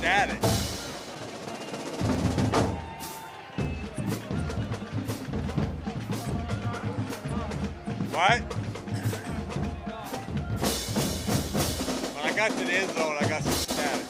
static. What? When I got to the end zone, I got some static.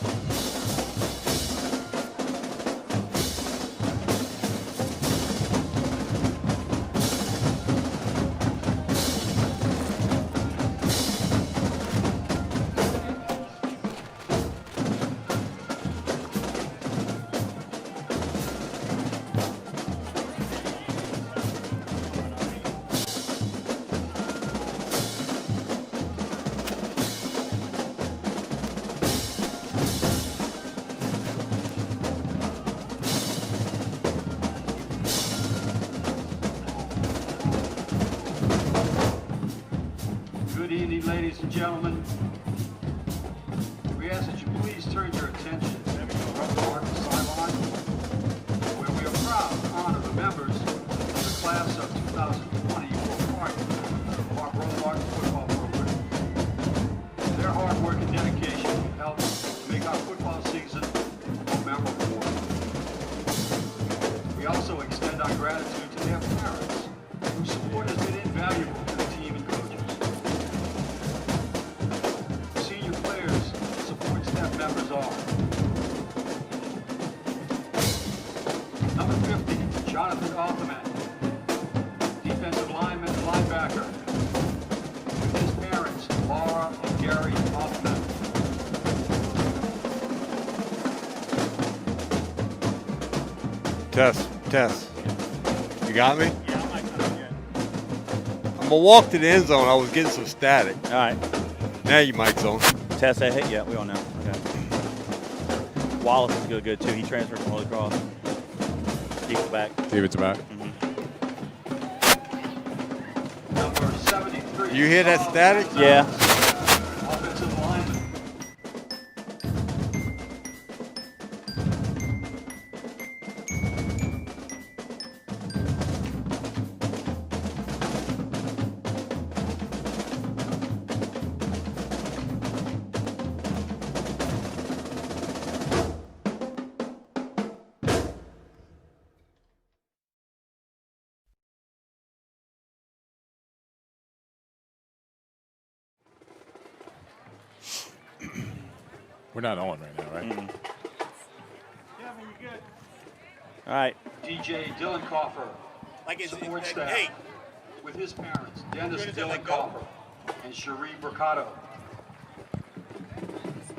Good evening, ladies and gentlemen. We ask that you please turn your attention to the Martin sideline, where we are proud to honor the members of the class of 2020 who are part of our Brother Martin football program. Their hard work and dedication help make our football season more memorable. We also extend our gratitude to their parents, whose support has been invaluable to the team and coaches. Senior players support staff members are number 50, Jonathan Altman, defensive lineman and linebacker, with his parents, Laura and Gary Altman. Test. You got me? Yeah, I'm gonna walk to the end zone. I was getting some static. All right. Now you mic zone. Test that hit? Yeah, we all know. Okay. Wallace is good too. He transferred from Holy Cross. Keep it back. David's back. Number 73. You hear that static? Yeah. Offensive lineman. We're not on right now, right? All right. DJ Dylan Coffer, support staff, with his parents, Dennis Dylan Coffer and Cherie Mercado.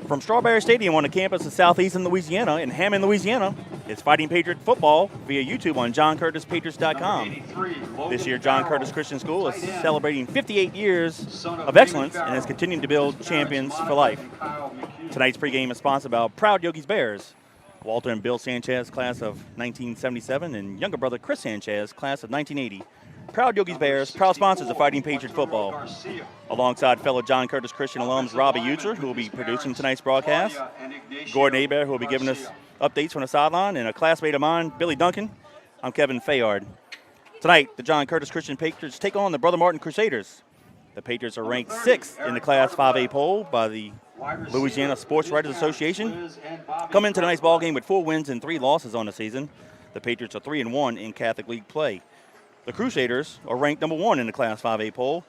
From Strawberry Stadium on the campus of Southeastern Louisiana in Hammond, Louisiana, it's Fighting Patriot Football via YouTube on JohnCurtisPatriots.com. This year, John Curtis Christian School is celebrating 58 years of excellence and is continuing to build champions for life. Tonight's pregame is sponsored by Proud Yogi's Bears. Walter and Bill Sanchez, class of 1977, and younger brother Chris Sanchez, class of 1980. Proud Yogi's Bears, proud sponsors of Fighting Patriot Football. Alongside fellow John Curtis Christian alums Robbie Utzer, who will be producing tonight's broadcast, Gordon Hebert, who will be giving us updates from the sideline, and a classmate of mine, Billy Duncan. I'm Kevin Fayard. Tonight, the John Curtis Christian Patriots take on the Brother Martin Crusaders. The Patriots are ranked 6th in the Class 5A poll by the Louisiana Sports Writers Association. Come into tonight's ballgame with 4 wins and 3 losses on the season. The Patriots are 3-1 in Catholic League play. The Crusaders are ranked number 1 in the Class 5A poll,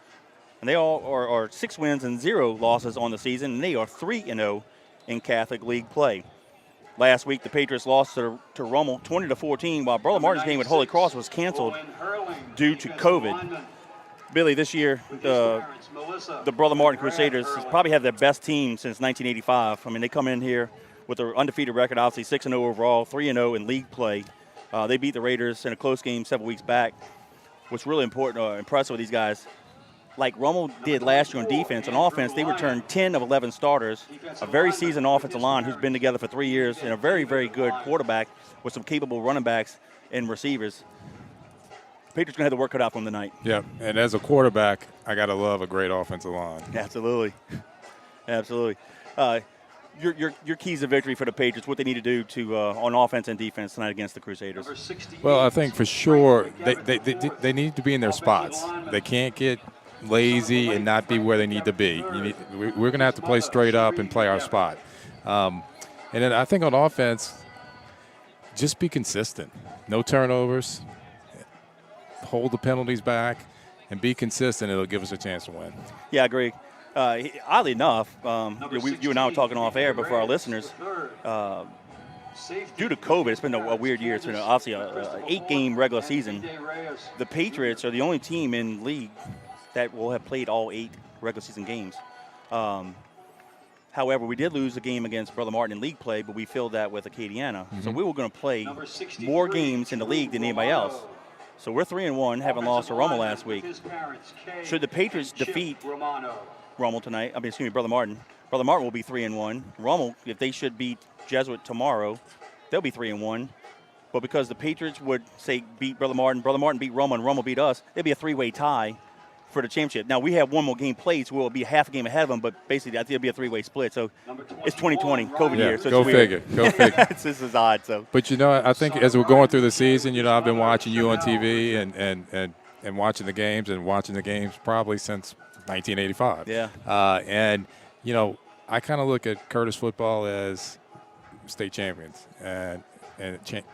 and they all are 6 wins and 0 losses on the season, and they are 3-0 in Catholic League play. Last week, the Patriots lost to Rummel 20-14, while Brother Martin's game with Holy Cross was canceled due to COVID. Billy, this year, the Brother Martin Crusaders probably have their best team since 1985. I mean, they come in here with an undefeated record, obviously 6-0 overall, 3-0 in league play. They beat the Raiders in a close game several weeks back. What's really important, impressive with these guys, like Rummel did last year on defense, on offense, they returned 10 of 11 starters, a very seasoned offensive line who's been together for 3 years, and a very, very good quarterback with some capable running backs and receivers. Patriots going to have to work cut out from tonight. Yeah, and as a quarterback, I got to love a great offensive line. Absolutely. Absolutely. Your keys to victory for the Patriots, what they need to do to on offense and defense tonight against the Crusaders? Well, I think for sure they need to be in their spots. They can't get lazy and not be where they need to be. We're going to have to play straight up and play our spot. And then I think on offense, just be consistent. No turnovers. Hold the penalties back and be consistent. It'll give us a chance to win. Yeah, I agree. Oddly enough, you and I were talking off air, but for our listeners, due to COVID, it's been a weird year. It's been obviously an 8-game regular season. The Patriots are the only team in league that will have played all 8 regular season games. However, we did lose a game against Brother Martin in league play, but we filled that with Acadiana. So we were going to play more games in the league than anybody else. So we're 3-1, having lost to Rummel last week. Should the Patriots defeat Rummel tonight, Brother Martin will be 3-1. Rummel, if they should beat Jesuit tomorrow, they'll be 3-1. But because the Patriots would, say, beat Brother Martin beat Rummel, and Rummel beat us, it'd be a 3-way tie for the championship. Now, we have one more game played, so we'll be half a game ahead of them, but basically I think it'll be a 3-way split. So it's 2020, COVID year. So go it's weird. figure. Go figure. This is odd. So. But, I think as we're going through the season, I've been watching you on TV and watching the games probably since 1985. Yeah. And, I kind of look at Curtis football as state champions and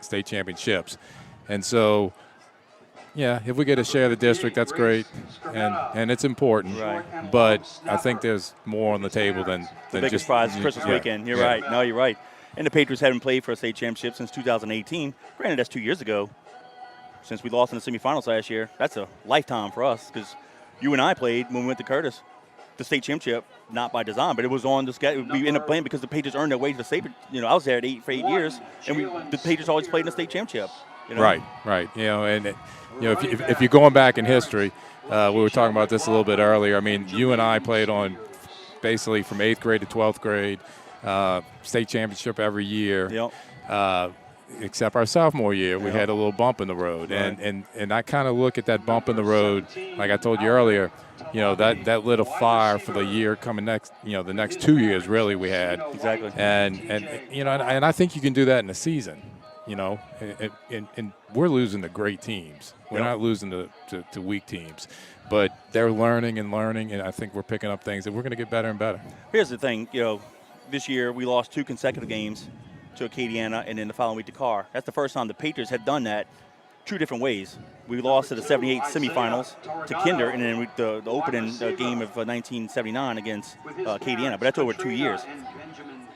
state championships. And so, yeah, if we get to share the district, that's great, and it's important. Right. But I think there's more on the table than the biggest just prize is Christmas weekend. You're right. No, you're right. And the Patriots haven't played for a state championship since 2018. Granted, that's 2 years ago. Since we lost in the semifinals last year, that's a lifetime for us because you and I played when we went to Curtis, the state championship, not by design, but it was on the schedule. We ended up playing because the Patriots earned their way to the state. I was there for 8 years, and the Patriots always played in the state championship. Right. And if you're going back in history, we were talking about this a little bit earlier. I mean, you and I played on basically from 8th grade to 12th grade, state championship every year. Yep. Except our sophomore year, we had a little bump in the road, Right. and I kind of look at that bump in the road, like I told you earlier. That lit a fire for the year coming next. The next 2 years really we had. Exactly. And I think you can do that in a season. And we're losing to great teams. We're not losing to weak teams, but they're learning, and I think we're picking up things, and we're going to get better and better. Here's the thing, this year we lost 2 consecutive games to Acadiana, and then the following week to Carr. That's the first time the Patriots had done that 2 different ways. We lost to the 78 semifinals to Kinder, and then the opening game of 1979 against Acadiana, but that's over 2 years.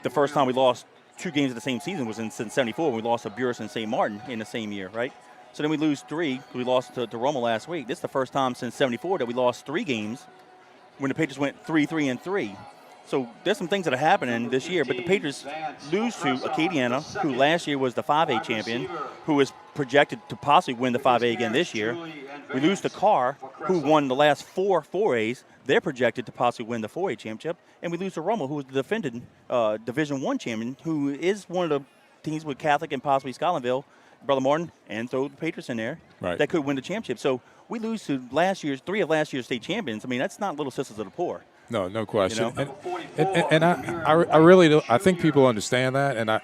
The first time we lost 2 games of the same season was in 74 when we lost to Burris and St. Martin in the same year, right? So then we lose 3. We lost to Rummel last week. This is the first time since 74 that we lost 3 games when the Patriots went 3-3-3. So there's some things that are happening this year, but the Patriots lose to Acadiana, who last year was the 5A champion, who is projected to possibly win the 5A again this year. We lose to Carr, who won the last 4 4As. They're projected to possibly win the 4A championship. And we lose to Rummel, who is the defending Division I champion, who is one of the teams with Catholic and possibly Scotlandville, Brother Martin, and throw the Patriots in there, that could win the championship. So we lose to 3 of last year's state champions. I mean, that's not Little Sisters of the Poor. No question. And I really do. I think people understand that, and or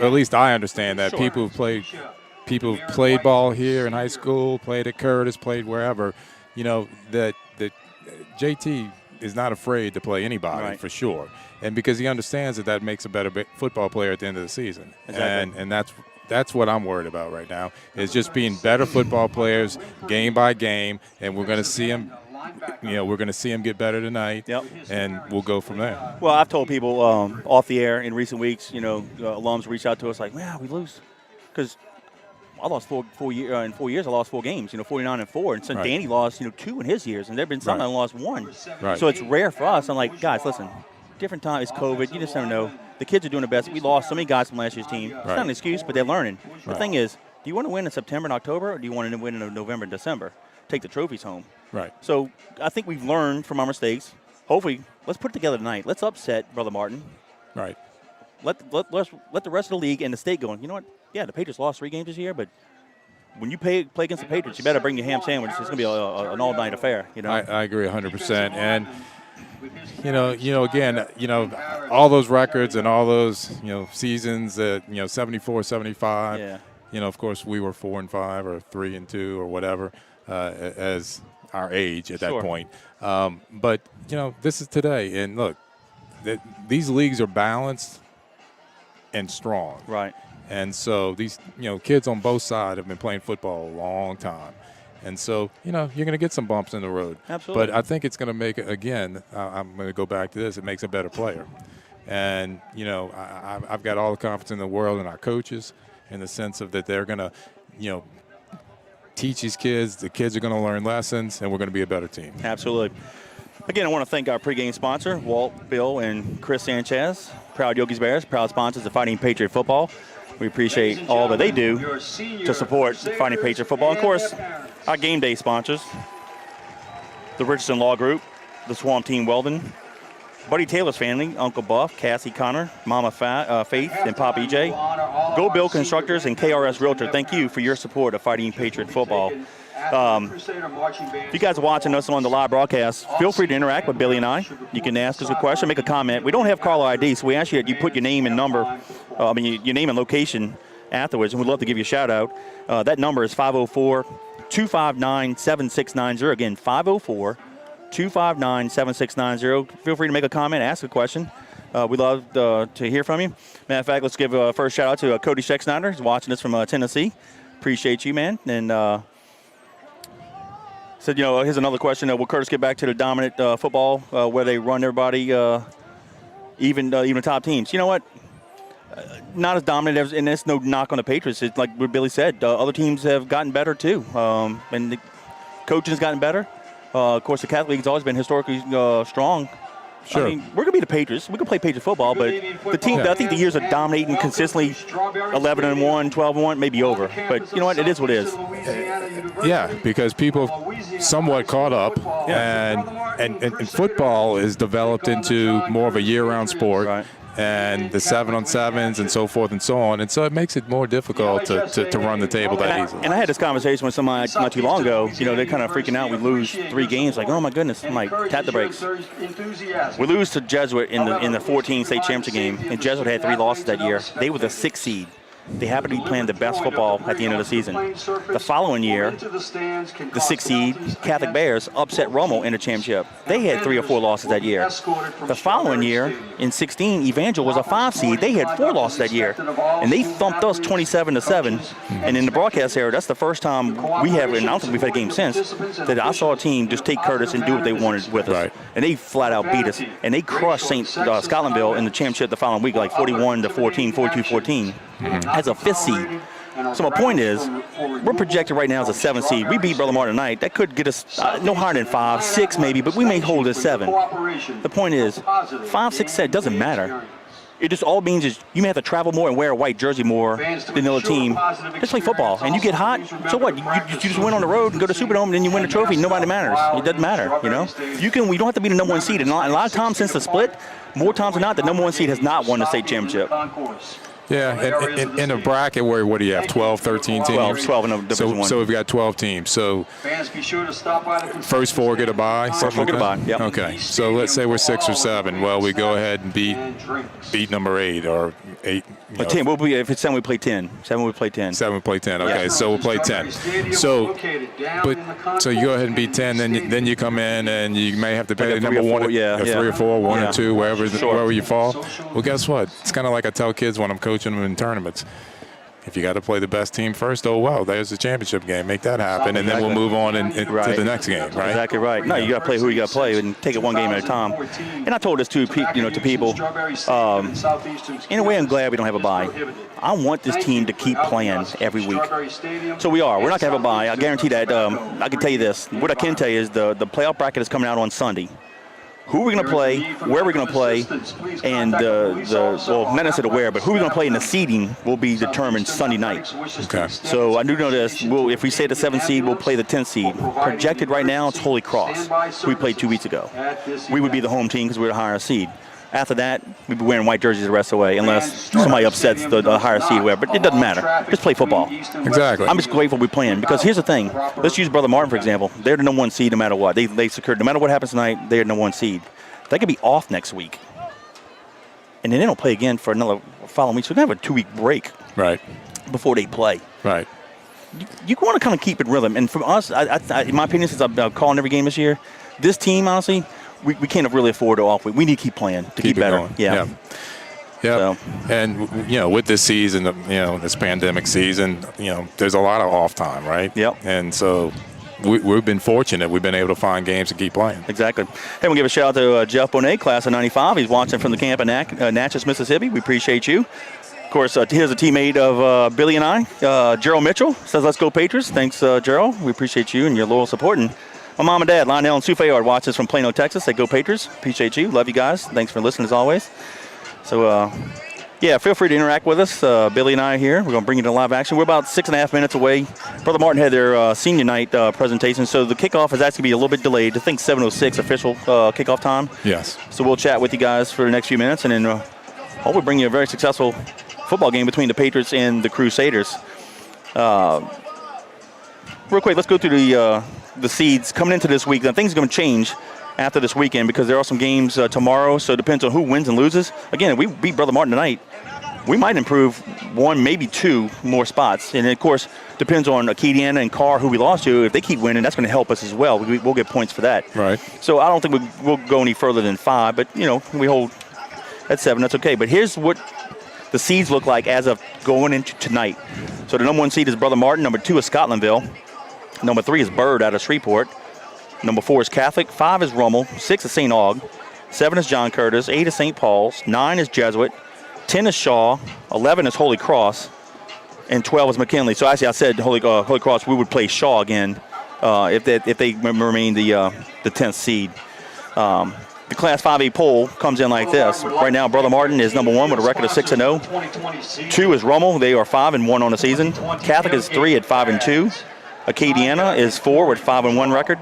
at least I understand that. People who've played ball here in high school, played at Curtis, played wherever, that JT is not afraid to play anybody for sure, and because he understands that makes a better football player at the end of the season. Exactly. And that's what I'm worried about right now, is just being better football players game by game, and we're going to see him. We're going to see him get better tonight, and we'll go from there. Well, I've told people off the air in recent weeks, alums reach out to us like, man, we lose. Because I lost 4 years. In 4 years, I lost 4 games, 49-4. And so Danny lost, 2 in his years, and there have been some that lost 1. Right. So it's rare for us. I'm like, guys, listen, different time. It's COVID. You just don't know. The kids are doing the best. We lost so many guys from last year's team. It's not an excuse, but they're learning. The thing is, do you want to win in September and October, or do you want to win in November and December? Take the trophies home. Right. So I think we've learned from our mistakes. Hopefully, let's put it together tonight. Let's upset Brother Martin. Right. Let the rest of the league and the state going, you know what? Yeah, the Patriots lost 3 games this year, but when you play against the Patriots, you better bring your ham sandwich. It's going to be an all-night affair. I agree 100%. And, again, all those records and all those, seasons, 74, 75. Yeah. Of course, we were 4-5 or 3-2 or whatever as our age at that point. But, this is today. And, look, these leagues are balanced, and strong. Right. And so these, kids on both sides have been playing football a long time. And so, you're going to get some bumps in the road. Absolutely. But I think it's going to make it, again, I'm going to go back to this, it makes a better player. And, I've got all the confidence in the world in our coaches in the sense of that they're going to, teach these kids. The kids are going to learn lessons, and we're going to be a better team. Absolutely. Again, I want to thank our pregame sponsor, Walt, Bill, and Chris Sanchez, proud Yogi's Bears, proud sponsors of Fighting Patriot Football. We appreciate all that they do to support Fighting Patriot Football. And of course, our game day sponsors, the Richardson Law Group, the Swamp Team Weldon, Buddy Taylor's family, Uncle Buff, Cassie Connor, Mama Faith, and Pop EJ, Go Bill Constructors, and KRS Realtor. Thank you for your support of Fighting Patriot Football. If you guys are watching us on the live broadcast, feel free to interact with Billy and I. You can ask us a question, make a comment. We don't have caller ID, so we ask you that you put your name and number, your name and location afterwards, and we'd love to give you a shout out. That number is 504-259-7690. Again, 504-259-7690. Feel free to make a comment, ask a question. We'd love to hear from you. Matter of fact, let's give a first shout out to Cody Scheck-Snyder. He's watching us from Tennessee. Appreciate you, man. And said, here's another question. Will Curtis get back to the dominant football where they run everybody, even top teams? You know what? Not as dominant as, and there's no knock on the Patriots. It's like what Billy said. Other teams have gotten better too, and the coaching has gotten better. Of course, the Catholic League's always been historically strong. Sure. I mean, we're going to be the Patriots. We can play Patriot football, but the team, I think the years of dominating consistently 11-1, 12-1, maybe over. But you know what? It is what it is. Yeah, because people somewhat caught up, and football is developed into more of a year-round sport. Right. And the 7-on-7s and so forth and so on. And so it makes it more difficult to run the table that easily. And I had this conversation with somebody not too long ago. They're kind of freaking out. We lose 3 games. Like, oh, my goodness. I'm like, tap the brakes. We lose to Jesuit in the 14 state championship game. And Jesuit had 3 losses that year. They were the 6th seed. They happened to be playing the best football at the end of the season. The following year, the 6th seed Catholic Bears upset Rommel in the championship. They had 3 or 4 losses that year. The following year, in 16, Evangel was a 5 seed. They had 4 losses that year, and they thumped us 27-7. And in the broadcast era, that's the first time we have, and I don't think we've had a game since, that I saw a team just take Curtis and do what they wanted with us. Right. And they flat out beat us, and they crushed Scotlandville in the championship the following week, like 41-14, 42-14. As a 5th seed. So my point is, we're projected right now as a 7th seed. We beat Brother Martin tonight. That could get us no higher than 5, 6 maybe, but we may hold at 7. The point is, 5, 6, 7 doesn't matter. It just all means is you may have to travel more and wear a white jersey more than the other team. Just play football. And you get hot, so what? You just win on the road and go to Superdome and then you win the trophy. Nobody matters. It doesn't matter, We don't have to be the number 1 seed. And a lot of times since the split, more times than not, the number 1 seed has not won the state championship. Yeah, in a bracket where, what do you have, 12, 13 teams? 12 in a Division 1. So we've got 12 teams. So first 4 get a bye? First 4 get a bye, yep. Okay, so let's say we're 6 or 7. Well, we go ahead and beat number 8 or 8. 10. If it's 7, we play 10. 7, we play 10. 7, we play 10. Okay, yeah. So we'll play 10. So you go ahead and beat 10, then you come in and you may have to pay number 1, 3 or 4, 1 or 2, wherever you fall. Well, guess what? It's kind of like I tell kids when I'm coaching them in tournaments. If you got to play the best team first, oh well, there's the championship game. Make that happen, and then we'll move on to the next game, right? Exactly right. No, you got to play who you got to play, and take it one game at a time. And I told this to people. In a way, I'm glad we don't have a bye. I want this team to keep playing every week. So we are. We're not going to have a bye. I guarantee that. I can tell you this. What I can tell you is the playoff bracket is coming out on Sunday. Who we're going to play, where we're going to play, and well, not necessarily where, but who we're going to play in the seeding will be determined Sunday night. Okay. So I do know this. If we say the 7th seed, we'll play the 10th seed. Projected right now, it's Holy Cross, who we played 2 weeks ago. We would be the home team because we're the higher seed. After that, we'd be wearing white jerseys the rest of the way, unless somebody upsets the higher seed. But it doesn't matter. Just play football. Exactly. I'm just grateful we're playing because here's the thing. Let's use Brother Martin for example. They're the number 1 seed no matter what. They secured no matter what happens tonight. They're the number 1 seed. They could be off next week, and then they don't play again for another following week. So they have a 2-week break. Right. Before they play. Right. You want to kind of keep it rhythm, and from us, I, in my opinion, since I've been calling every game this year, this team honestly. We can't really afford to off week. We need to keep playing to keep better. Going. Yeah. Yeah, So. and with this season, this pandemic season, there's a lot of off time, right? Yep. And so we've been fortunate. We've been able to find games to keep playing. Exactly. Hey, we'll give a shout out to Jeff Bonet, class of '95. He's watching from the camp in Natchez, Mississippi. We appreciate you. Of course, here's a teammate of Billy and I, Gerald Mitchell, says, "Let's go Patriots." Thanks, Gerald. We appreciate you and your loyal support. And my mom and dad, Lionel and Sue Fayard, watch us from Plano, Texas. They go Patriots. Appreciate you. Love you guys. Thanks for listening as always. So, yeah, feel free to interact with us. Billy and I are here. We're going to bring you to live action. We're about 6.5 minutes away. Brother Martin had their senior night presentation, so the kickoff is actually going to be a little bit delayed. I think 7:06 official kickoff time. Yes. So we'll chat with you guys for the next few minutes, and then hopefully bring you a very successful football game between the Patriots and the Crusaders. Real quick, let's go through the seeds coming into this week. Now, things are going to change after this weekend because there are some games tomorrow, so it depends on who wins and loses. Again, if we beat Brother Martin tonight, we might improve 1, maybe 2 more spots. And, of course, depends on Acadiana and Carr, who we lost to. If they keep winning, that's going to help us as well. We'll get points for that. Right. So I don't think we'll go any further than 5, but, we hold at 7. That's okay. But here's what the seeds look like as of going into tonight. So the number 1 seed is Brother Martin. Number 2 is Scotlandville. Number 3 is Bird out of Shreveport. Number 4 is Catholic. 5 is Rummel. 6 is St. Aug. 7 is John Curtis. 8 is St. Paul's. 9 is Jesuit. 10 is Shaw. 11 is Holy Cross. And 12 is McKinley. So actually I said Holy Cross, we would play Shaw again if they remain the 10th seed. The Class 5A poll comes in like this. Right now, Brother Martin is number 1 with a record of 6-0. 2 is Rummel. They are 5-1 on the season. Catholic is 3 at 5-2. Acadiana is 4 with 5-1 record.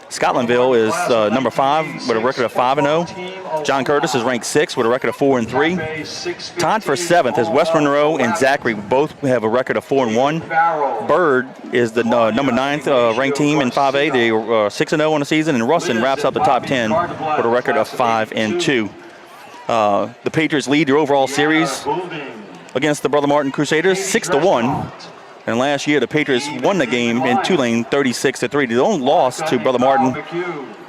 Scotlandville is number 5 with a record of 5-0. John Curtis is ranked 6 with a record of 4-3. Tied for 7th is West Monroe and Zachary. Both have a record of 4-1. Bird is the number 9th ranked team in 5A. They are 6-0 on the season. And Ruston wraps up the top 10 with a record of 5-2. The Patriots lead their overall series against the Brother Martin Crusaders 6-1. And last year, the Patriots won the game in Tulane 36-3. The only loss to Brother Martin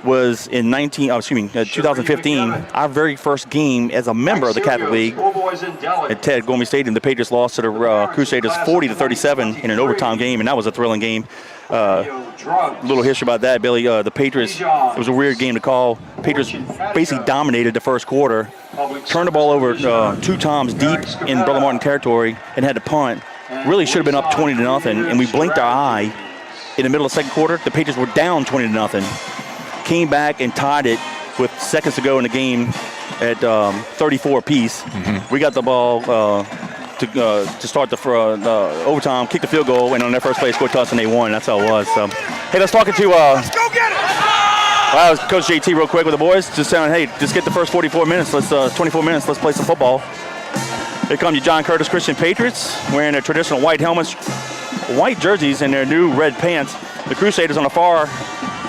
was in 2015, our very first game as a member of the Catholic League at Ted Gormley Stadium. The Patriots lost to the Crusaders 40-37 in an overtime game, and that was a thrilling game. Little history about that, Billy. The Patriots, it was a weird game to call. Patriots basically dominated the first quarter, turned the ball over 2 times deep in Brother Martin territory, and had to punt. Really should have been up 20-0, and we blinked our eye in the middle of the second quarter. The Patriots were down 20-0. Came back and tied it with seconds to go in the game at 34 apiece. Mm-hmm. We got the ball to start the overtime, kick the field goal, and on their first play, scored a touchdown, and they won. That's how it was. So, hey, let's talk to let's go get it. Well, Coach JT real quick with the boys. Just saying, hey, just get the first 24 minutes. 24 minutes. Let's play some football. Here come your John Curtis Christian Patriots wearing their traditional white helmets, white jerseys, and their new red pants. The Crusaders on the far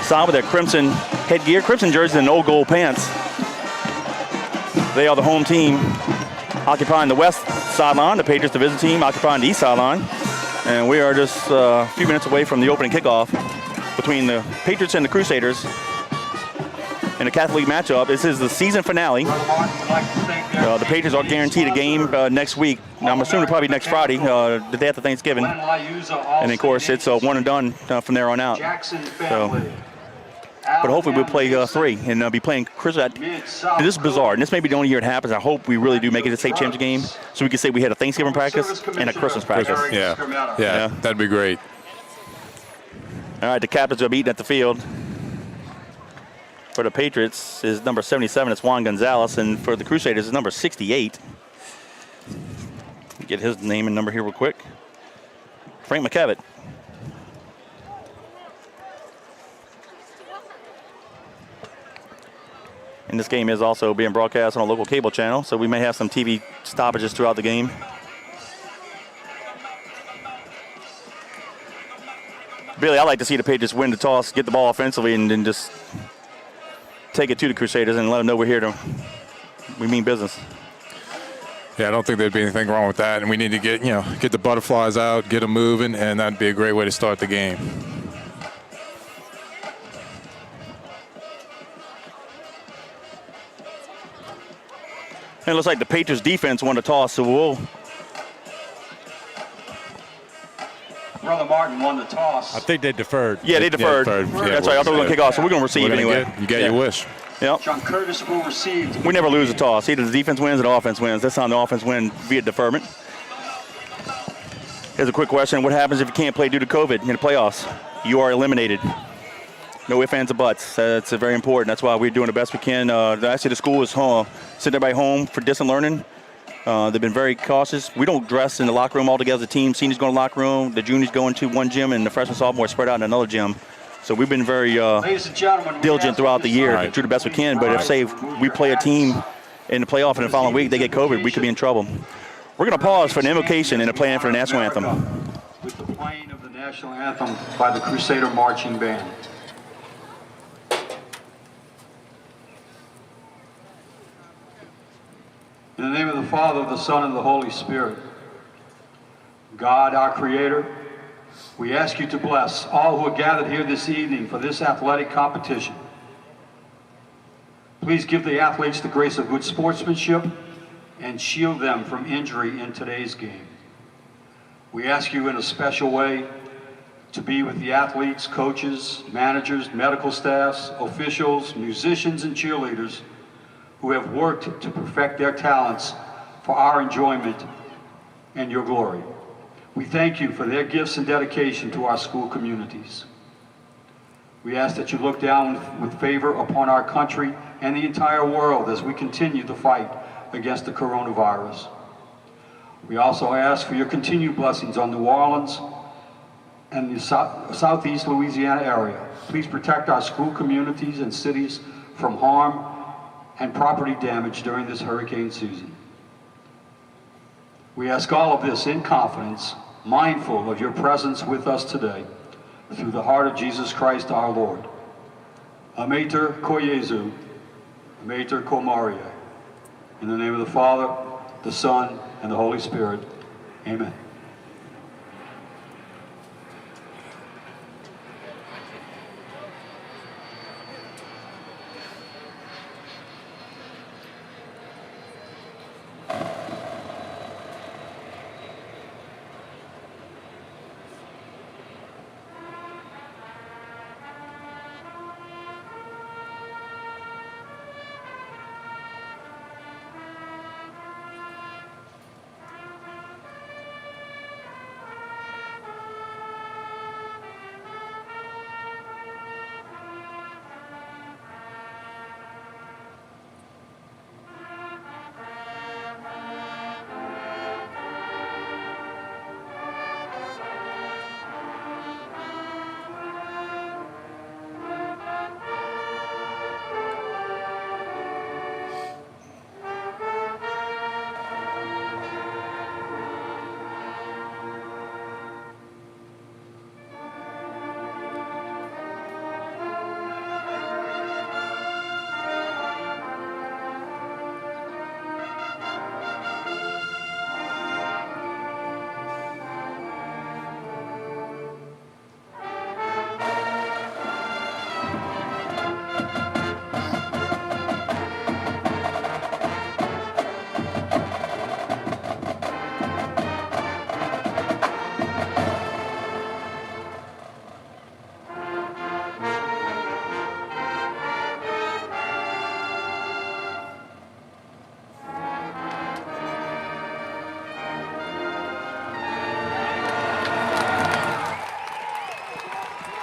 side with their crimson headgear, crimson jerseys, and old gold pants. They are the home team occupying the west sideline. The Patriots, the visiting team, occupying the east sideline. And we are just a few minutes away from the opening kickoff between the Patriots and the Crusaders in a Catholic League matchup. This is the season finale. The Patriots are guaranteed a game next week. Now, I'm assuming probably next Friday, the day after Thanksgiving. And, of course, it's a one and done from there on out. So, but hopefully we'll play 3 and be playing Crusaders. This is bizarre, and this may be the only year it happens. I hope we really do make it a state championship game so we can say we had a Thanksgiving practice and a Christmas practice. Yeah, that'd be great. All right, the captains are beating at the field. For the Patriots is number 77, it's Juan Gonzalez, and for the Crusaders is number 68. Get his name and number here real quick. Frank McCavitt. And this game is also being broadcast on a local cable channel, so we may have some TV stoppages throughout the game. Billy, I like to see the Patriots win the toss, get the ball offensively, and then just take it to the Crusaders and let them know we're here we mean business. Yeah, I don't think there'd be anything wrong with that, and we need to get the butterflies out, get them moving, and that'd be a great way to start the game. And it looks like the Patriots defense won the toss, so we'll. Brother Martin won the toss. I think they deferred. Yeah, they deferred. Yeah, That's right. I thought we were going to kick off, so we're going to receive anyway. You got your wish. Yep. John Curtis will receive. We never lose a toss. Either the defense wins or the offense wins. This time the offense wins via deferment. Here's a quick question. What happens if you can't play due to COVID in the playoffs? You are eliminated. No ifs, ands, or buts. That's very important. That's why we're doing the best we can. Actually, the school is home, sending everybody home for distant learning. They've been very cautious. We don't dress in the locker room all together as a team. Seniors go in the locker room. The juniors go into one gym, and the freshmen, sophomores spread out in another gym. So we've been very diligent throughout the year to do the best we can. But if we play a team in the playoff and the following week they get COVID, we could be in trouble. We're going to pause for an invocation and a plan for the national anthem. With the playing of the national anthem by the Crusader Marching Band. In the name of the Father, the Son, and the Holy Spirit, God, our Creator, we ask you to bless all who are gathered here this evening for this athletic competition. Please give the athletes the grace of good sportsmanship and shield them from injury in today's game. We ask you in a special way to be with the athletes, coaches, managers, medical staffs, officials, musicians, and cheerleaders who have worked to perfect their talents for our enjoyment and your glory. We thank you for their gifts and dedication to our school communities. We ask that you look down with favor upon our country and the entire world as we continue the fight against the coronavirus. We also ask for your continued blessings on New Orleans and the southeast Louisiana area. Please protect our school communities and cities from harm and property damage during this hurricane season. We ask all of this in confidence, mindful of your presence with us today, through the heart of Jesus Christ our Lord. Ameter ko Jesu, Ameter ko Maria. In the name of the Father, the Son, and the Holy Spirit. Amen.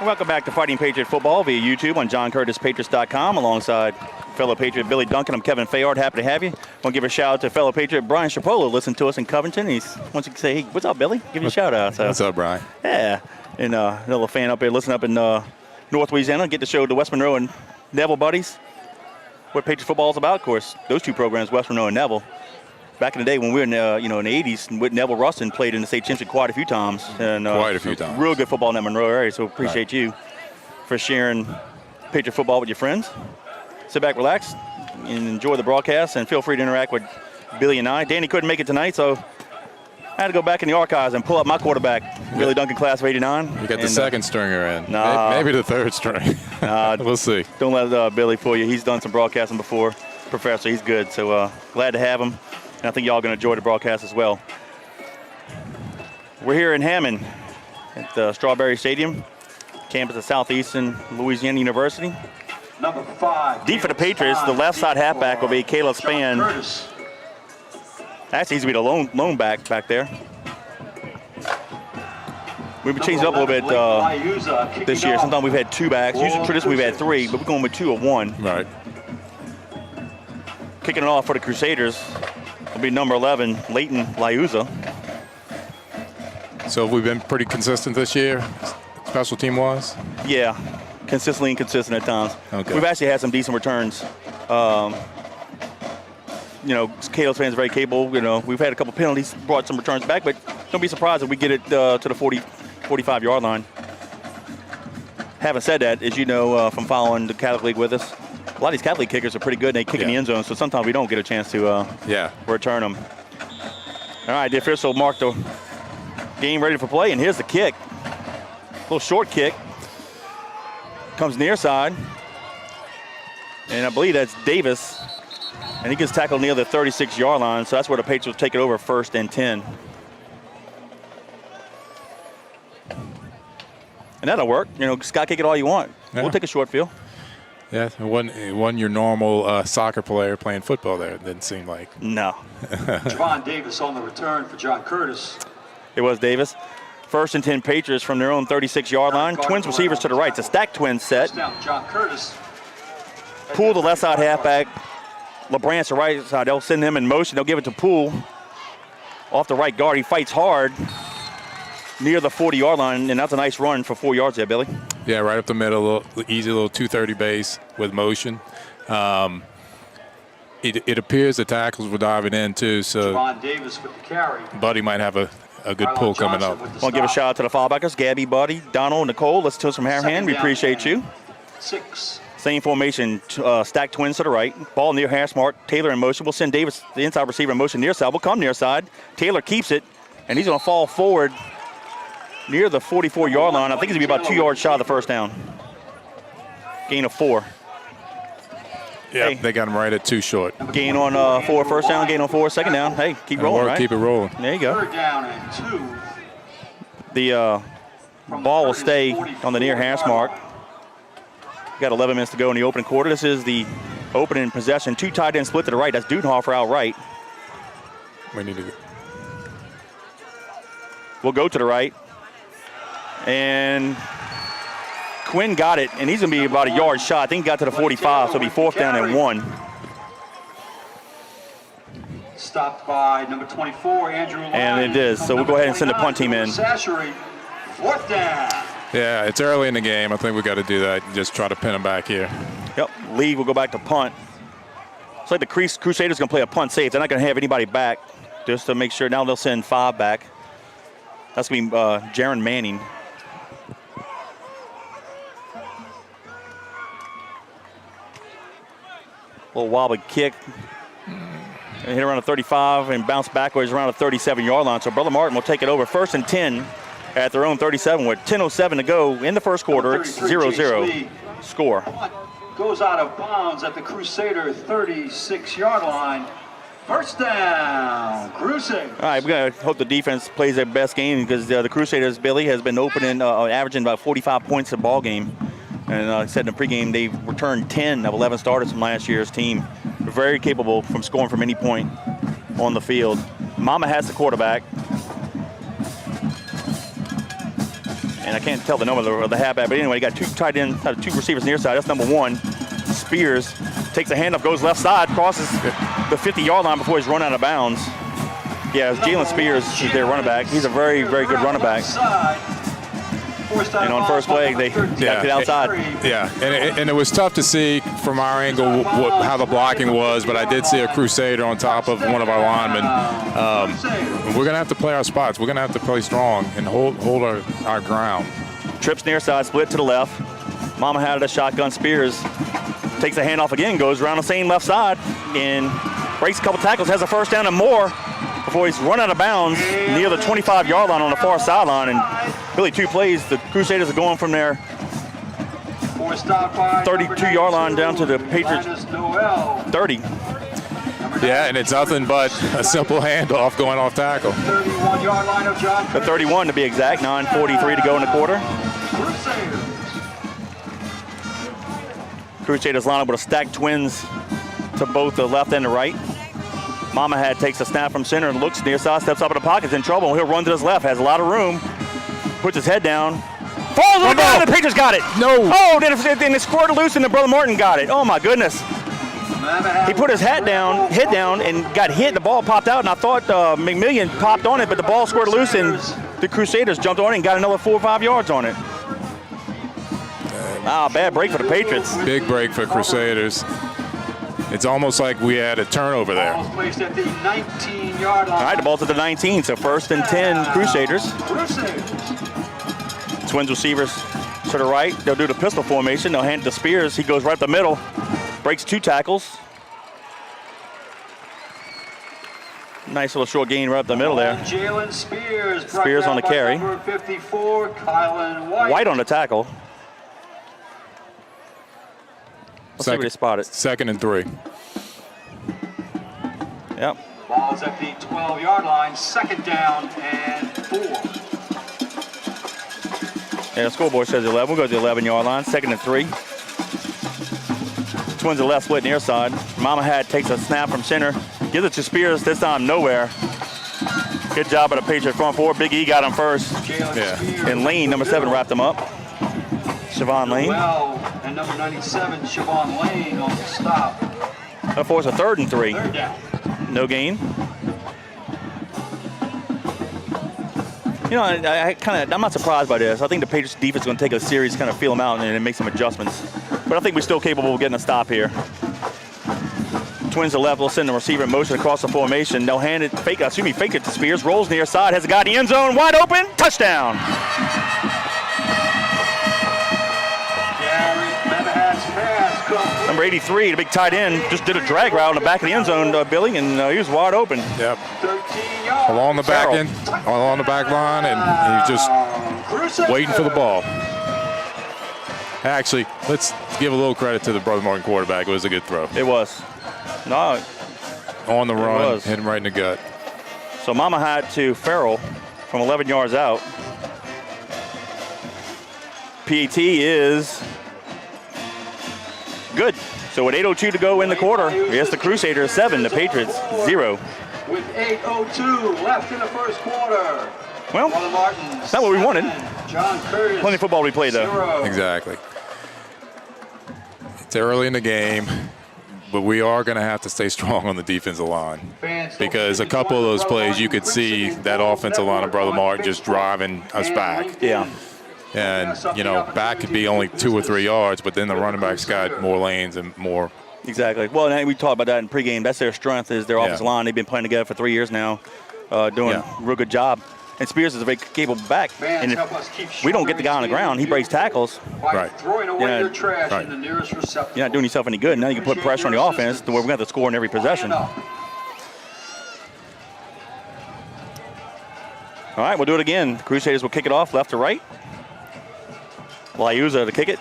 Welcome back to Fighting Patriot Football via YouTube on JohnCurtisPatriots.com alongside fellow Patriot Billy Duncan. I'm Kevin Fayard. Happy to have you. I want to give a shout out to fellow Patriot Brian Chipola. Listen to us in Covington. He wants to say, hey, what's up, Billy? Give you a shout out. So, what's up, Brian? Yeah. And another fan up here listening up in North Louisiana. Get to show the West Monroe and Neville buddies what Patriot football is about. Of course, those two programs, West Monroe and Neville. Back in the day when we were in in the 80s, with Neville Rustin played in the state championship quite a few times. And, quite a few times. Real good football in that Monroe area, so appreciate you for sharing Patriot football with your friends. Sit back, relax, and enjoy the broadcast, and feel free to interact with Billy and I. Danny couldn't make it tonight, so I had to go back in the archives and pull up my quarterback, Billy Duncan, class of 89. You got the second stringer in. Nah. Maybe the third string. Nah, we'll see. Don't let Billy fool you. He's done some broadcasting before. professor. He's good. So glad to have him. And I think y'all going to enjoy the broadcast as well. We're here in Hammond at the Strawberry Stadium, campus of Southeastern Louisiana University. Number 5. Deep for the Patriots, the left side halfback will be Caleb Spann. Actually, he's going to be the lone back there. We've been changing up a little bit this year. Sometimes we've had 2 backs. Usually traditionally we've had 3, but we're going with 2 of 1. Right. Kicking it off for the Crusaders will be number 11, Leighton Liuza. So have we been pretty consistent this year, special team-wise? Yeah, consistently inconsistent at times. Okay. We've actually had some decent returns. Caleb Spann is very capable. We've had a couple penalties, brought some returns back, but don't be surprised if we get it to the 45-yard line. Having said that, as you know from following the Catholic League with us, a lot of these Catholic League kickers are pretty good. They kick in the end zone, so sometimes we don't get a chance to return them. All right, the official marked the game ready for play, and here's the kick. A little short kick. Comes near side. And I believe that's Davis. And he gets tackled near the 36-yard line, so that's where the Patriots take it over 1st and 10. And that'll work. Sky kick it all you want. Yeah. We'll take a short field. Yeah, it wasn't your normal soccer player playing football there. It didn't seem like. No. Javon Davis on the return for John Curtis. It was Davis. 1st and 10 Patriots from their own 36-yard line. Twins receivers to the right. It's a stacked twins set. John Curtis. Poole, the left side halfback. LeBrant's the right side. They'll send him in motion. They'll give it to Poole. Off the right guard. He fights hard near the 40-yard line, and that's a nice run for 4 yards there, Billy. Yeah, right up the middle, easy little 230 base with motion. It appears the tackles were diving in too, so Javon Davis with the carry. Buddy might have a good pull coming up. I want to give a shout out to the foulbackers, Gabby, Buddy, Donald, Nicole. Let's tell some hair hand. We appreciate you. 6. Same formation, stacked twins to the right. Ball near hash mark. Taylor in motion. We'll send Davis, the inside receiver, in motion near side. We'll come near side. Taylor keeps it, and he's going to fall forward near the 44-yard line. I think he's going to be about 2 yards shy of the first down. Gain of 4. Yeah, Hey. They got him right at 2 short. Gain on 4 first down, gain on 4 second down. Hey, keep rolling, right? Keep it rolling. There you go. 3rd down and 2. The ball will stay on the near hash mark. Got 11 minutes to go in the opening quarter. This is the opening possession. 2 tight ends split to the right. That's Dudenhofer out right. We need to. We'll go to the right. And Quinn got it, and he's going to be about a yard shy. I think he got to the 45, so it'll be 4th down and 1. Stopped by number 24, Andrew Lyon. And it is, so we'll go ahead and send the punt team in. 4th down. Yeah, it's early in the game. I think we got to do that. Just try to pin them back here. Yep, Lee will go back to punt. It's like the Crusaders going to play a punt safe. They're not going to have anybody back just to make sure. Now they'll send 5 back. That's going to be Jaron Manning. Little wobbly kick. And hit around the 35 and bounce backwards around the 37-yard line. So Brother Martin will take it over 1st and 10 at their own 37 with 10:07 to go in the first quarter. It's 0-0 score. Goes out of bounds at the Crusader 36-yard line. 1st down, Crusaders. All right, we're going to hope the defense plays their best game because the Crusaders, Billy, has been opening, averaging about 45 points a ball game. And I said in the pregame, they've returned 10 of 11 starters from last year's team. They're very capable from scoring from any point on the field. Mama has the quarterback. And I can't tell the number of the halfback, but anyway, he got 2 tight ends, 2 receivers near side. That's number 1. Spears takes a handoff, goes left side, crosses the 50-yard line before he's run out of bounds. Yeah, Jalen Spears is their running back. He's a very, very good running back. And on first play, they got it outside. Yeah, and it was tough to see from our angle how the blocking was, but I did see a Crusader on top of one of our linemen. We're going to have to play our spots. We're going to have to play strong and hold our ground. Trips near side, split to the left. Mama had it a shotgun. Spears takes the handoff again, goes around the same left side, and breaks a couple tackles, has a first down and more before he's run out of bounds near the 25-yard line on the far sideline. And really 2 plays, the Crusaders are going from their was stopped by 32-yard line down to the Patriots 30. Yeah, and it's nothing but a simple handoff going off tackle. 31-yard line of John The 31 to be exact, 9:43 to go in the quarter. Crusaders. Crusaders line up with a stacked twins to both the left and the right. Mama Hat takes a snap from center and looks near side, steps up in the pocket, is in trouble. He'll run to his left, has a lot of room, puts his head down, falls on the ground, and the Patriots got it. No. Oh, then it squirted loose, and the Brother Martin got it. Oh my goodness. He put his head down, and got hit. The ball popped out, and I thought McMillian popped on it, but the ball squirted loose, and the Crusaders jumped on it and got another 4 or 5 yards on it. Wow, bad break for the Patriots. Big break for Crusaders. It's almost like we had a turnover there. Ball's placed at the 19-yard line. All right, the ball's at the 19, so 1st and 10 Crusaders. Twins receivers to the right. They'll do the pistol formation. They'll hand it to Spears. He goes right up the middle, breaks 2 tackles. Nice little short gain right up the middle there. Jalen Spears. Spears on the carry. Number 54, Kylan White. White on the tackle. Let's see where they spot it. 2nd and 3. Yep. Ball's at the 12-yard line. 2nd down and 4. Yeah, the scoreboard says 11. We'll go to the 11-yard line. 2nd and 3. Twins are left split near side. Mama Hat takes a snap from center. Gives it to Spears. This time nowhere. Good job by the Patriot front four. Big E got him first. Yeah. And Lane, number 7, wrapped him up. Siobhan Lane. Well, and number 97, Siobhan Lane on the stop. That force a 3rd and 3. 3rd down. No gain. You know, I'm not surprised by this. I think the Patriots defense is going to take a series, kind of feel them out, and then make some adjustments. But I think we're still capable of getting a stop here. Twins to left, will send the receiver in motion across the formation. They'll hand it, fake it to Spears. Rolls near side, has a guy in the end zone, wide open, touchdown. Number 83, the big tight end, just did a drag route in the back of the end zone, Billy, and he was wide open. Yep. Along the back end, along the back line, and he's just waiting for the ball. Actually, let's give a little credit to the Brother Martin quarterback. It was a good throw. It was. No. On the run, hit him right in the gut. So Mama Hat to Farrell from 11 yards out. PAT is good. So with 8:02 to go in the quarter, yes, the Crusaders 7, the Patriots 0. With 8:02 left in the first quarter. Well, that's not what we wanted. John Curtis. Plenty of football we played, though. 0. Exactly. It's early in the game, but we are going to have to stay strong on the defensive line. Because a couple of those plays, you could see that offensive line of Brother Martin just driving us back. Yeah. And, you know, back could be only 2 or 3 yards, but then the running backs got more lanes and more. Exactly. Well, and we talked about that in pregame. That's their strength, is their offensive line. They've been playing together for 3 years now, doing a real good job. And Spears is a very capable back. And if we don't get the guy on the ground, he breaks tackles. Right. Throwing away your trash in the nearest receptacle. You're not doing yourself any good. Now you can put pressure on the offense to where we're going to have to score in every possession. All right, we'll do it again. The Crusaders will kick it off left to right. Liuza to kick it.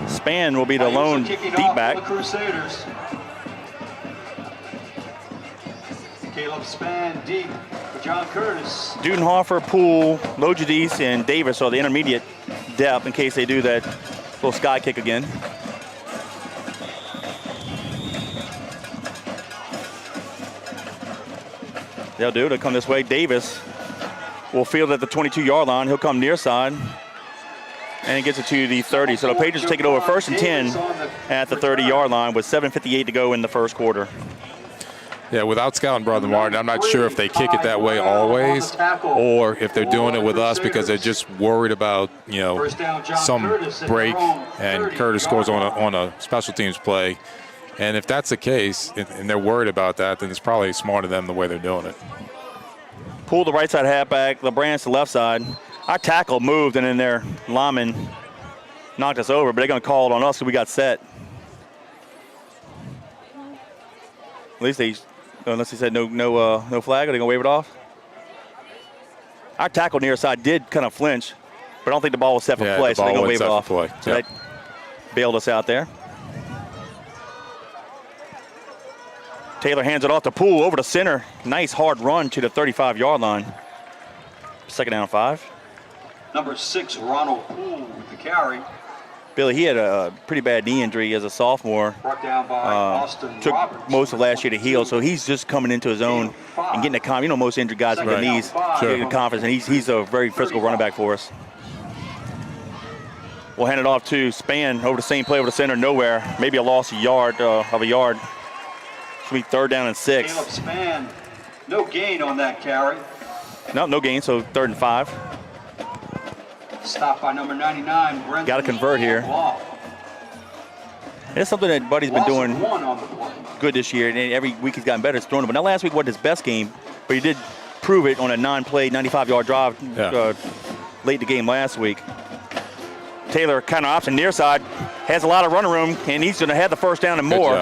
Span will be the lone deep back. Caleb Span deep for John Curtis. Dudenhofer, Poole, Lojadis, and Davis are the intermediate depth in case they do that little sky kick again. They'll do it. They'll come this way. Davis will field at the 22-yard line. He'll come near side. And he gets it to the 30. So the Patriots take it over 1st and 10 at the 30-yard line with 7:58 to go in the first quarter. Yeah, without scouting Brother Martin, I'm not sure if they kick it that way always or if they're doing it with us because they're just worried about, you know, some break and Curtis scores on a special teams play. And if that's the case and they're worried about that, then it's probably smart of them the way they're doing it. Pull the right side halfback, LeBrand's the left side. Our tackle moved, and then their lineman knocked us over, but they're going to call it on us because we got set. At least unless they said no flag, are they going to wave it off? Our tackle near side did kind of flinch, but I don't think the ball was set for play, so they're going to wave it off. So bailed us out there. Taylor hands it off to Poole over to center. Nice hard run to the 35-yard line. Second down 5. Number 6, Ronald Poole with the carry. Billy, he had a pretty bad knee injury as a sophomore. Brought down by Austin Took Roberts. most of last year to heal, so he's just coming into his own and getting the confidence. You know, most injured guys with their knees getting the confidence, and he's a very physical running back for us. We'll hand it off to Spann over the same play over the center, nowhere. Maybe a loss of a yard. Should be 3rd down and 6. Caleb Spann, no gain on that carry. No gain, so 3rd and 5. Stopped by number 99, Brendan. Got to convert here. Law. It's something that Buddy's been Loss of doing 1 on the play. good this year, and every week he's gotten better at throwing it. But now last week wasn't his best game, but he did prove it on a non-play 95-yard drive late in the game last week. Taylor kind of option near side, has a lot of running room, and he's going to have the first down and more.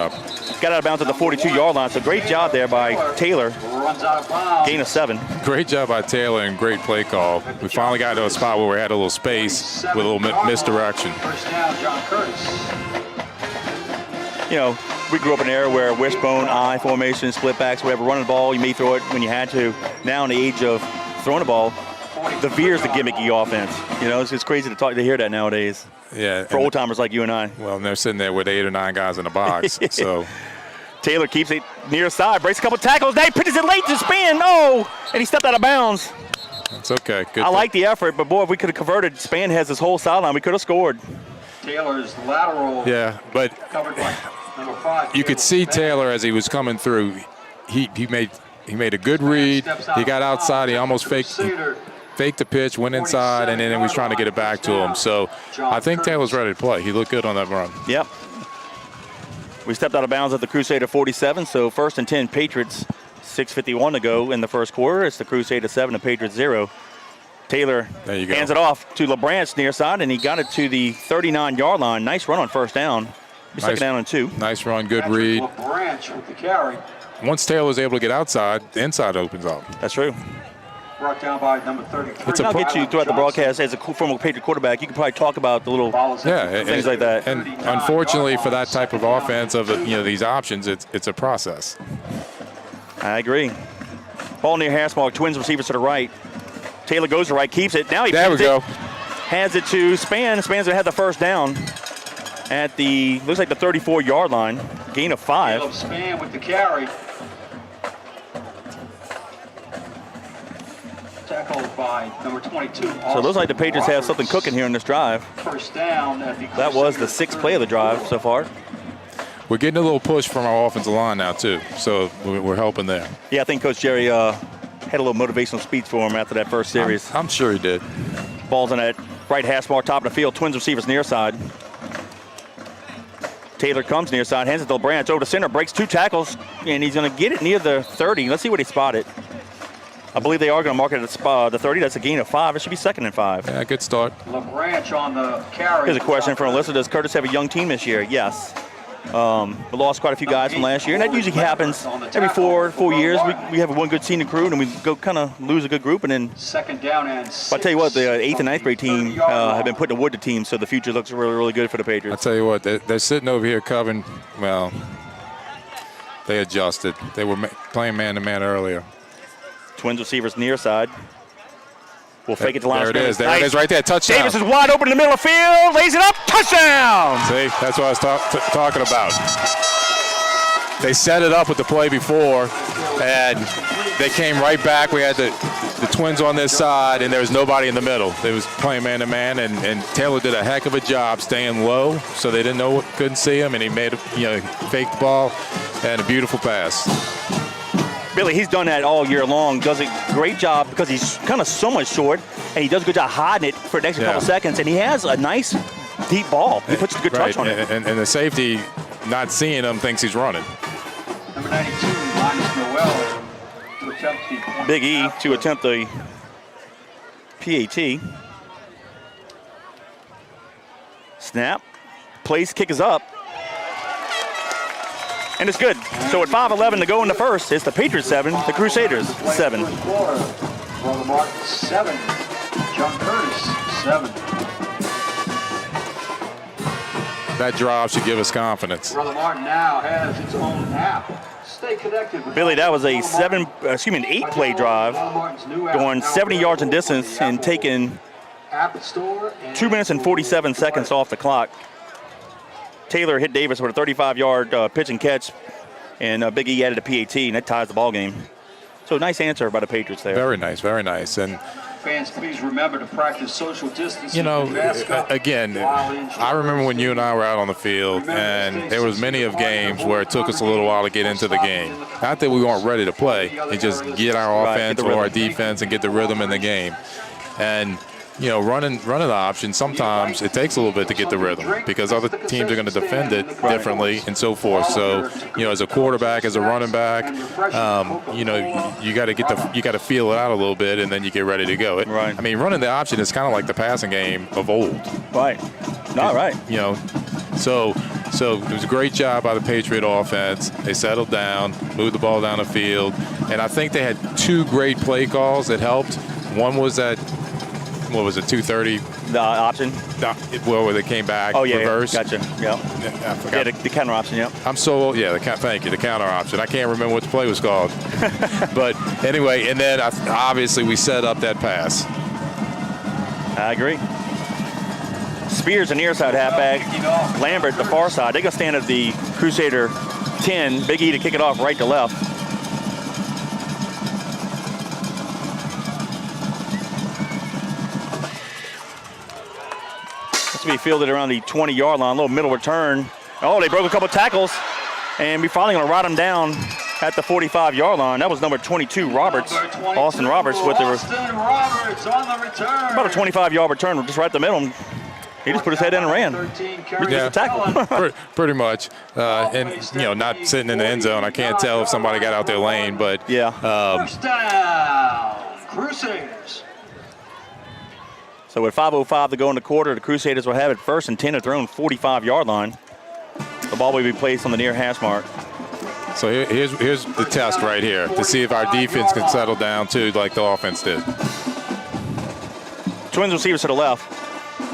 Got out of bounds at the 42-yard line, so great job there by Taylor. Runs out of bounds. Gain of 7. Great job by Taylor and great play call. We finally got to a spot where we had a little space with a little misdirection. First down, John Curtis. You know, we grew up in an era where wishbone, I formation, split backs, whatever, running the ball, you may throw it when you had to. Now in the age of throwing the ball, the veer's the gimmicky offense. You know, it's crazy to hear that nowadays. Yeah. For old-timers like you and I. Well, and they're sitting there with 8 or 9 guys in the box, so. Taylor keeps it near side, breaks a couple tackles. Now he pitches it late to Spann. No! And he stepped out of bounds. It's okay. Good. I like the effort, but boy, if we could have converted, Spann has his whole sideline. We could have scored. Taylor's lateral. Yeah, but Covered by number 5. you could see Taylor as he was coming through. He made a good read. He got outside. He almost faked the pitch, went inside, and then he was trying to get it back to him. So I think Taylor's ready to play. He looked good on that run. Yep. We stepped out of bounds at the Crusader 47, so 1st and 10 Patriots, 6:51 to go in the first quarter. It's the Crusader 7, the Patriots 0. Taylor hands it off to LeBranch near side, and he got it to the 39-yard line. Nice run on first down. Second down and 2. Nice run, good read. LeBranch with the carry. Once Taylor's able to get outside, the inside opens up. That's true. Brought down by number 33. I'll get you throughout the broadcast as a former Patriot quarterback. You can probably talk about the little things like that. And unfortunately for that type of offense of these options, it's a process. I agree. Ball near hash mark. Twins receivers to the right. Taylor goes to the right, keeps it. Now he hands it to Spann. Spann's gonna have the first down at the looks like the 34-yard line. Gain of 5. Caleb Spann with the carry. Tackled by number 22. So it looks like the Patriots have something cooking here in this drive. First down at the That was the 6th play of the drive so far. We're getting a little push from our offensive line now too, so we're helping there. Yeah, I think Coach Jerry had a little motivational speech for him after that first series. I'm sure he did. Ball's in that right hash mark, top of the field. Twins receivers near side. Taylor comes near side, hands it to LeBranch over to center, breaks 2 tackles, and he's going to get it near the 30. Let's see what he spotted. I believe they are going to mark it at the 30. That's a gain of 5. It should be 2nd and 5. Yeah, good start. LeBranch on the carry. Here's a question from Alyssa. Does Curtis have a young team this year? Yes. We lost quite a few guys from last year, and that usually happens every 4 years. We have one good senior crew, and we go kind of lose a good group, and then. 2nd down and 6. But I tell you what, the 8th and 9th grade team have been putting the wood to teams, so the future looks really, really good for the Patriots. I tell you what, they're sitting over here covering. Well, they adjusted. They were playing man-to-man earlier. Twins receivers near side. We'll fake it to line. There it is. There it is right there. Touchdown. Davis is wide open in the middle of the field. Lays it up. Touchdown. See, that's what I was talking about. They set it up with the play before, and they came right back. We had the Twins on this side, and there was nobody in the middle. They was playing man-to-man, and Taylor did a heck of a job staying low, so they couldn't see him, and he made faked the ball, and a beautiful pass. Billy, he's done that all year long. Does a great job because he's kind of so much short, and he does a good job hiding it for the next couple seconds. And he has a nice deep ball. He puts a good touch on it. And the safety, not seeing him, thinks he's running. Number 92, Linus Noel, to attempt the Big E to attempt the PAT. Snap. Place kick is up. And it's good. So at 5:11 to go in the first, it's the Patriots 7, the Crusaders 7. On the mark, 7. John Curtis, 7. that drive should give us confidence. Brother Martin now has its own app. Stay connected with Billy, that was a 8-play drive, going 70 yards in distance and taking 2 minutes and 47 seconds off the clock. Taylor hit Davis with a 35-yard pitch and catch, and Big E added a PAT, and that ties the ball game. So nice answer by the Patriots there. Very nice, very nice. And fans, please remember to practice social distancing. you know, again, I remember when you and I were out on the field, and there was many of games where it took us a little while to get into the game. Not that we weren't ready to play, it just get our offense or our defense and get the rhythm in the game. And you know, running the option, sometimes it takes a little bit to get the rhythm because other teams are going to defend it differently and so forth. So, you know, as a quarterback, as a running back, you know, you got to feel it out a little bit, and then you get ready to go. I mean, running the option is kind of like the passing game of old. Right. Not right. You know, so it was a great job by the Patriot offense. They settled down, moved the ball down the field, and I think they had 2 great play calls that helped. One was that, what was it, 230? The option? Where they came back, reverse. Gotcha, yeah. I forgot. Yeah, the counter option, yeah. Thank you, the counter option. I can't remember what the play was called. But anyway, and then obviously we set up that pass. I agree. Spears, the near side halfback. Lambert, the far side. They're going to stand at the Crusader 10. Big E to kick it off right to left. To be fielded around the 20-yard line, a little middle return. Oh, they broke a couple tackles, and we're finally going to ride them down at the 45-yard line. That was number 22, Roberts, Austin Roberts, with the about a 25-yard return, just right the middle. He just put his head in and ran. Yeah, tackle. Pretty much, and you know, not sitting in the end zone. I can't tell if somebody got out their lane, but yeah. First down, Crusaders. So with 5:05 to go in the quarter, the Crusaders will have it 1st and 10 at their own 45-yard line. The ball will be placed on the near hash mark. So here's the test right here to see if our defense can settle down too, like the offense did. Twins receivers to the left.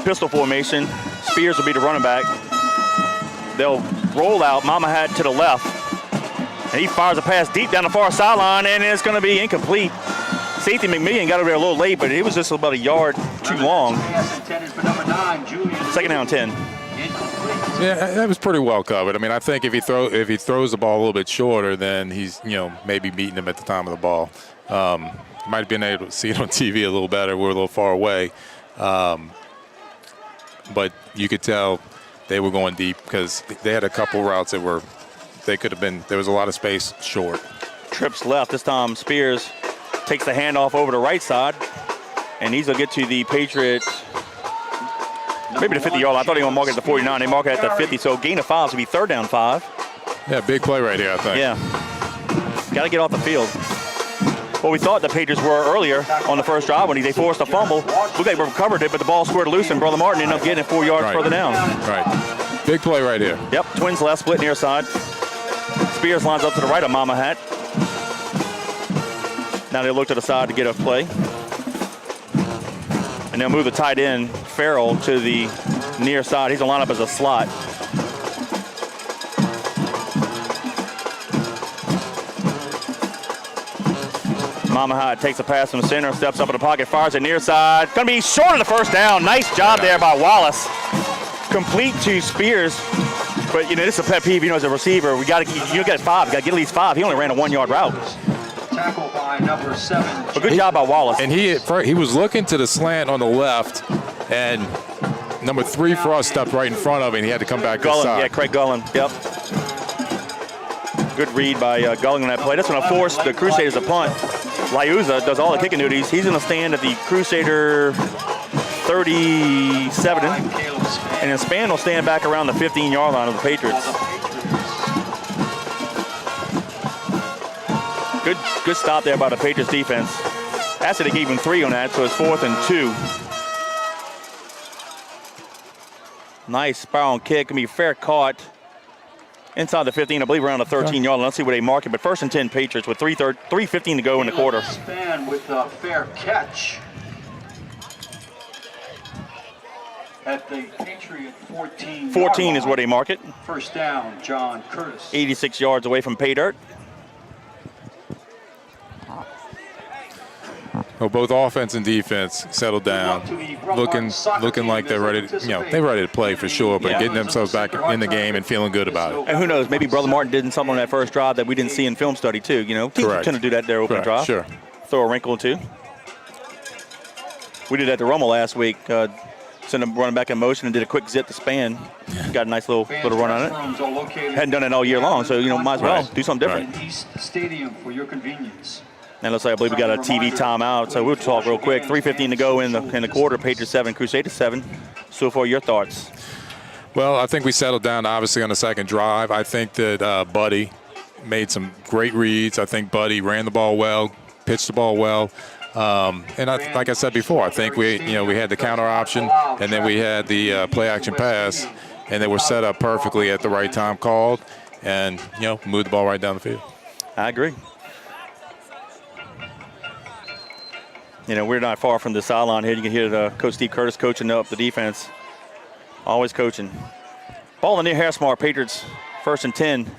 Pistol formation. Spears will be the running back. They'll roll out. Mama Hat to the left. And he fires a pass deep down the far sideline, and it's going to be incomplete. Safety McMillian got over there a little late, but it was just about a yard too long. 2nd down 10. Yeah, that was pretty well covered. I mean, I think if he throws the ball a little bit shorter, then he's, you know, maybe beating him at the time of the ball. Might have been able to see it on TV a little better. We're a little far away. But you could tell they were going deep because they had a couple routes that there was a lot of space short. Trips left. This time Spears takes the handoff over the right side, and he's going to get to the Patriots, maybe the 50-yard line. I thought he was going to mark it at the 49. They mark it at the 50, so gain of 5, so it'll be 3rd down 5. Yeah, big play right here, I think. Yeah. Got to get off the field. Well, we thought the Patriots were earlier on the first drive when they forced a fumble. Looked like they recovered it, but the ball squared loose, and Brother Martin ended up getting it 4 yards further down. Right. Big play right here. Yep, Twins left, split near side. Spears lines up to the right of Mama Hat. Now they look to the side to get a play. And they'll move the tight end, Farrell, to the near side. He's going to line up as a slot. Mama Hat takes a pass from the center, steps up in the pocket, fires it near side. Going to be short of the 1st down. Nice job there by Wallace. Complete to Spears. But, you know, this is a pet peeve, you know, as a receiver. You get 5. You got to get at least 5. He only ran a 1-yard route. Tackle by number 7. A good job by Wallace. And he was looking to the slant on the left, and number 3 Frost stepped right in front of him, and he had to come back this side. Yeah, Craig Gullen. Yep. Good read by Gullen on that play. That's going to force the Crusaders to punt. Liuza does all the kicking duties. He's going to stand at the Crusader 37, and then Span will stand back around the 15-yard line of the Patriots. Good stop there by the Patriots defense. Actually, they gave him 3 on that, so it's 4th and 2. Nice spiral kick. Gonna be fair caught inside the 15, I believe around the 13-yard line. Let's see where they mark it, but 1st and 10 Patriots with 3:15 to go in the quarter. Span with a fair catch. at the Patriot 14. 14 is where they mark it. First down, John Curtis. 86 yards away from pay dirt. Well, both offense and defense settled down, looking like they're ready. They're ready to play for sure, but getting themselves back in the game and feeling good about it. And who knows? Maybe Brother Martin did something on that first drive that we didn't see in film study too. Teams tend to do that their opening drive. Sure. Throw a wrinkle or two. We did that to Rommel last week. Sent him running back in motion and did a quick zip to span. Got a nice little run on it. Hadn't done it all year long, so might as well do something different. East Stadium for your convenience. And looks like I believe we got a TV timeout, so we'll talk real quick. 3:15 to go in the quarter. Patriots 7, Crusaders 7. So far, your thoughts? Well, I think we settled down obviously on the second drive. I think that Buddy made some great reads. I think Buddy ran the ball well, pitched the ball well. And like I said before, I think we had the counter option, and then we had the play action pass, and they were set up perfectly at the right time called, and moved the ball right down the field. I agree. We're not far from the sideline here. You can hear Coach Steve Curtis coaching up the defense. Always coaching. Ball in the near hash mark. Patriots 1st and 10.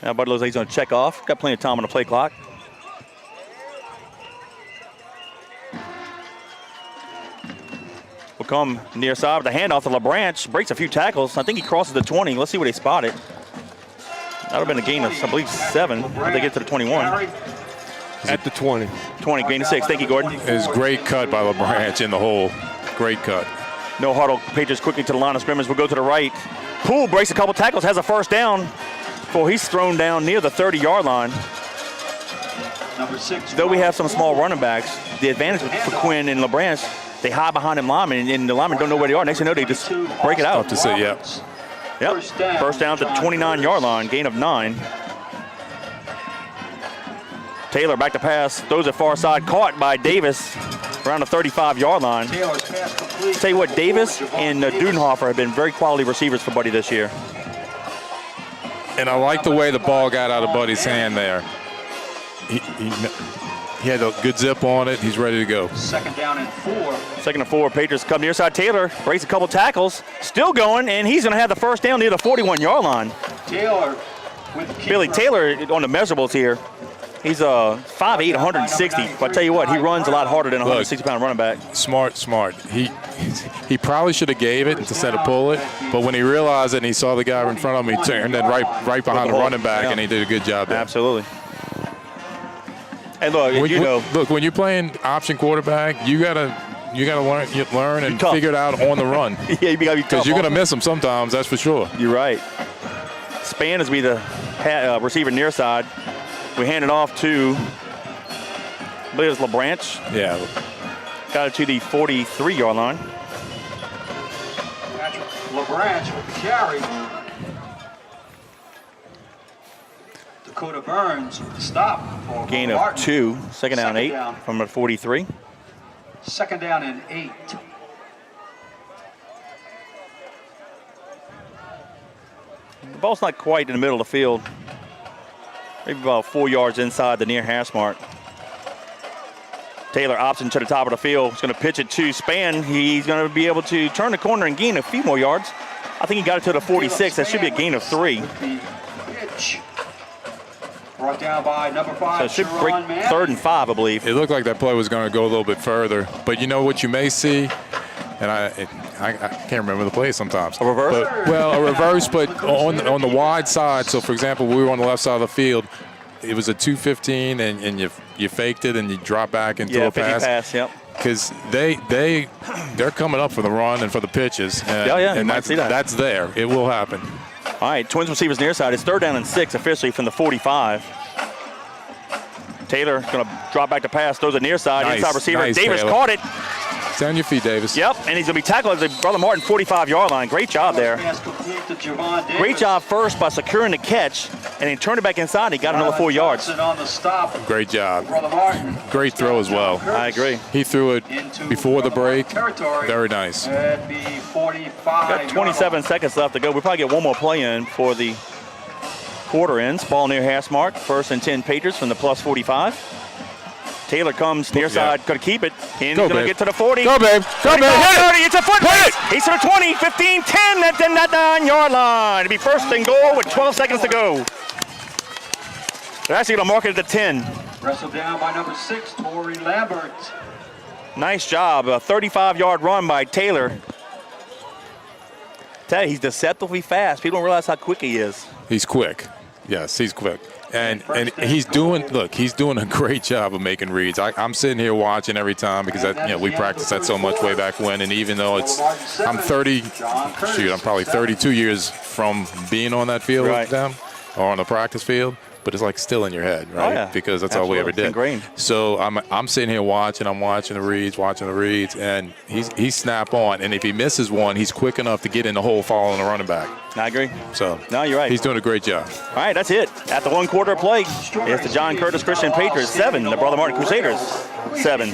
Now Bud looks like he's going to check off. Got plenty of time on the play clock. Will come near side with the handoff to LeBranch. Breaks a few tackles. I think he crosses the 20. Let's see where they spot it. That would have been a gain of, I believe, 7. If they get to the 21. At the 20. 20, gain of 6. Thank you, Gordon. It was a great cut by LeBranch in the hole. Great cut. No huddle. Patriots quickly to the line of scrimmage. We'll go to the right. Poole breaks a couple tackles, has a first down. Before he's thrown down near the 30-yard line. Number 6. Though we have some small running backs, the advantage for Quinn and LeBranch, they hide behind them linemen, and the linemen don't know where they are. Next thing you know, they just break it out. Tough to see, yeah. Yep. First down to the 29-yard line, gain of 9. Taylor back to pass, throws it far side, caught by Davis around the 35-yard line. Tell you what, Davis and Dudenhofer have been very quality receivers for Buddy this year. And I like the way the ball got out of Buddy's hand there. He had a good zip on it. He's ready to go. Second down and 4. 2nd and 4. Patriots come near side. Taylor breaks a couple tackles. Still going, and he's going to have the first down near the 41-yard line. Taylor with Billy Taylor on the measurables here. He's 5'8", 160. But I tell you what, he runs a lot harder than a 160-pound running back. Smart. He probably should have gave it instead of pull it, but when he realized it and he saw the guy in front of him, he turned then right behind the running back, and he did a good job there. Absolutely. And look, look, when you're playing option quarterback, you gotta learn and figure it out on the run. Yeah, you gotta be tough. Because you're gonna miss them sometimes, that's for sure. You're right. Span is be the receiver near side. We hand it off to, I believe it's LeBranch. Yeah. Got it to the 43-yard line. LeBranch with the carry. Dakota Burns with the stop. Gain of 2. Second down 8 from the 43. Second down and 8. The ball's not quite in the middle of the field. Maybe about 4 yards inside the near hash mark. Taylor option to the top of the field. He's going to pitch it to Span. He's going to be able to turn the corner and gain a few more yards. I think he got it to the 46. That should be a gain of 3. Brought down by number 5. So it should break 3rd and 5, I believe. It looked like that play was going to go a little bit further. But you know what you may see? And I can't remember the play sometimes. A reverse? A reverse, but on the wide side. So, for example, we were on the left side of the field. It was a 2-15, and you faked it, and you drop back into a pass. Pass, yep. Because they're coming up for the run and for the pitches. And that's there. It will happen. All right, Twins receivers near side. It's 3rd down and 6 officially from the 45. Taylor going to drop back to pass, throws it near side, inside receiver. Nice, Davis Taylor. caught it. Stay on your feet, Davis. Yep, and he's going to be tackled at the Brother Martin 45-yard line. Great job there. Great job first by securing the catch, and then turned it back inside. He got another 4 yards. Great job. Great throw as well. I agree. He threw it before the break. Very nice. Got 27 seconds left to go. We'll probably get one more play in for the quarter ends. Ball near hash mark. 1st and 10 Patriots from the plus 45. Taylor comes near side, going to keep it. And Go, he's going to babe. get to the 40. Go, babe. Go, babe. Hit it. 30, it's a foot Hit race. He's to the 20, 15, 10, at the 9-yard line. It'll be first and goal with 12 seconds to go. They're actually going to mark it at the 10. Wrestled down by number 6, Torrey Lambert. Nice job. A 35-yard run by Taylor. Tell you, he's deceptively fast. People don't realize how quick he is. He's quick. Yes, he's quick. And he's doing a great job of making reads. I'm sitting here watching every time because we practiced that so much way back when. And even though I'm probably 32 years from being on that field with them or on the practice field. But it's like still in your head, right? Oh, yeah. Because that's Absolutely. all we ever did. Ingrained. So I'm sitting here watching the reads, and he's snap on. And if he misses one, he's quick enough to get in the hole following the running back. I agree. So no, you're right. He's doing a great job. All right, that's it. At the 1 quarter of play, it's the John Curtis Christian Patriots 7, the Brother Martin Crusaders 7.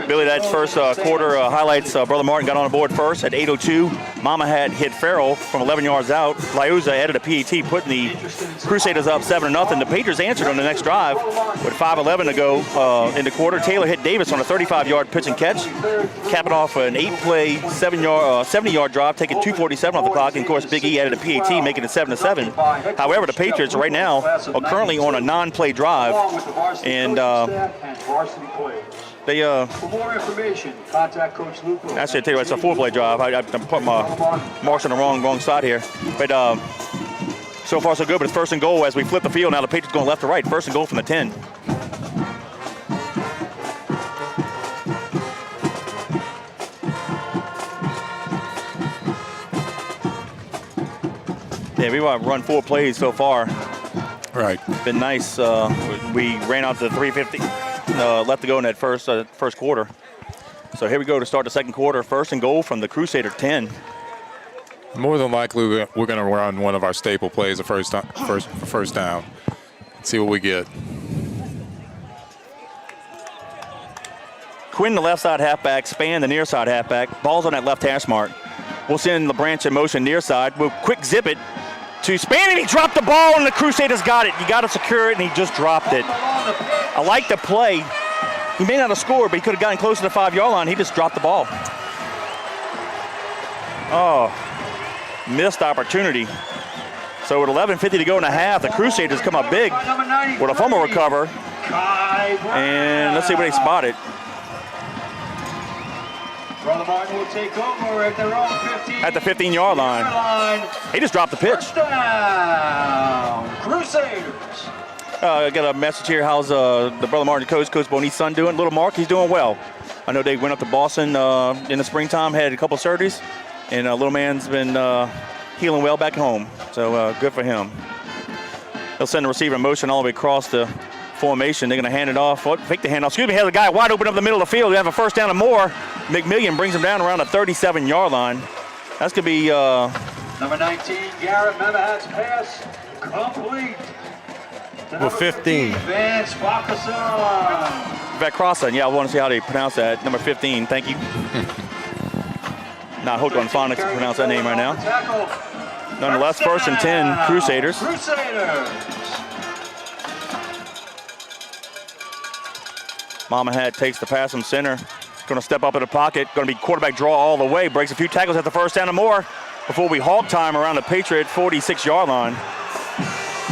Billy, that's first quarter highlights. Brother Martin got on board first at 8:02. Mama had hit Farrell from 11 yards out. Liuza added a PAT, putting the Crusaders up 7-0. The Patriots answered on the next drive with 5:11 to go in the quarter. Taylor hit Davis on a 35-yard pitch and catch, capping off an 8-play, 70-yard drive, taking 2:47 off the clock. And of course, Big E added a PAT, making it 7-7. However, the Patriots right now are currently on a non-play drive, and they For more information, contact Coach Luke. actually, I tell you what, it's a 4-play drive. I put my marks on the wrong side here, but so far so good. But it's first and goal as we flip the field. Now the Patriots going left to right. First and goal from the 10. Yeah, we've run 4 plays so far. Right. Been nice. We ran out to 3:50 left to go in that first quarter. So here we go to start the second quarter. First and goal from the Crusader 10. More than likely, we're going to run one of our staple plays, first down. See what we get. Quinn, the left side halfback, Span, the near side halfback. Ball's on that left hash mark. We'll send LeBranch in motion near side. We'll quick zip it to Span, and he dropped the ball, and the Crusaders got it. You got to secure it, and he just dropped it. I like the play. He may not have scored, but he could have gotten close to the 5-yard line. He just dropped the ball. Oh, missed opportunity. So with 11:50 to go in the half, the Crusaders come up big with a fumble recover. And let's see what they spotted. Brother Martin will take over at their own 15. At the 15-yard line. He just dropped the pitch. First down, Crusaders. I got a message here. How's the Brother Martin coach Bonnie's son doing? Little Mark, he's doing well. I know they went up to Boston in the springtime, had a couple surgeries, and little man's been healing well back home. So good for him. They'll send the receiver in motion all the way across the formation. They're going to hand it off. Fake the handoff. Excuse me, has a guy wide open up the middle of the field. We have a first down and more. McMillian brings him down around the 37-yard line. That's going to be... Number 19, Garrett Memahat's pass complete. Well, 15. Vance Crossan. Yeah, I want to see how they pronounce that. Number 15. Thank you. Not hooked on phonics to pronounce that name right now. Nonetheless, first and 10, Crusaders. Mamahat takes the pass from center. Going to step up in the pocket. Going to be quarterback draw all the way. Breaks a few tackles at the first down and more before we halt time around the Patriot 46-yard line.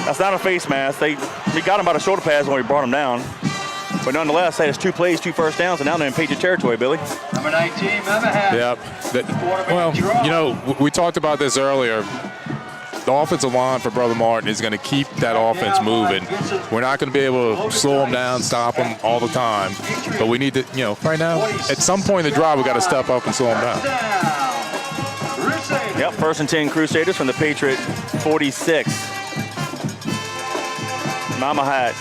That's not a face mask. We got him by the shoulder pads when we brought him down. But nonetheless, that's 2 plays, 2 first downs, and now they're in Patriot territory, Billy. Number 19, Memahat. Yeah. Well, we talked about this earlier. The offensive line for Brother Martin is going to keep that offense moving. We're not going to be able to slow them down, stop them all the time. But we need to, right now, at some point in the drive, we got to step up and slow them down. Yep, first and 10 Crusaders from the Patriot 46. Mamahat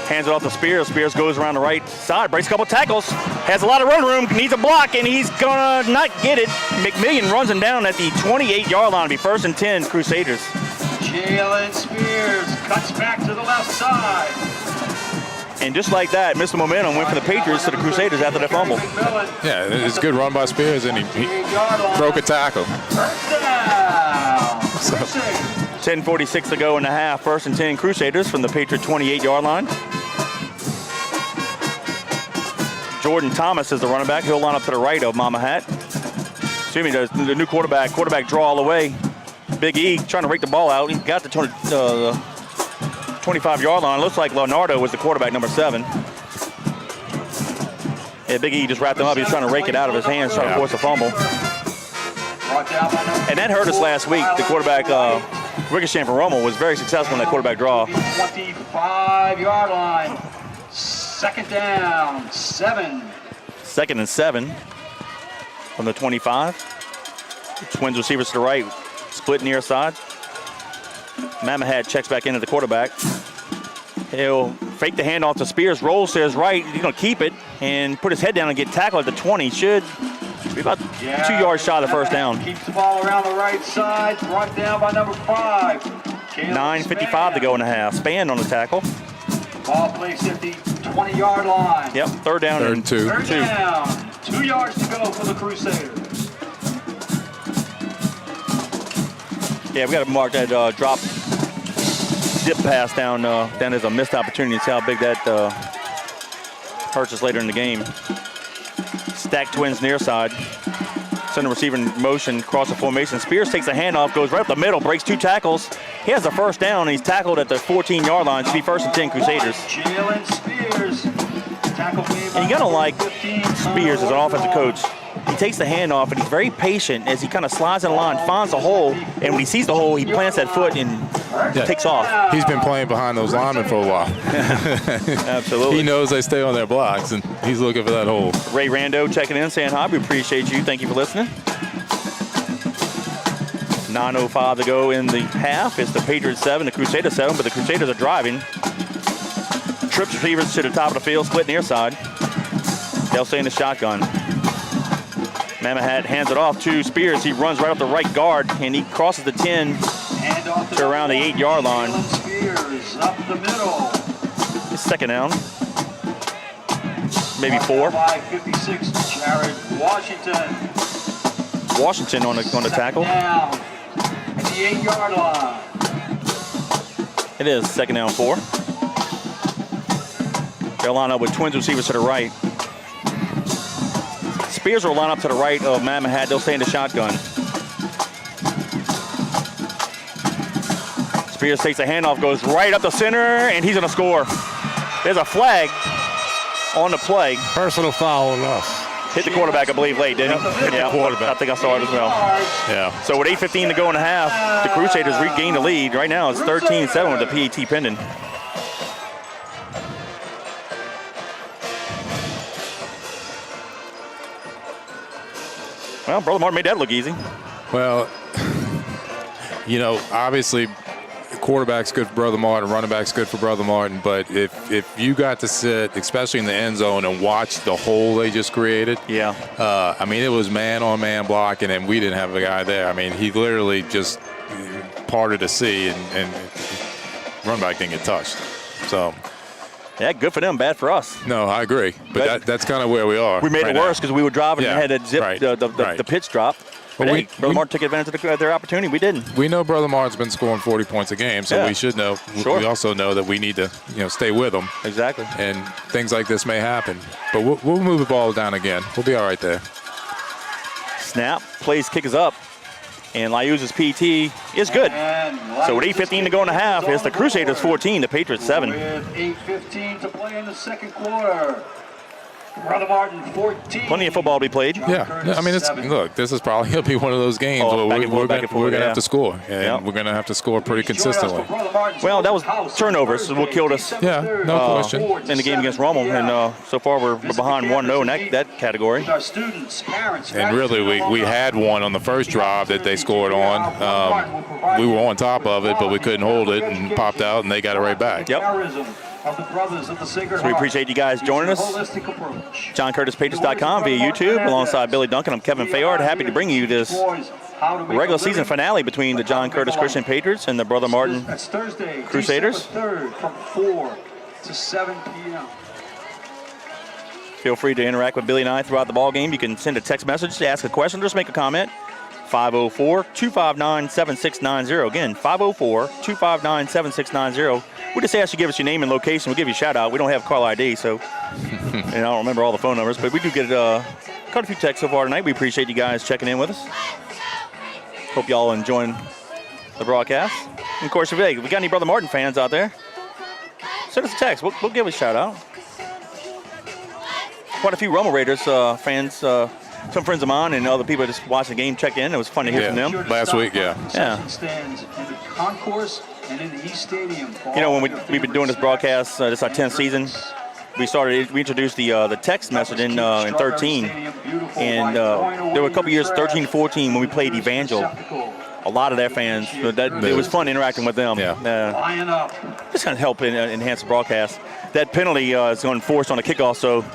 hands it off to Spears. Spears goes around the right side, breaks a couple tackles, has a lot of run room, needs a block, and he's going to not get it. McMillian runs him down at the 28-yard line. It'll be first and 10 Crusaders. Jalen Spears cuts back to the left side. And just like that, missed the momentum, went from the Patriots to the Crusaders after that fumble. Yeah, it's a good run by Spears, and he broke a tackle. First down. 10:46 to go in the half. First and 10 Crusaders from the Patriot 28-yard line. Jordan Thomas is the running back. He'll line up to the right of Mama Hat. Excuse me, the new quarterback draw all the way. Big E trying to rake the ball out. He got the 25-yard line. Looks like Leonardo was the quarterback, number 7. Yeah, Big E just wrapped him up. He's trying to rake it out of his hands, trying to force a fumble. And that hurt us last week. The quarterback, Ricochet from Rommel, was very successful in that quarterback draw. 25-yard line. Second down, 7. Second and 7 from the 25. Twins receivers to the right, split near side. Mamahad checks back into the quarterback. He'll fake the handoff to Spears, rolls to his right. He's going to keep it and put his head down and get tackled at the 20. Should be about 2 yards shy of the first down. Keeps the ball around the right side, brought down by number 5. 9:55 to go in the half. Span on the tackle. Ball placed at the 20-yard line. Yep, third down. Third and 2. Third down, 2 yards to go for the Crusaders. Yeah, we got to mark that drop dip pass down as a missed opportunity and see how big that hurts us later in the game. Stack Twins near side. Send the receiver in motion, cross the formation. Spears takes a handoff, goes right up the middle, breaks 2 tackles. He has the first down, and he's tackled at the 14-yard line. Should be 1st and 10 Crusaders. Jalen Spears. And you got to like Spears as an offensive coach. He takes the handoff, and he's very patient as he kind of slides in the line, finds the hole, and when he sees the hole, he plants that foot and takes off. He's been playing behind those linemen for a while. Absolutely. He knows they stay on their blocks, and he's looking for that hole. Ray Rando checking in, saying hi. We appreciate you. Thank you for listening. 9:05 to go in the half. It's the Patriots 7, the Crusaders 7, but the Crusaders are driving. Trips receivers to the top of the field, split near side. They'll stay in the shotgun. Mamahad hands it off to Spears. He runs right up the right guard, and he crosses the 10 to around the 8-yard line. Spears up the middle. It's second down. Maybe 4. 56, Jared Washington. Washington on the tackle. Down at the 8-yard line. It is second down 4. They'll line up with Twins receivers to the right. Spears will line up to the right of Mamahad. They'll stay in the shotgun. Spears takes a handoff, goes right up the center, and he's going to score. There's a flag on the play. Personal foul on us. Hit the quarterback, I believe, late, didn't he? Yeah, quarterback. I think I saw it as well. Yeah. So with 8:15 to go in the half, the Crusaders regain the lead. Right now it's 13-7 with the PAT pending. Well, Brother Martin made that look easy. Well, obviously, quarterback's good for Brother Martin, running back's good for Brother Martin, but if you got to sit, especially in the end zone, and watch the hole they just created, it was man-on-man blocking, and we didn't have a guy there. I mean, he literally just parted the sea, and running back didn't get touched. So. Yeah, good for them, bad for us. No, I agree, but that's kind of where we are. We made it worse because we were driving and had that zip, the the pitch drop. But hey, Brother Martin took advantage of their opportunity. We didn't. We know Brother Martin's been scoring 40 points a game, so we should know. Sure. We also know that we need to, stay with him. Exactly. And things like this may happen, but we'll move the ball down again. We'll be all right there. Snap, plays, kick is up, and Liuz's PT is good. So with 8:15 to go in the half, it's the Crusaders 14, the Patriots 7. With 8:15 to play in the second quarter. Brother Martin 14. Plenty of football to be played. Yeah, I mean, this is probably going to be one of those games where we're going to have to score, and we're going to have to score pretty consistently. Well, that was turnovers, what killed us. Yeah, no question. In the game against Rommel, and so far we're behind 1-0 in that category. And really, we had one on the first drive that they scored on. We were on top of it, but we couldn't hold it and popped out, and they got it right back. Yep. So we appreciate you guys joining us. JohnCurtisPatriots.com via YouTube alongside Billy Duncan. I'm Kevin Fayard, happy to bring you this regular season finale between the John Curtis Christian Patriots and the Brother Martin Crusaders. From 4 to 7 p.m. Feel free to interact with Billy and I throughout the ball game. You can send a text message to ask a question or just make a comment. 504-259-7690. Again, 504-259-7690. We just ask you to give us your name and location. We'll give you a shout out. We don't have call ID, so And I don't remember all the phone numbers, but we do get quite a few texts so far tonight. We appreciate you guys checking in with us. Hope y'all enjoying the broadcast. And of course, if we got any Brother Martin fans out there, send us a text. We'll give a shout out. Quite a few Romo Raiders fans, some friends of mine and other people just watching the game checked in. It was fun to hear from them. Last week, yeah. Stands in the concourse and in the East Stadium. You know, when we've been doing this broadcast, this is our 10th season. We introduced the text message in 13, and there were a couple years, 13, 14, when we played Evangel. A lot of their fans, it was fun interacting with them. Yeah. Just kind of help enhance the broadcast. That penalty is going forced on a kickoff, so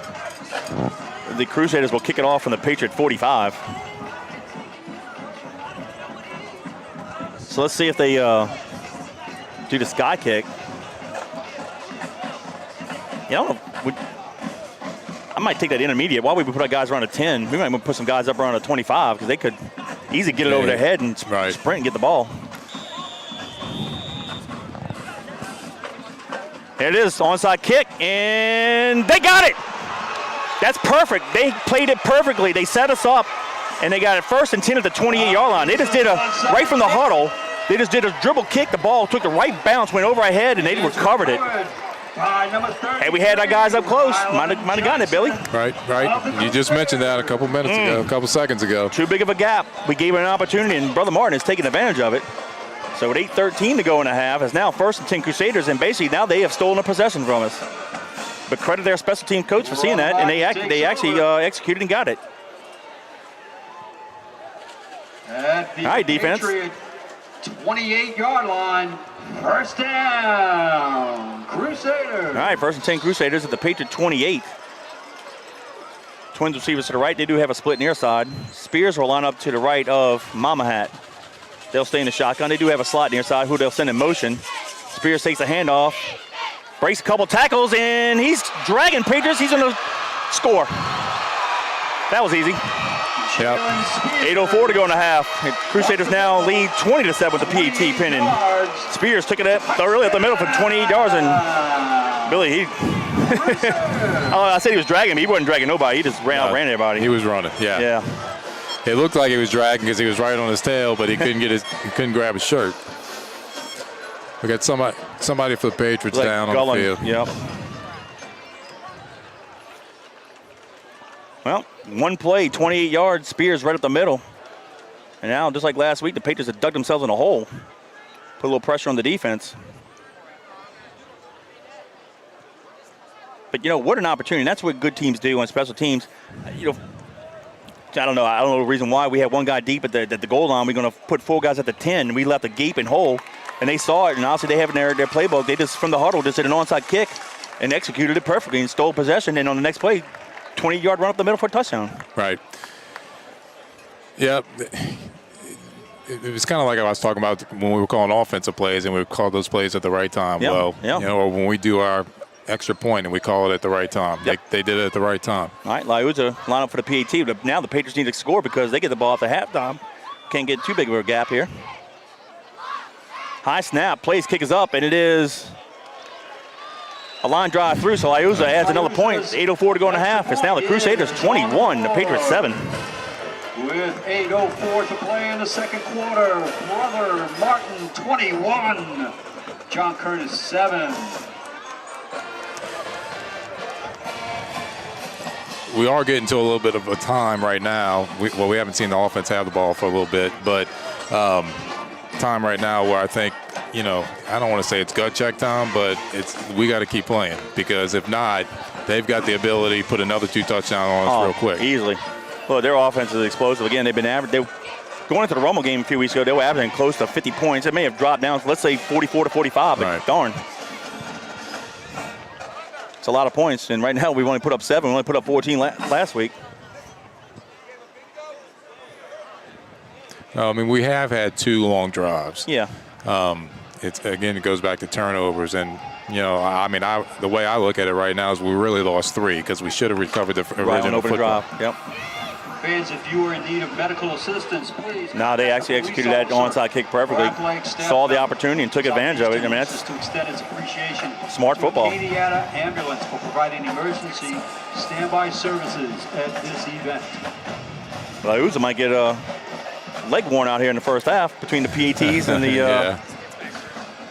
the Crusaders will kick it off from the Patriot 45. So let's see if they do the sky kick. Yeah, I don't know. I might take that intermediate. Why would we put our guys around a 10? We might put some guys up around a 25 because they could easily get it over their head and sprint and get the ball. There it is, onside kick, and they got it. That's perfect. They played it perfectly. They set us up, and they got it first and 10 at the 28-yard line. They just did right from the huddle, they just did a dribble kick. The ball took the right bounce, went over our head, and they recovered it. Hey, we had our guys up close. Might have gotten it, Billy. Right. You just mentioned that a couple minutes ago, a couple seconds ago. Too big of a gap. We gave it an opportunity, and Brother Martin has taken advantage of it. So with 8:13 to go in the half, it's now 1st and 10 Crusaders, and basically now they have stolen a possession from us. But credit their special team coach for seeing that, and they actually executed and got it. At the All right, defense. 28-yard line, first down, Crusaders. All right, 1st and 10 Crusaders at the Patriot 28. Twins receivers to the right. They do have a split near side. Spears will line up to the right of Mama Hat. They'll stay in the shotgun. They do have a slot near side who they'll send in motion. Spears takes a handoff, breaks a couple tackles, and he's dragging Patriots. He's going to score. That was easy. Yep. 8:04 to go in the half. Crusaders now lead 20-7 with the PAT pinning. Spears took it early at the middle for 28 yards, and Billy, I said he was dragging me. He wasn't dragging nobody. He just ran everybody. He was running. Yeah. It looked like he was dragging because he was right on his tail, but he couldn't grab his shirt. We got somebody for the Patriots down on the field. Yep. Well, one play, 28 yards, Spears right up the middle. And now, just like last week, the Patriots have dug themselves in a hole. Put a little pressure on the defense. But, what an opportunity. And that's what good teams do on special teams. I don't know the reason why. We had one guy deep at the goal line. We're going to put 4 guys at the 10. We left a gaping hole, and they saw it. And obviously they have it in their playbook. They just, from the huddle, just did an onside kick and executed it perfectly and stole possession. And on the next play, 20-yard run up the middle for a touchdown. Right. Yeah. It was kind of like I was talking about when we were calling offensive plays and we would call those plays at the right time. Yep. Or when we do our extra point and we call it at the right time. Yep. They did it at the right time. All right, Liuza line up for the PAT, but now the Patriots need to score because they get the ball at the halftime. Can't get too big of a gap here. High snap, Plays kick is up, and it is a line drive through, so Liuza adds another point. 8:04 to go in the half. It's now the Crusaders 21, the Patriots 7. With 8:04 to play in the second quarter, Brother Martin 21, John Curtis 7. We are getting to a little bit of a time right now. We haven't seen the offense have the ball for a little bit, but time right now where I think, I don't want to say it's gut check time, but we got to keep playing because if not, they've got the ability to put another 2 touchdowns on us real quick. Easily. Well, their offense is explosive. Again, they've been average. Going into the Rommel game a few weeks ago, they were averaging close to 50 points. It may have dropped down to, let's say, 44 to 45, but right. Darn. It's a lot of points, and right now we've only put up 7. We only put up 14 last week. We have had 2 long drives. Yeah. It goes back to turnovers, and the way I look at it right now is we really lost 3 because we should have recovered the original open football. drive. Yep. Fans, if you are in need of medical assistance, please. Now they actually executed that onside kick perfectly. Saw the opportunity and took advantage of it. I mean, that's to extend its appreciation smart football. Indiana Ambulance for providing emergency standby services at this event. Well, Uza might get a leg worn out here in the first half between the PATs and the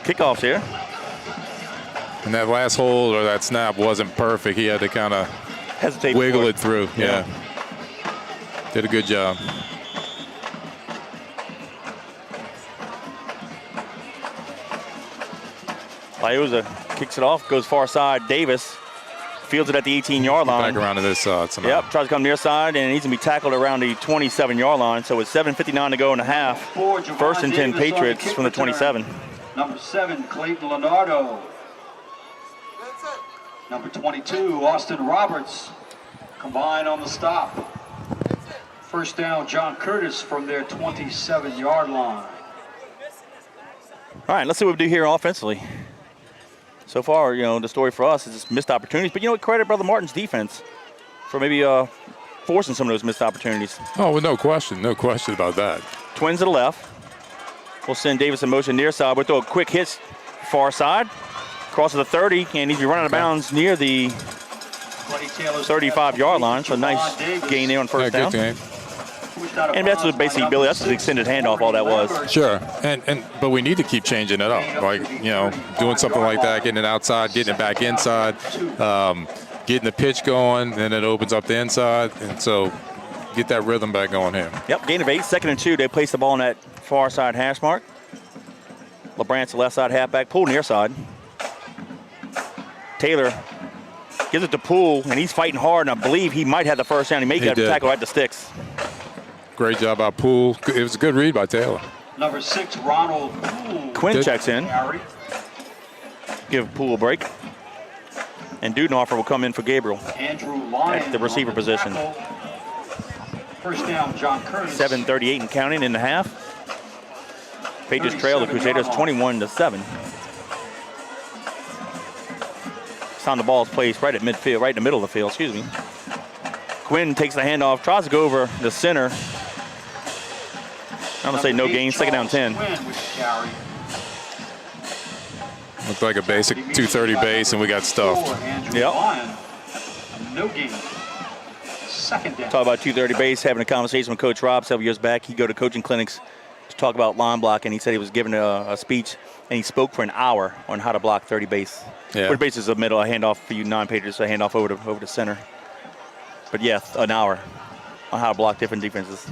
kickoffs here. And that last hold or that snap wasn't perfect. He had to kind of hesitate, wiggle it through. Yeah. Did a good job. Liuza kicks it off, goes far side. Davis fields it at the 18-yard line. Back around to this side somehow. Yep, tries to come near side, and he's going to be tackled around the 27-yard line. So with 7:59 to go in the half, first and 10 Patriots from the 27. Number 7, Clayton Leonardo. Number 22, Austin Roberts. Combined on the stop. First down, John Curtis from their 27-yard line. All right, let's see what we do here offensively. So far, the story for us is just missed opportunities. But credit Brother Martin's defense for maybe forcing some of those missed opportunities. Oh, well, no question about that. Twins to the left. We'll send Davis in motion near side. We'll throw a quick hit far side. Crosses the 30, and he's running out of bounds near the 35-yard line. So nice gain there on first down. Good game. And that's what basically, Billy, that's the extended handoff, all that was. Sure, but we need to keep changing it up. Like, doing something like that, getting it outside, getting it back inside, getting the pitch going, and it opens up the inside. And so get that rhythm back going here. Yep, gain of 8, 2nd and 2. They place the ball on that far side hash mark. LeBrant's the left side halfback, Poole near side. Taylor gives it to Poole, and he's fighting hard, and I believe he might have the first down. He may get a tackle right to sticks. Great job by Poole. It was a good read by Taylor. Number 6, Ronald Poole. Quinn checks in. Give Poole a break. And Dudenhofer will come in for Gabriel Andrew Lyons at the receiver position. First down, John Curtis. 7:38 and counting in the half. Patriots trail the Crusaders 21-7. This time the ball is placed right at midfield, right in the middle of the field, excuse me. Quinn takes the handoff, tries to go over the center. I'm going to say no gain, 2nd down 10. Looked like a basic 230 base, and we got stuffed. Yep. No gain. 2nd down. Talk about 230 base, having a conversation with Coach Rob several years back. He'd go to coaching clinics to talk about line block, and he said he was given a speech, and he spoke for an hour on how to block 30 base. Yeah. 30 base is a middle, a handoff for you non-Patriots, a handoff over to center. But yeah, an hour on how to block different defenses.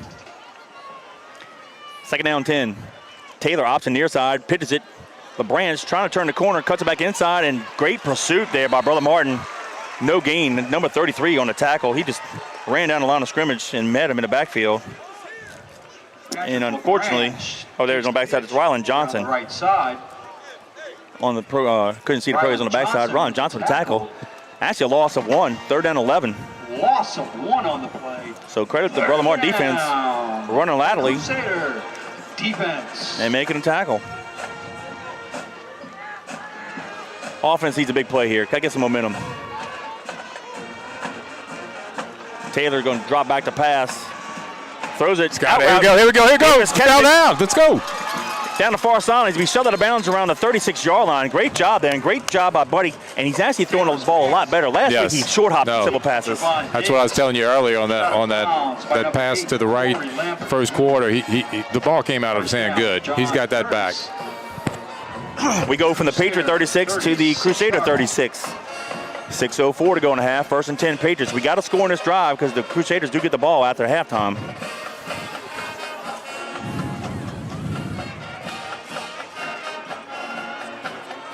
2nd down 10. Taylor opts near side, pitches it. LeBrant's trying to turn the corner, cuts it back inside, and great pursuit there by Brother Martin. No gain. Number 33 on the tackle. He just ran down the line of scrimmage and met him in the backfield. And unfortunately, there's on the backside. It's Rylan Johnson. Right side. On the couldn't see the pros on the backside. Rylan Johnson with the tackle. Actually a loss of 1. 3rd down 11. Loss of 1 on the play. So credit to Brother Martin defense for running laterally Crusader defense and making a tackle. Offense needs a big play here. Gotta get some momentum. Taylor going to drop back to pass. Throws it. Here we go. Down. Let's go. Down the far sideline. He's shoved out of bounds around the 36-yard line. Great job there, and great job by Buddy. And he's actually throwing the ball a lot better. Last week he short hopped several passes. That's what I was telling you earlier on that pass to the right, first quarter. The ball came out of his hand good. He's got that back. We go from the Patriot 36 to the Crusader 36. 6:04 to go in the half. 1st and 10 Patriots. We got to score in this drive because the Crusaders do get the ball after halftime.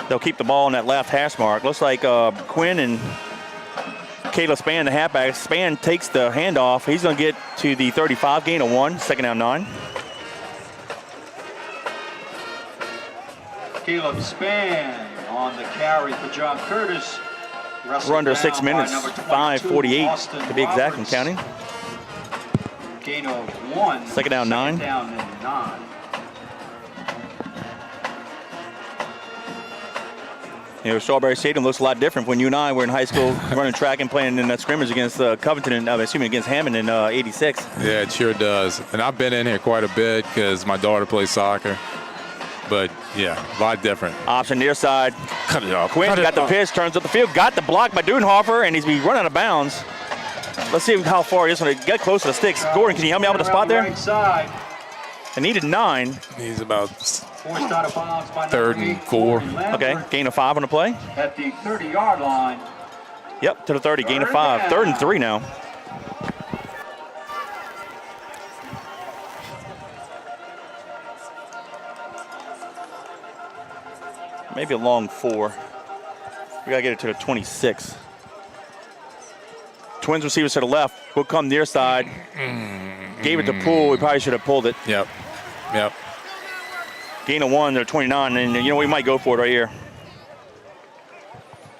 They'll keep the ball on that left hash mark. Looks like Quinn and Caleb Spann, the halfback. Spann takes the handoff. He's going to get to the 35, gain of 1, 2nd down 9. Caleb Spann on the carry for John Curtis. We're under 6 minutes, 5:48 to be exact and counting. Gain of 1. 2nd down 9. Down and 9. You know, Strawberry Stadium looks a lot different when you and I were in high school running track and playing in that scrimmage against Covington and against Hammond in '86. Yeah, it sure does. And I've been in here quite a bit because my daughter plays soccer. But yeah, a lot different. Option near side. Cut it off. Quinn got the pitch, turns up the field, got the block by Dudenhofer, and he's be running out of bounds. Let's see how far he is when he get close to the sticks. Gordon, can you help me out with the spot there? I needed 9. He's about Forced out of bounds by 3rd and 4. Okay, gain of 5 on the play. At the 30-yard line. Yep, to the 30, gain of 5. 3rd and 3 now. Maybe a long 4. We gotta get it to the 26. Twins receivers to the left. Will come near side. Gave it to Poole. We probably should have pulled it. Yep. Gain of 1, they're 29, and you know, we might go for it right here.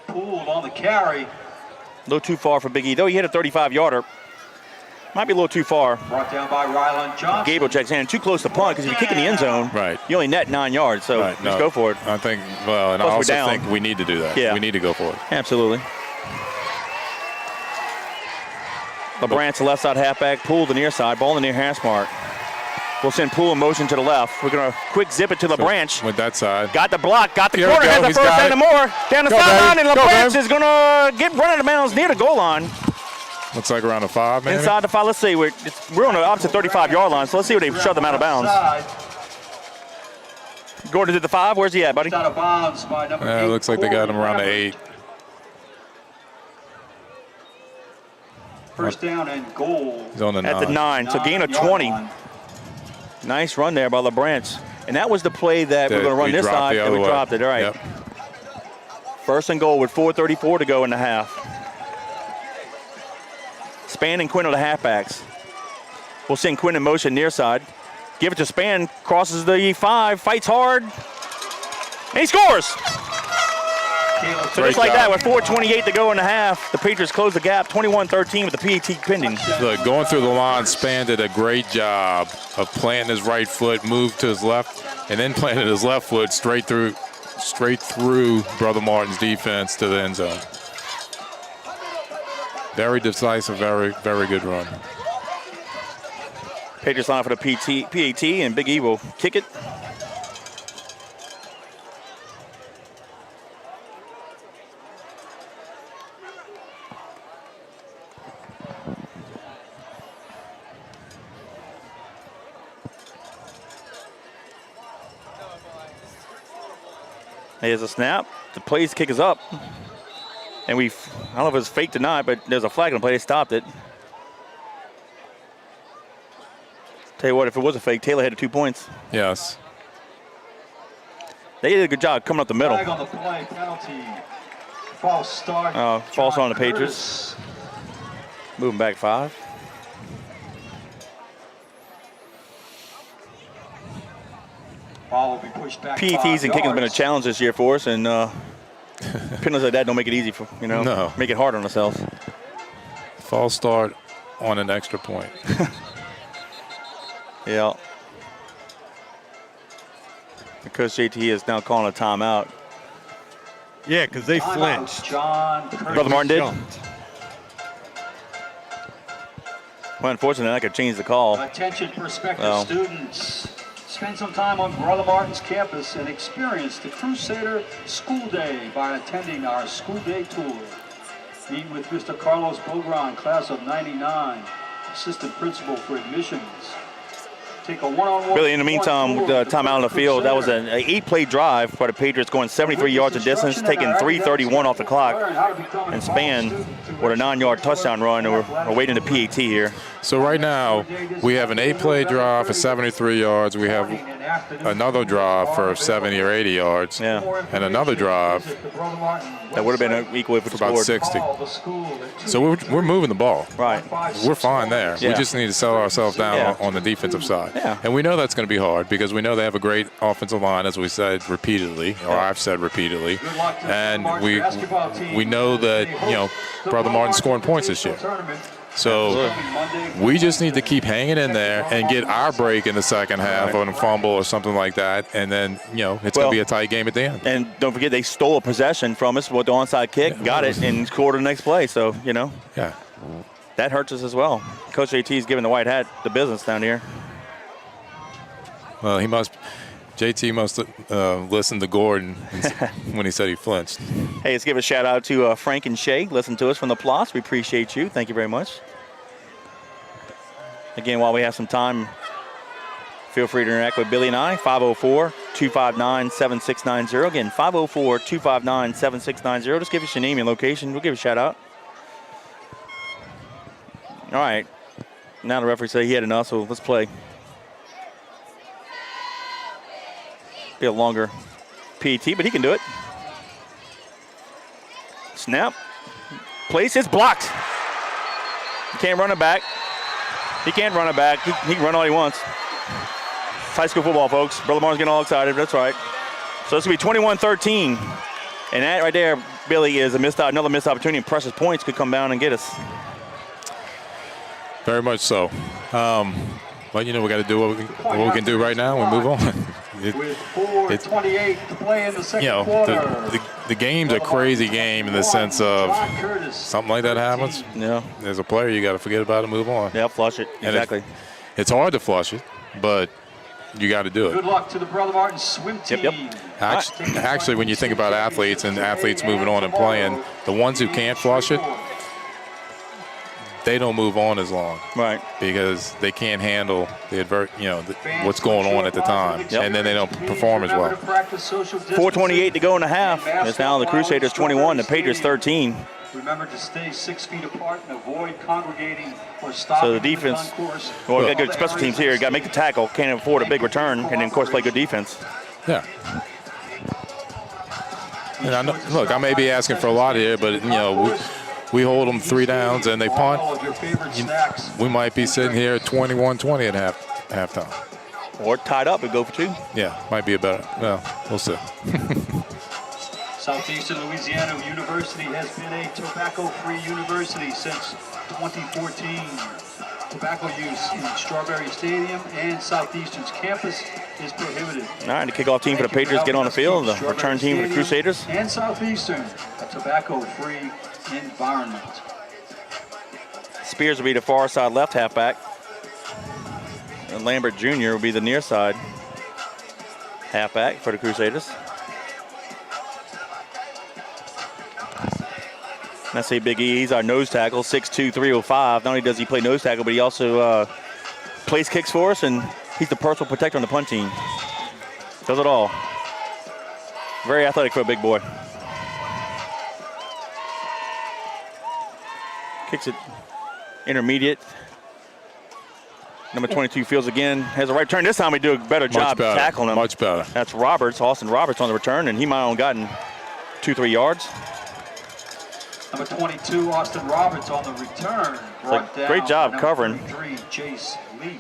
Poole on the carry. A little too far for Big E, though he hit a 35-yarder. Might be a little too far. Brought down by Ryland Johnson. Gable checks in. Too close to punt because if you kick in the end zone, Right. you only net 9 yards, so let's go for it. I think, well, and Plus I we're also down. think we need to do that. Yeah. We need to go for it. Absolutely. LeBrant's the left side halfback. Poole the near side. Ball in the near hash mark. We'll send Poole in motion to the left. We're going to quick zip it to LeBranch. With that side. Got the block. Got the Here we corner. go. Has the He's first got and it. more. Down the Go, sideline, baby. and Go, LeBranch baby. is going to get run out of bounds near the goal line. Looks like around a 5, maybe. Inside the 5. Let's see. We're on the opposite 35-yard line, so let's see where they shove them out of bounds. Gordon to the 5. Where's he at, buddy? Out of bounds by number 8. It looks like they got him around the 8. First down and goal. He's on the 9. At the 9. So gain of 20. Nice run there by LeBranch. And that was the play that we're going to run this side, and we dropped it. All right. Yep. First and goal with 4:34 to go in the half. Span and Quinn are the halfbacks. We'll send Quinn in motion near side. Give it to Span, crosses the 5, fights hard, and he scores! So just like that, with 4:28 to go in the half, the Patriots close the gap, 21-13 with the PAT pending. Look, going through the line, Span did a great job of planting his right foot, moved to his left, and then planted his left foot straight through Brother Martin's defense to the end zone. Very decisive, very, very good run. Patriots line for the PAT, and Big E will kick it. Here's a snap. The play's kick is up. And I don't know if it was fake or not, but there's a flag on the play. They stopped it. Tell you what, if it was a fake, Taylor had 2 points. Yes. They did a good job coming up the middle. Flag on the play, penalty. False start. False John on the Curtis. Patriots. Moving back 5. Ball will be pushed back PETs 5 and kicking has been a yards. challenge this year for us, and penalties like that don't make it easy for, No. make it hard on ourselves. False start on an extra point. Yeah. Coach JT is now calling a timeout. Yeah, because they Timeout, flinched. John Curtis. Brother Martin did? Jumped. Well, unfortunately, that could change the call. Attention prospective Well. students. Spend some time on Brother Martin's campus and experience the Crusader School Day by attending our school day tour. Meet with Mr. Carlos Bogran, class of 99, assistant principal for admissions. Take a one-on-one. Really, in the meantime, with the timeout on the field, that was an 8-play drive by the Patriots going 73 yards of distance, taking 3:31 off the clock, and Span with a 9-yard touchdown run, and we're waiting the PAT here. So right now, we have an 8-play drive for 73 yards. We have another drive for 70 or 80 yards. Yeah. And another drive That would have been equal if it for about scored. 60. So we're moving the ball. Right. We're fine there. Yeah. We just need to settle ourselves down Yeah. on the defensive side. Yeah. And we know that's going to be hard because we know they have a great offensive line, as we said repeatedly, or I've said repeatedly. And we know that, Brother Martin's scoring points this year. So we just need to keep hanging in there and get our break in the second half on a fumble or something like that, and then it's going to be a tight game at the end. And don't forget, they stole a possession from us with the onside kick, got it, and scored the next play. So Yeah. that hurts us as well. Coach JT's giving the white hat the business down here. Well, JT must listen to Gordon when he said he flinched. Hey, let's give a shout out to Frank and Shay. Listen to us from the Place. We appreciate you. Thank you very much. Again, while we have some time, feel free to interact with Billy and I. 504-259-7690. Again, 504-259-7690. Just give us your name and location. We'll give you a shout out. All right. Now the referee said he had enough, so let's play. Be a longer PAT, but he can do it. Snap. Place is blocked. He can't run it back. He can't run it back. He can run all he wants. It's high school football, folks. Brother Martin's getting all excited. That's right. So this will be 21-13. And that right there, Billy, is another missed opportunity. And precious points could come down and get us. Very much so. But we got to do what we can do right now and move on. With 4:28 to play in the second quarter. The game's a crazy game in the sense of something like that happens. Yeah. As a player, you got to forget about it and move on. Yeah, flush it. Exactly. It's hard to flush it, but you got to do it. Good luck to the Brother Martin swim team. Yep. Actually, when you think about athletes and athletes moving on and playing, the ones who can't flush it, they don't move on as long, right? Because they can't handle what's going on at the time, and then they don't perform as well. 4:28 to go in the half. It's now the Crusaders 21, the Patriots 13. Remember to stay 6 feet apart and avoid congregating or stopping. So the defense, well, we got good special teams here. Got to make the tackle, can't afford a big return, and then of course play good defense. Yeah. And I may be asking for a lot here, but we hold them 3 downs and they punt. We might be sitting here at 21-20 at halftime. Or tied up and go for 2. Yeah, might be a better. Well, we'll see. Southeastern Louisiana University has been a tobacco-free university since 2014. Tobacco use in Strawberry Stadium and Southeastern's campus is prohibited. All right, the kickoff team for the Patriots get on the field. The return team for the Crusaders. And Southeastern, a tobacco-free environment. Spears will be the far side left halfback. And Lambert Jr. will be the near side halfback for the Crusaders. That's a Big E. He's our nose tackle, 6'2", 305. Not only does he play nose tackle, but he also plays kicks for us, and he's the personal protector on the punt team. Does it all. Very athletic for a big boy. Kicks it intermediate. Number 22 fields again. Has a right turn. This time we do a better job tackling him. Much better. That's Roberts, Austin Roberts on the return, and he might have gotten 2-3 yards. Number 22, Austin Roberts on the return. Great job covering Chase Lee.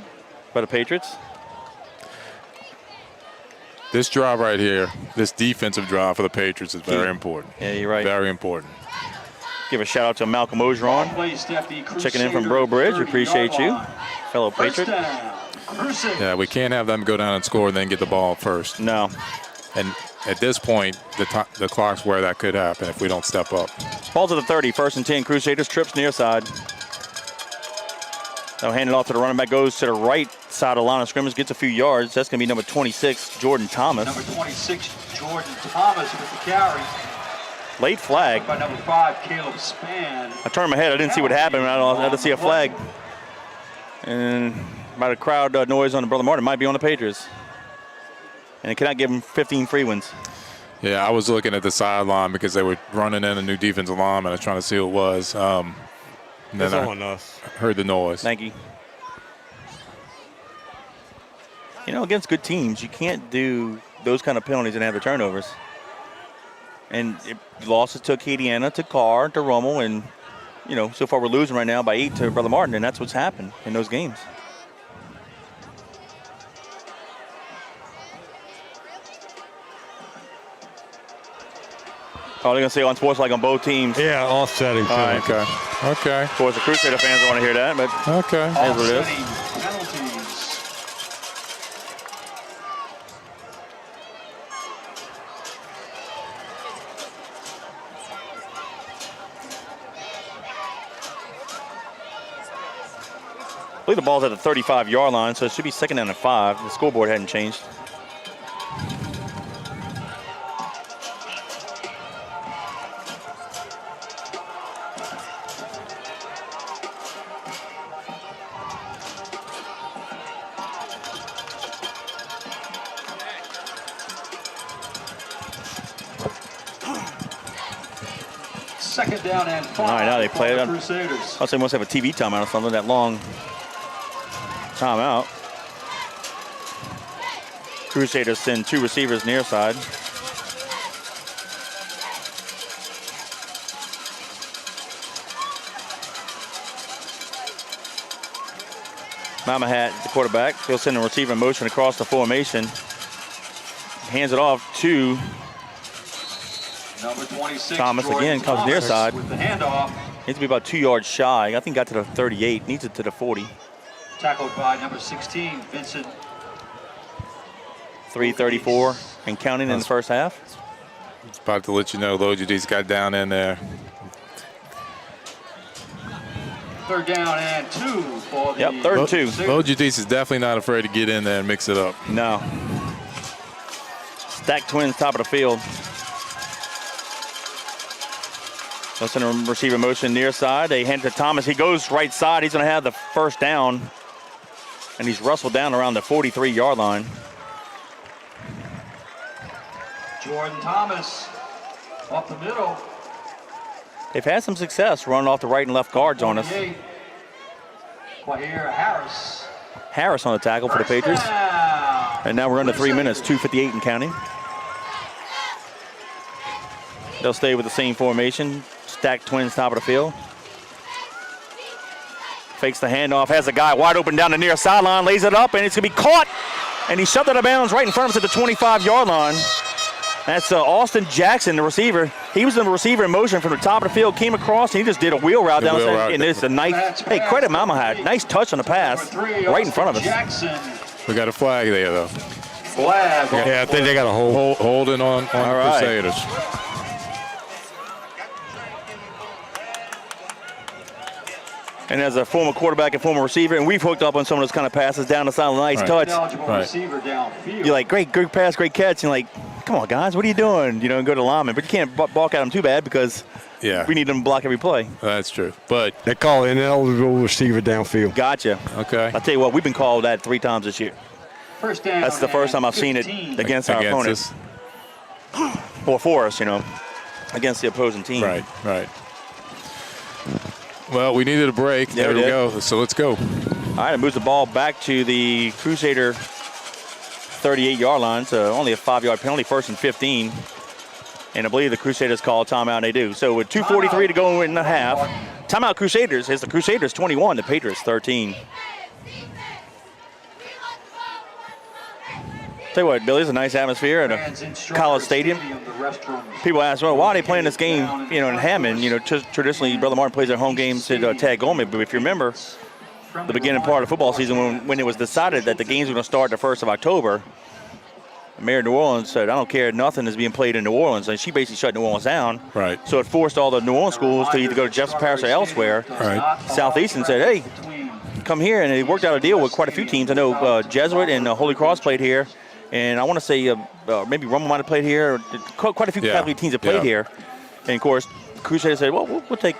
by the Patriots. This drive right here, this defensive drive for the Patriots is very important. Yeah, you're right. Very important. Give a shout out to Malcolm Ogeron. Checking in from Bro Bridge. We appreciate you, fellow Patriot. Yeah, we can't have them go down and score and then get the ball first. No. And at this point, the clock's where that could happen if we don't step up. Ball to the 30, 1st and 10. Crusaders trips near side. They'll hand it off to the running back. Goes to the right side of the line of scrimmage. Gets a few yards. That's going to be number 26, Jordan Thomas. Number 26, Jordan Thomas with the carry. Late flag. By number 5, Caleb Spann. I turned my head. I didn't see what happened. I had to see a flag. And by the crowd noise on the Brother Martin, might be on the Patriots. And they cannot give them 15 free wins. Yeah, I was looking at the sideline because they were running in a new defensive lineman. I was trying to see who it was. And then I heard the noise. Thank you. You know, against good teams, you can't do those kind of penalties and have the turnovers. And losses to Acadiana, to Carr, to Rummel, and, you know, so far we're losing right now by 8 to Brother Martin, and that's what's happened in those games. Oh, they're going to say unsportsmanlike on both teams. Yeah, offsetting. All right. Okay. Of course, the Crusader fans don't want to hear that, but Okay. that's what it is. Offsetting penalties. I believe the ball's at the 35-yard line, so it should be second down and 5. The scoreboard hadn't changed. Second down and 5. All right, now they play it. Crusaders. I'll say must have a TV timeout or something, that long timeout. Crusaders send 2 receivers near side. Mama Hat, the quarterback, he'll send a receiver in motion across the formation. Hands it off to Number 26. Thomas Jordan again, comes near Thomas side. with the handoff. Needs to be about 2 yards shy. I think got to the 38, needs it to the 40. Tackled by number 16, Vincent. 3:34 and counting in the first half. It's about to let you know Lojudis got down in there. Third down and 2 for the. Yep, third and 2. Lojudis is definitely not afraid to get in there and mix it up. No. Stacked Twins, top of the field. They'll send a receiver motion near side. They hand it to Thomas. He goes right side. He's going to have the first down. And he's wrestled down around the 43-yard line. Jordan Thomas up the middle. They've had some success running off the right and left guards on us. Quahir Harris. Harris on the tackle for the Patriots. And now we're under 3 minutes, 2:58 and counting. They'll stay with the same formation. Stacked Twins, top of the field. Fakes the handoff, has a guy wide open down the near sideline, lays it up, and it's going to be caught. And he shoved it out of bounds right in front of us at the 25-yard line. That's Austin Jackson, the receiver. He was the receiver in motion from the top of the field, came across, and he just did a wheel route down the side. And it's a nice, hey, credit Mama Hat. Nice touch on the pass right in front of us. Jackson. We got a flag there, though. Flag. Yeah, I think they got a hold. Holding on the right. Crusaders. And as a former quarterback and former receiver, and we've hooked up on some of those kind of passes down the sideline, nice touch. Eligible Right. receiver downfield. You're like, great pass, great catch. And like, come on, guys, what are you doing? You know, and go to the lineman. But you can't balk at them too bad because we need them to block every play. That's true. But They call it ineligible receiver downfield. Gotcha. okay. I'll tell you what, we've been called that 3 times this year. First down. That's the first time I've seen it 15. against our opponents. us. Or for us, you know, against the opposing team. Right. Well, we needed a break. Yeah, there we we did. go. So let's go. All right, it moves the ball back to the Crusader 38-yard line. So only a 5-yard penalty, first and 15. And I believe the Crusaders call a timeout, and they do. So with 2:43 to go in the half, timeout Crusaders is the Crusaders 21, the Patriots 13. Tell you what, Billy, it's a nice atmosphere at Fans in a Strawberry college stadium. the restroom. People ask, well, why are they playing this game, you know, in Hammond? You know, traditionally, Brother Martin plays their home games at Tagoma. But if you remember, the beginning part of the football season when it was decided that the games were going to start the 1st of October, the mayor of New Orleans said, I don't care, nothing is being played in New Orleans. And she basically shut New Orleans down. Right. So it forced all the New Orleans schools to either go to Jefferson Parish or elsewhere. Right. Southeastern said, hey, come here. And they worked out a deal with quite a few teams. I know Jesuit and Holy Cross played here. And I want to say maybe Rumble might have played here. Quite a few Catholic teams have played here. And of course, Crusaders said, "Well, we'll take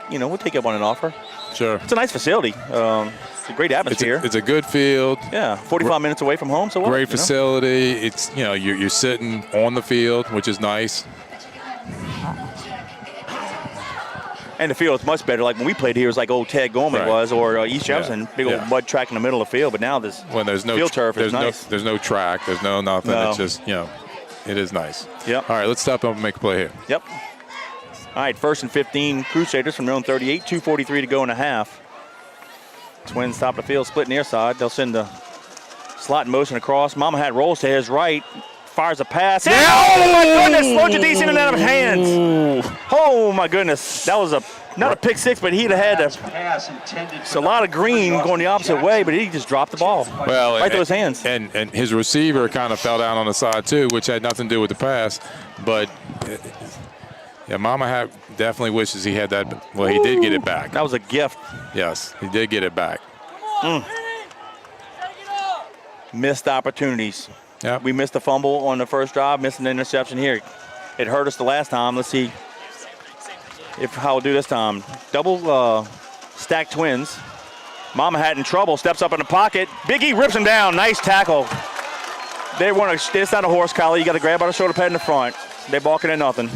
up on an offer." Sure. It's a nice facility. It's a great atmosphere. It's a good field. Yeah, 45 minutes away from home. So what? Great facility. It's you're sitting on the field, which is nice. And the field is much better. Like when we played here, it was like old Ted Gorman was, or East Jefferson, big old mud track in the middle of the field. But now this there's no field turf is nice. There's no track. There's no nothing. No. It's just it is nice. Yep. All right, let's stop up and make a play here. Yep. All right, first and 15, Crusaders from their own 38, 2:43 to go in a half. Twins top of the field, split near side. They'll send the slot in motion across. Mama Hat rolls to his right, fires a pass. Oh my goodness! Lojudis in and out of hands. Oh, my goodness. That was not a pick six, but he'd have had a lot of green going the opposite way, but he just dropped the ball right through his hands. And his receiver kind of fell down on the side, too, which had nothing to do with the pass. But, yeah, Mama definitely wishes he had that. Well, he did get it back. That was a gift. Yes, he did get it back. Missed opportunities. Yep. We missed a fumble on the first drive, missed an interception here. It hurt us the last time. Let's see how we'll do this time. Double stacked twins. Mama had in trouble, steps up in the pocket. Big E rips him down. Nice tackle. It's not a horse collar. You got to grab by the shoulder pad in the front. They're balking at nothing.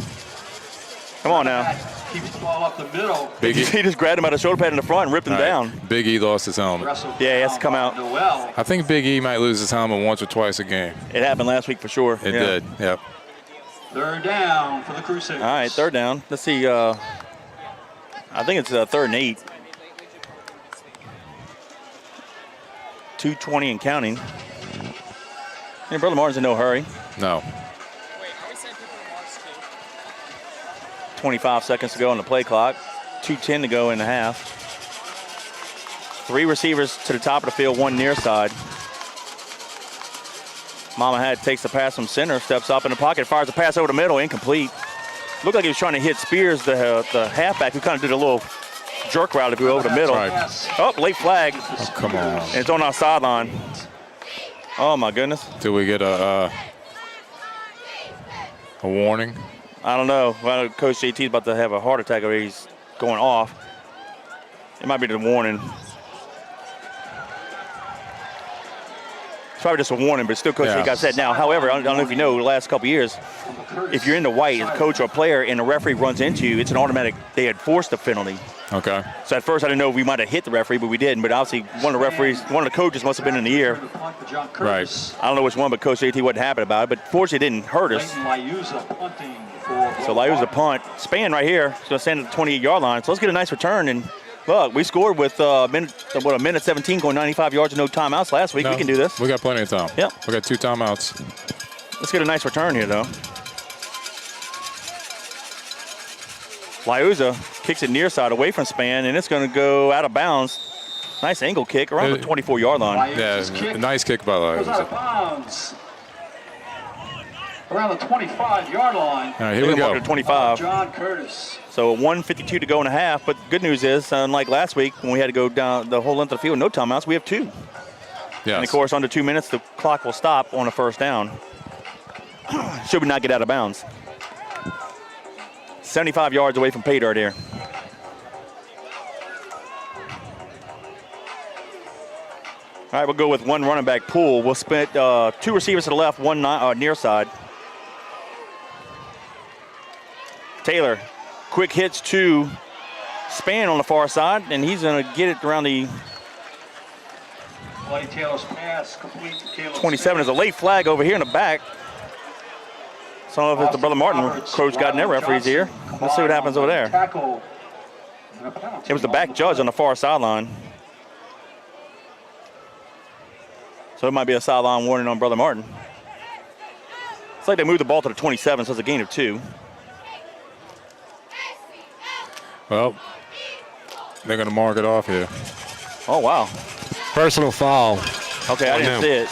Come on now. Keeps the ball up the middle. He just grabbed him by the shoulder pad in the front and ripped him down. Big E lost his helmet. Yeah, he has to come out. I think Big E might lose his helmet once or twice a game. It happened last week for sure. It did, yep. Third down for the Crusaders. All right, third down. Let's see. I think it's 3rd and 8. 2:20 and counting. And Brother Martin's in no hurry. No. 25 seconds to go on the play clock. 2:10 to go in the half. 3 receivers to the top of the field, 1 near side. Mama takes the pass from center, steps up in the pocket, fires a pass over the middle, incomplete. Looked like he was trying to hit Spears, the halfback, who kind of did a little jerk route if you over the middle. Right. Oh, late flag. Oh, come on. And it's on our sideline. Oh, my goodness. Do we get a warning? I don't know. Well, Coach JT's about to have a heart attack or he's going off. It might be the warning. It's probably just a warning, but still, Coach, like I said. Now, however, I don't know if you know, the last couple of years, if you're in the white as a coach or a player and the referee runs into you, it's an automatic, they had forced the penalty. Okay. So at first I didn't know if we might have hit the referee, but we didn't. But obviously one of the coaches must have been in the ear. Right. I don't know which one, but Coach JT wasn't happy about it. But fortunately it didn't hurt us. So Liuza punt. Span right here. It's going to stand at the 28-yard line. So let's get a nice return. And look, we scored with a minute 17 going 95 yards and no timeouts last week. We can do this. We got plenty of time. Yep. We got 2 timeouts. Let's get a nice return here, though. Liuza kicks it near side away from Span, and it's going to go out of bounds. Nice angle kick around the 24-yard line. Yeah, nice kick by Liuza. Around the 25-yard line. All right, here we go. To 25. John Curtis. So 1:52 to go in a half. But good news is, unlike last week when we had to go down the whole length of the field, no timeouts, we have 2. Yes. And of course, under 2 minutes, the clock will stop on a first down. Should we not get out of bounds? 75 yards away from pay dirt here. All right, we'll go with 1 running back pool. We'll split 2 receivers to the left, 1 near side. Taylor, quick hits to Span on the far side, and he's going to get it around the Taylor's pass, complete to Caleb 27. There's a late flag over here in the back. So I don't know if it's the Brother Martin coach got in their referees here. Let's see what happens over there. It was the back judge on the far sideline. So it might be a sideline warning on Brother Martin. It's like they moved the ball to the 27, so it's a gain of 2. Well, they're going to mark it off here. Oh, wow. Personal foul. Okay, I didn't see it.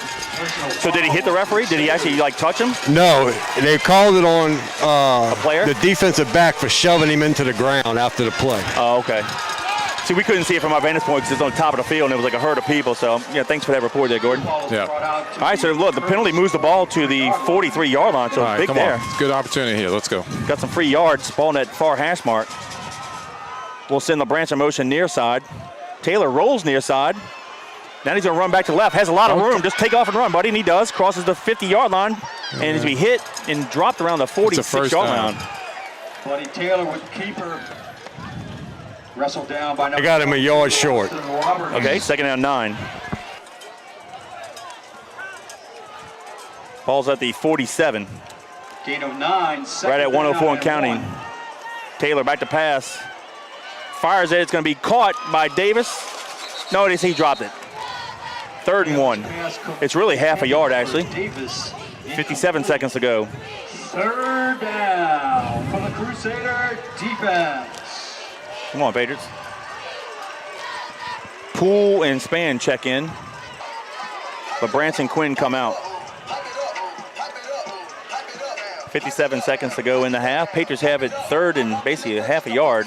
So did he hit the referee? Did he actually, touch him? No, they called it on a player? the defensive back for shoving him into the ground after the play. Oh, okay. See, we couldn't see it from our vantage point because it's on top of the field and it was like a herd of people. So, yeah, thanks for that report there, Gordon. Yeah. All right, so look, the penalty moves the ball to the 43-yard line. So big there. On. Good opportunity here. Let's go. Got some free yards. Ball in that far hash mark. We'll send LeBranch in motion near side. Taylor rolls near side. Now he's going to run back to left. Has a lot of room. Just take off and run, buddy. And he does. Crosses the 50-yard line. And he's going to be hit and dropped around the 46-yard line. Buddy Taylor with keeper. Wrestled down by I got him a yard short. Okay, 2nd down 9. Ball's at the 47. Gain of 9. Right at 104 and counting. Taylor back to pass. Fires it. It's going to be caught by Davis. No, he dropped it. 3rd and 1. It's really half a yard, actually. 57 seconds to go. 3rd down for the Crusader defense. Come on, Patriots. Poole and Span check in, but Branson Quinn come out. 57 seconds to go in the half. Patriots have it third and basically a half a yard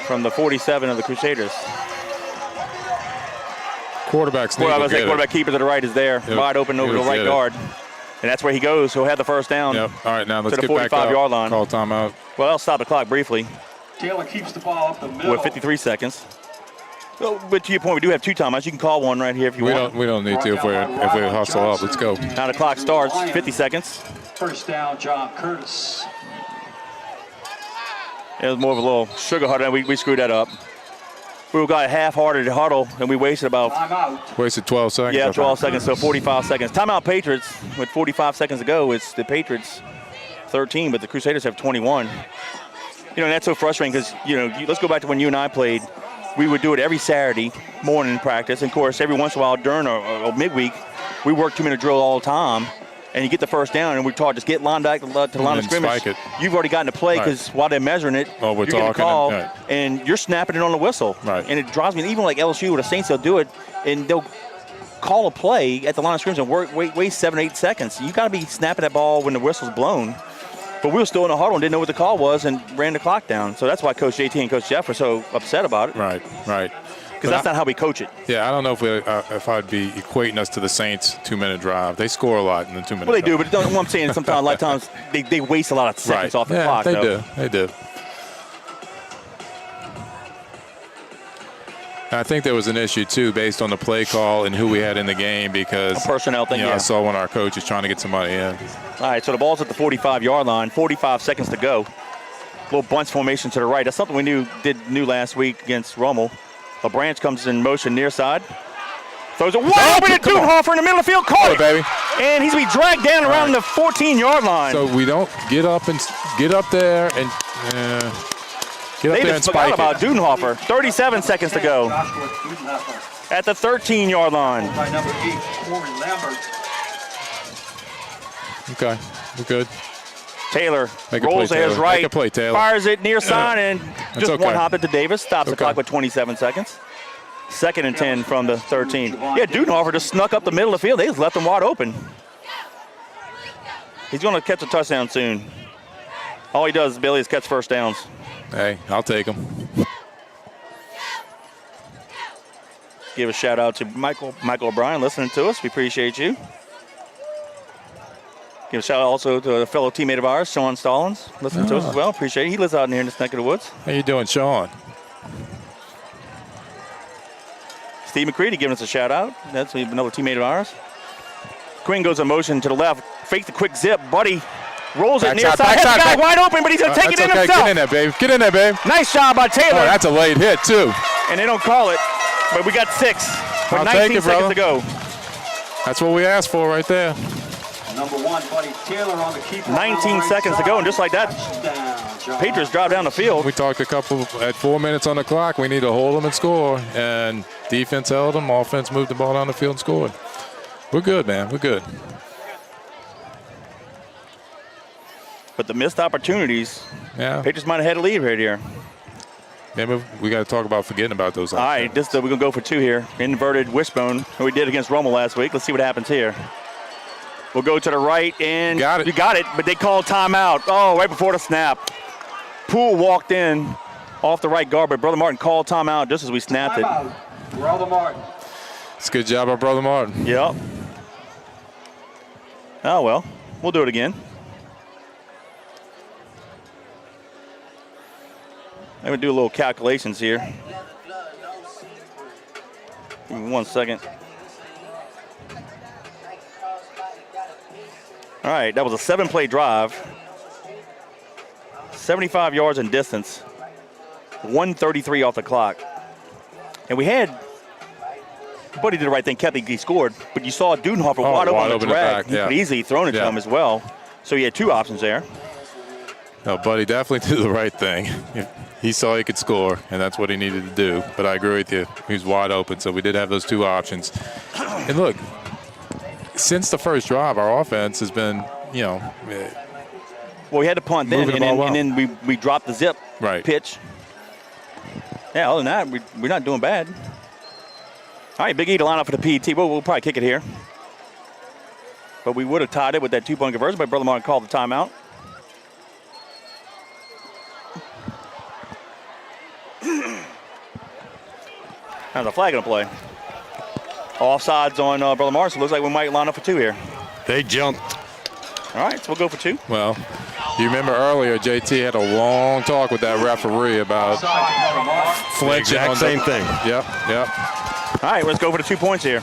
from the 47 of the Crusaders. Quarterback sneak. Quarterback keeper to the right is there, wide open over the right guard. And that's where he goes. He'll have the first down. Yep. All right, now let's to the get back up. 45-yard line. Call timeout. Well, I'll stop the clock briefly. Taylor keeps the ball up the middle. With 53 seconds. Well, but to your point, we do have 2 timeouts. You can call one right here if you want. We don't need to if we hustle up. Let's go. Now the clock starts. 50 seconds. First down, John Curtis. It was more of a little sugar huddle. We screwed that up. We got a half-hearted huddle, and we wasted about... Wasted 12 seconds. Yeah, 12 seconds, so 45 seconds. Timeout Patriots with 45 seconds to go. It's the Patriots 13, but the Crusaders have 21. You know, that's so frustrating because, you know, let's go back to when you and I played. We would do it every Saturday morning in practice. And, of course, every once in a while during or midweek, we work 2-minute drill all the time. And you get the first down, and we're taught just get line back to the line of scrimmage. Spike it. You've already gotten to play because while they're measuring it, we're you're getting a talking, call, right. and you're snapping it on the whistle. Right. And it drives me, even like LSU with the Saints, they'll do it, and they'll call a play at the line of scrimmage and wait 7-8 seconds. You got to be snapping that ball when the whistle's blown. But we were still in a huddle and didn't know what the call was and ran the clock down. So that's why Coach JT and Coach Jeff were so upset about it. Right. Because that's not how we coach it. Yeah, I don't know if I'd be equating us to the Saints 2-minute drive. They score a lot in the 2-minute Well, they drive. do, but what I'm saying, sometimes, a lot of times, they waste a lot of seconds off the clock. They do. And I think there was an issue, too, based on the play call and who we had in the game because a personnel thing, I saw one of our coaches trying to get somebody in. All right, so the ball's at the 45-yard line, 45 seconds to go. Little bunch formation to the right. That's something we knew last week against Rommel. A branch comes in motion near side. Throws it wide open to Dudenhofer in the middle of the field. Caught it. Baby. And he's going to be dragged down around the 14-yard line. So we don't get up there and They just forgot about Dudenhofer. 37 seconds to go. At the 13-yard line. By number 8, Corey Lambert. Okay, we're good. Taylor Make a rolls play, to his Taylor. right, Make a play, Taylor. fires it near side, and just okay. one hop it to Davis. Stops the Okay. clock with 27 seconds. 2nd and 10 from the 13. Yeah, Dudenhofer just snuck up the middle of the field. They just left him wide open. He's going to catch a touchdown soon. All he does, Billy, is catch first downs. Hey, I'll take him. Give a shout out to Michael O'Brien listening to us. We appreciate you. Give a shout out also to a fellow teammate of ours, Sean Stallings, listening to us as well. Appreciate it. He lives out in here in this neck of the woods. How you doing, Sean? Steve McCready giving us a shout out. That's another teammate of ours. Quinn goes in motion to the left. Fake the quick zip. Buddy rolls it near side. Has the guy wide open, but he's going to take it in himself. Get in there, babe. Get in there, babe. Nice job by Taylor. Oh, that's a late hit, too. And they don't call it, but we got 6. With I'll 19 take it, seconds brother. to go. That's what we asked for right there. Number 1, Buddy Taylor on the keeper. 19 seconds to go, and just like that, Patriots drive down the field. We talked at 4 minutes on the clock. We need to hold them and score. And defense held them. Offense moved the ball down the field and scored. We're good, man. We're good. But the missed opportunities, Yeah. Patriots might have had a lead right here. Maybe we got to talk about forgetting about those. All right, we're going to go for 2 here. Inverted wishbone, who we did against Rommel last week. Let's see what happens here. We'll go to the right, and you got it, but they called timeout. Oh, right before the snap. Poole walked in off the right guard, but Brother Martin called timeout just as we snapped it. Brother Martin. It's a good job by Brother Martin. Yep. Oh, well, we'll do it again. I'm going to do a little calculations here. Give me 1 second. All right, that was a 7-play drive. 75 yards in distance. 1:33 off the clock. And we had, Buddy did the right thing, he scored, but you saw Dudenhofer wide open on the drag. He could easily thrown it to him as well. So he had 2 options there. No, Buddy definitely did the right thing. He saw he could score, and that's what he needed to do. But I agree with you. He was wide open, so we did have those 2 options. And look, since the first drive, our offense has been, Well, we had to punt then, moving the ball well. and then we dropped the zip pitch. Yeah, other than that, we're not doing bad. All right, Big E to line up for the PET. We'll probably kick it here. But we would have tied it with that 2-point conversion, but Brother Martin called the timeout. There's a flag in the play. Offsides on Brother Martin, so it looks like we might line up for 2 here. They jumped. All right, so we'll go for 2. Well, you remember earlier, JT had a long talk with that referee about flinching. Exact same thing. Yep. All right, let's go for the 2 points here.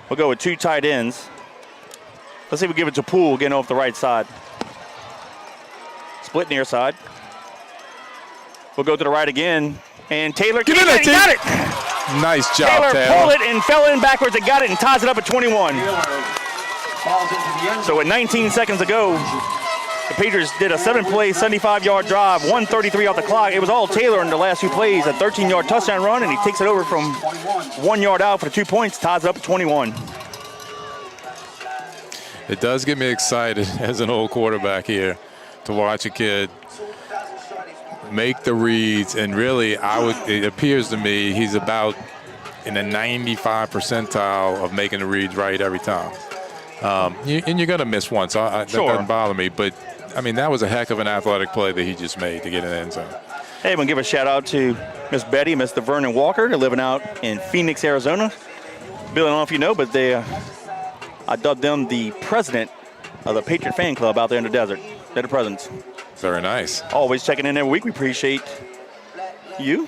We'll go with 2 tight ends. Let's see if we give it to Poole getting off the right side. Split near side. We'll go to the right again. And Taylor Get in there, T. got it. Nice job, Taylor pulled it and fell in backwards and got it and ties it up at 21. So with 19 seconds to go, the Patriots did a 7-play, 75-yard drive, 1:33 off the clock. It was all Taylor in the last 2 plays, a 13-yard touchdown run, and he takes it over from 1 yard out for the 2 points, ties it up at 21. It does get me excited as an old quarterback here to watch a kid make the reads, and really, it appears to me he's about in the 95 percentile of making the reads right every time. And you're going to miss one, so that doesn't bother me. But, I mean, that was a heck of an athletic play that he just made to get in the end zone. Hey, I'm going to give a shout-out to Miss Betty, Mr. Vernon Walker. They're living out in Phoenix, Arizona. Bill, I don't know if you know, but I dubbed them the president of the Patriot fan club out there in the desert. They're the presidents. Very nice. Always checking in every week. We appreciate you.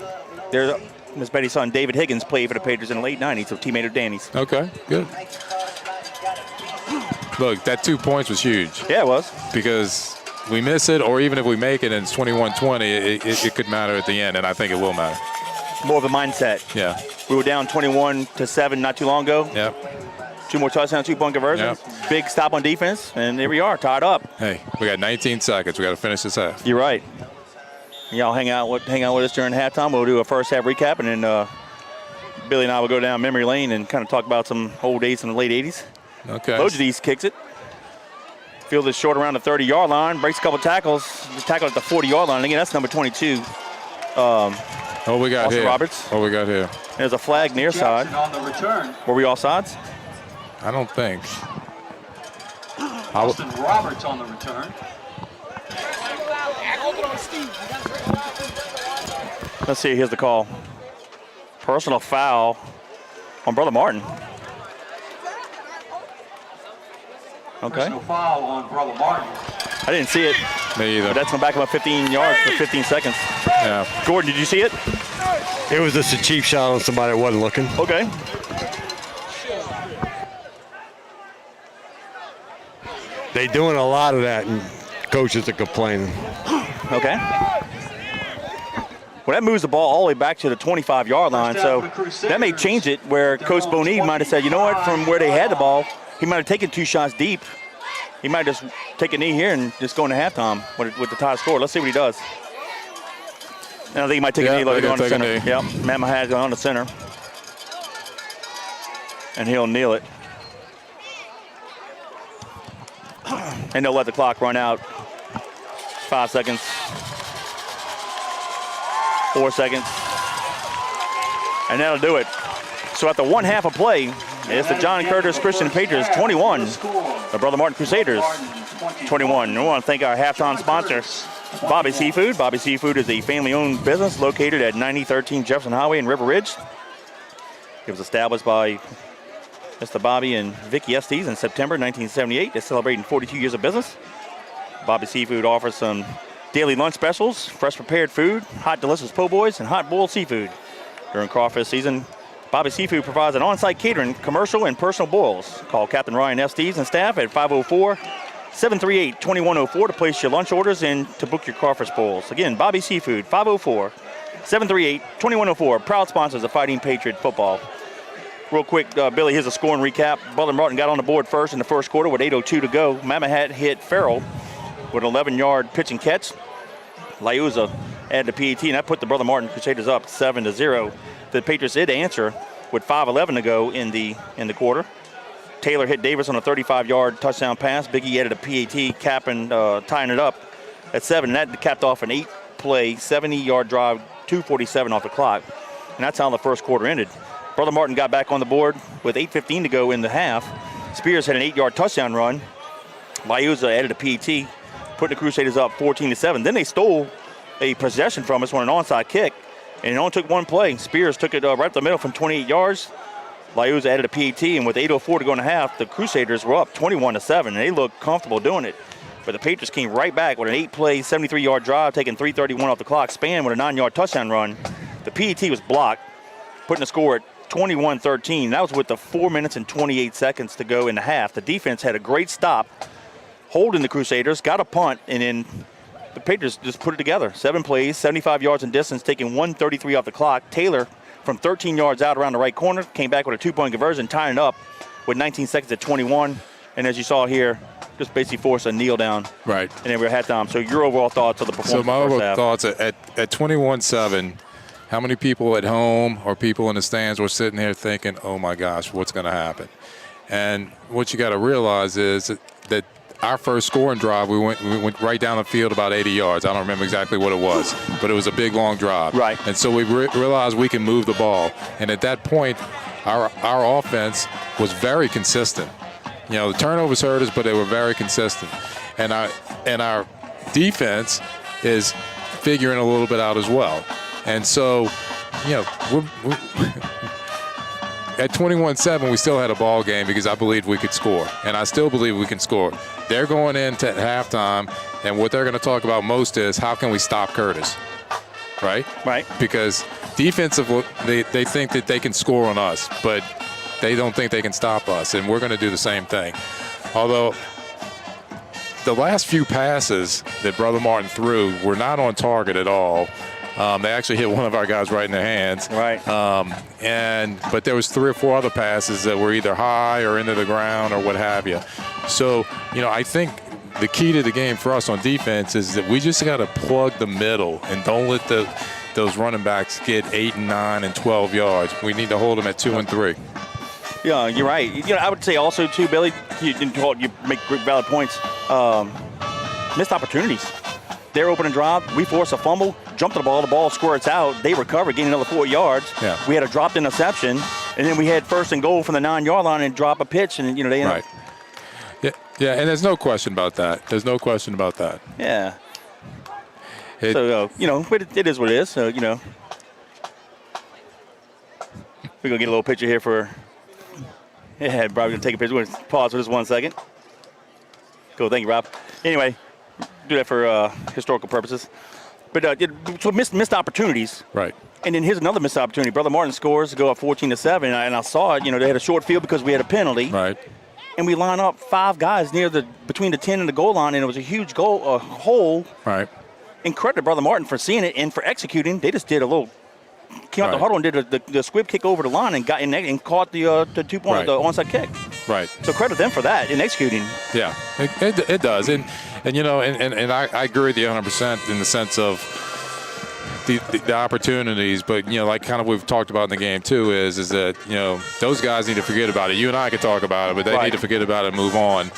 There's Miss Betty's son, David Higgins, played for the Patriots in the late 90s, so teammate of Danny's. Okay, good. Look, that 2 points was huge. Yeah, it was. Because we miss it, or even if we make it and it's 21-20, it could matter at the end, and I think it will matter. More of a mindset. Yeah. We were down 21-7 not too long ago. Yep. 2 more touchdowns, 2-point conversions. Yep. Big stop on defense, and here we are, tied up. Hey, we got 19 seconds. We got to finish this half. You're right. Y'all hang out with us during halftime. We'll do a first half recap, and then Billy and I will go down memory lane and kind of talk about some old days in the late 80s. Okay. Bojadees kicks it. Field is short around the 30-yard line. Breaks a couple tackles. Just tackle at the 40-yard line. Again, that's number 22. What we got Austin here? Roberts. What we got here? There's a flag near side. On the return. Were we offsides? I don't think. Austin Roberts on the return. Let's see. Here's the call. Personal foul on Brother Martin. Okay. Personal foul on Brother Martin. I didn't see it. Me either. But that's going back about 15 yards for 15 seconds. Yeah. Gordon, did you see it? It was just a cheap shot on somebody that wasn't looking. Okay. They doing a lot of that, and coaches are complaining. Okay. Well, that moves the ball all the way back to the 25-yard line, so that may change it where Coach Boney might have said, you know what, from where they had the ball, he might have taken 2 shots deep. He might just take a knee here and just go into halftime with the tie score. Let's see what he does. And I think he might take a knee like on the center. Yep, Matt Mahad's going on the center. And he'll kneel it. And they'll let the clock run out. 5 seconds. 4 seconds. And that'll do it. So after 1 half of play, it's the John Curtis Christian Patriots 21, the Brother Martin Crusaders 21. We want to thank our halftime sponsor, Bobby Seafood. Bobby Seafood is a family-owned business located at 9013 Jefferson Highway in River Ridge. It was established by Mr. Bobby and Vicky Estes in September 1978. They're celebrating 42 years of business. Bobby Seafood offers some daily lunch specials, fresh prepared food, hot delicious po' boys, and hot boiled seafood. During crawfish season, Bobby Seafood provides an on-site catering, commercial, and personal boils. Call Captain Ryan Estes and staff at 504-738-2104 to place your lunch orders and to book your crawfish bowls. Again, Bobby Seafood, 504-738-2104. Proud sponsors of Fighting Patriot football. Real quick, Billy, here's a scoring recap. Brother Martin got on the board first in the first quarter with 8:02 to go. Mamahat hit Farrell with an 11-yard pitch and catch. Liuza added the PAT, and that put the Brother Martin Crusaders up 7-0. The Patriots did answer with 5:11 to go in the quarter. Taylor hit Davis on a 35-yard touchdown pass. Big E added a PAT, capping, tying it up at 7. And that capped off an 8-play, 70-yard drive, 2:47 off the clock. And that's how the first quarter ended. Brother Martin got back on the board with 8:15 to go in the half. Spears had an 8-yard touchdown run. Liuza added a PAT, putting the Crusaders up 14-7. Then they stole a possession from us on an onside kick, and it only took one play. Spears took it right up the middle from 28 yards. Liuza added a PAT, and with 8:04 to go in the half, the Crusaders were up 21-7, and they looked comfortable doing it. But the Patriots came right back with an 8-play, 73-yard drive, taking 3:31 off the clock, span with a 9-yard touchdown run. The PAT was blocked, putting the score at 21-13. That was with the 4 minutes and 28 seconds to go in the half. The defense had a great stop, holding the Crusaders, got a punt, and then the Patriots just put it together. 7 plays, 75 yards in distance, taking 1:33 off the clock. Taylor, from 13 yards out around the right corner, came back with a 2-point conversion, tying it up with 19 seconds at 21. And as you saw here, just basically forced a kneel down. Right. And then we're at halftime. So your overall thoughts of the performance? So my in the overall first half? thoughts at 21-7, how many people at home or people in the stands were sitting here thinking, oh my gosh, what's going to happen? And what you got to realize is that our first scoring drive, we went right down the field about 80 yards. I don't remember exactly what it was, but it was a big, long drive. Right. And so we realized we can move the ball. And at that point, our offense was very consistent. You know, the turnovers hurt us, but they were very consistent. And our defense is figuring a little bit out as well. And so, you know, at 21-7, we still had a ball game because I believed we could score, and I still believe we can score. They're going into halftime, and what they're going to talk about most is how can we stop Curtis, right? Right. Because defensively, they think that they can score on us, but they don't think they can stop us, and we're going to do the same thing. Although the last few passes that Brother Martin threw were not on target at all. They actually hit one of our guys right in the hands. Right. But there was 3 or 4 other passes that were either high or into the ground or what have you. So, you know, I think the key to the game for us on defense is that we just got to plug the middle and don't let those running backs get 8 and 9 and 12 yards. We need to hold them at 2 and 3. Yeah, you're right. You know, I would say also too, Billy, you make valid points. Missed opportunities. They're opening drive. We force a fumble, jump to the ball squirts out. They recover, gain another 4 yards. Yeah. We had a dropped interception, and then we had 1st and goal from the 9-yard line and drop a pitch, and you know they end right. Yeah, and there's no question about that. There's no question about that. Yeah. So you know, it is what it is. So you know, we're gonna get a little picture here for. Yeah, probably gonna take a picture. We're gonna pause for just 1 second. Cool, thank you, Rob. Anyway. Do that for historical purposes. But so missed opportunities. Right. And then here's another missed opportunity. Brother Martin scores to go up 14-7, and I saw it. You know, they had a short field because we had a penalty. Right. And we line up 5 guys between the 10 and the goal line, and it was a huge hole. Right. And credit to Brother Martin for seeing it and for executing. They just did a little. Came out the huddle and did the squib kick over the line and got in there and caught the 2-point the onside kick. Right. So credit them for that in executing. Yeah, it does. And you know, and I agree with you 100% in the sense of the opportunities, but you know, like kind of we've talked about in the game too, is that you know those guys need to forget about it. You and I could talk about it, but they need to forget about it and move on.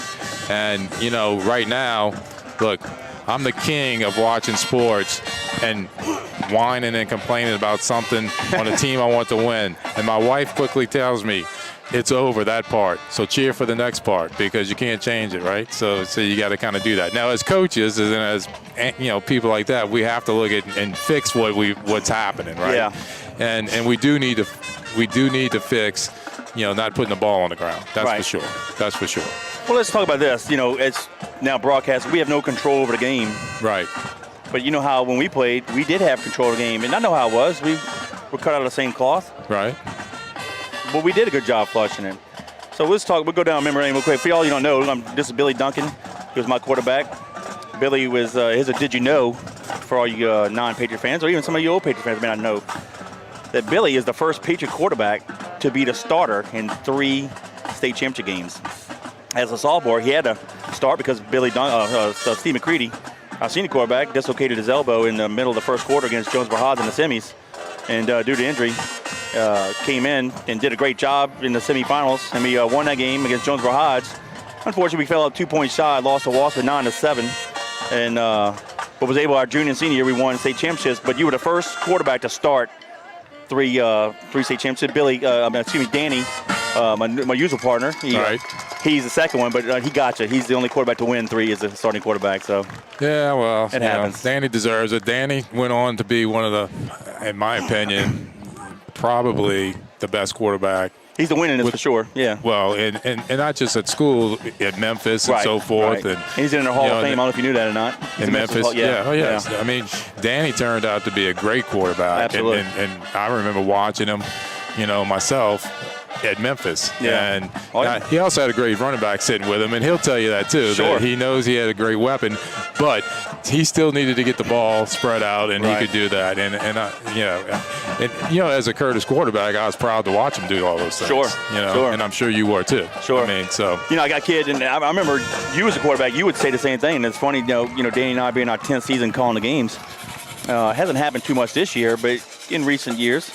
And you know, right now, look, I'm the king of watching sports and whining and complaining about something on a team I want to win, and my wife quickly tells me, it's over, that part. So cheer for the next part because you can't change it, right? So you got to kind of do that. Now, as coaches and as you know, people like that, we have to look at and fix what's happening, right? Yeah. And we do need to fix, you know, not putting the ball on the ground. That's for sure. That's for sure. Well, let's talk about this. You know, it's now broadcast. We have no control over the game. Right. But you know how when we played, we did have control of the game, and I know how it was. We were cut out of the same cloth. Right. But we did a good job flushing it. So we'll go down memory lane real quick. For y'all you don't know, this is Billy Duncan. He was my quarterback. Billy was here's a did you know for all you non-Patriot fans, or even some of you old Patriot fans may not know, that Billy is the first Patriot quarterback to be the starter in 3 state championship games. As a sophomore, he had to start because Steve McCready, our senior quarterback, dislocated his elbow in the middle of the first quarter against Jones Barhad in the semis. And due to injury, came in and did a great job in the semifinals, and we won that game against Jonesboro Hodge. Unfortunately, we fell up 2 points shy, lost to Walker 9-7, and but was able our junior and senior year we won state championships. But you were the first quarterback to start three state championships. Danny, my usual partner. He's the second one, but he got you. He's the only quarterback to win 3 as a starting quarterback. So yeah, well, it happens. Danny deserves it. Danny went on to be one of the, in my opinion, probably the best quarterback. He's the winning for sure. Yeah. Well, and not just at school, at Memphis and so forth. Right. And he's in the Hall of Fame. I don't know if you knew that or not. In Memphis, yeah. Oh, yes. Yeah. I mean, Danny turned out to be a great quarterback. Absolutely. And I remember watching him, myself at Memphis. Yeah. And he also had a great running back sitting with him, and he'll tell you that too. Sure. That he knows he had a great weapon, but he still needed to get the ball spread out, and he could do that. And as a Curtis quarterback, I was proud to watch him do all those things. Sure. And I'm sure you were too. Sure. I mean, so. I got a kid, and I remember you as a quarterback, you would say the same thing. And it's funny, Danny and I being our 10th season calling the games. Hasn't happened too much this year, but in recent years,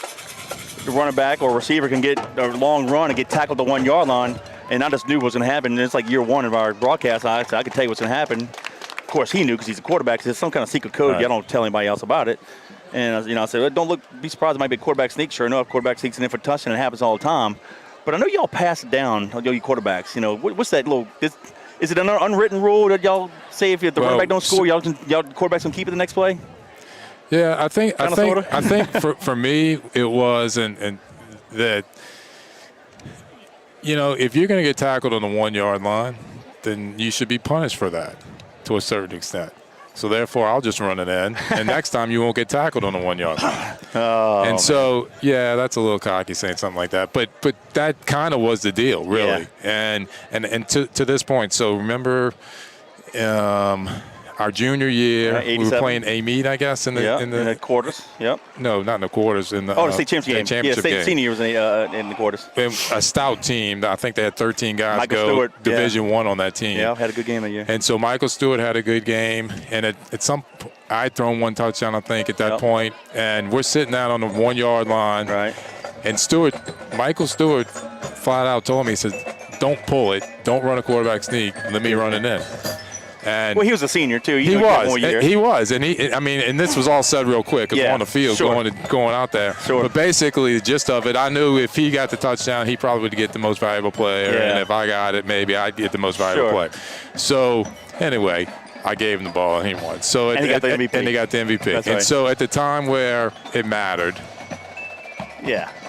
the running back or receiver can get a long run and get tackled the 1 yard line, and I just knew what was going to happen. And it's like year one of our broadcast. I could tell you what's going to happen. Of course, he knew because he's a quarterback. There's some kind of secret code. Right. I don't tell anybody else about it. And I said, be surprised. It might be a quarterback sneak. Sure enough, quarterback sneaks in for a touchdown. It happens all the time. But I know y'all pass it down, you quarterbacks. What's that little? Is it an unwritten rule that y'all say if the running back don't score, y'all quarterbacks can keep it the next play? Yeah, I think for me it was and that if you're going to get tackled on the 1 yard line, then you should be punished for that to a certain extent. So therefore, I'll just run it in, and next time you won't get tackled on the 1 yard line. So that's a little cocky saying something like that, but that kind of was the deal, really. Yeah. And to this point, so remember. Our junior year, we were playing Amite, I guess, in the quarters. Yep. No, not in the quarters. In the the state championship game. Senior year was in the quarters. A stout team. I think they had 13 guys Michael Stewart, Division I on that team. Yeah, had a good game that year. And so Michael Stewart had a good game, and at some I'd thrown one touchdown, I think, at that point, and we're sitting out on the 1 yard line. Right. And Michael Stewart, flat out told me, he said, "Don't pull it. Don't run a quarterback sneak. Let me run it in." And he was a senior too. He was, and and this was all said real quick. Cause on the field, going out there. Sure. But basically, the gist of it, I knew if he got the touchdown, he probably would get the most valuable player, and if I got it, maybe I'd get the most valuable player. So anyway, I gave him the ball, and he won. So he got the MVP. And he got the MVP. That's and right. so at the time where it mattered,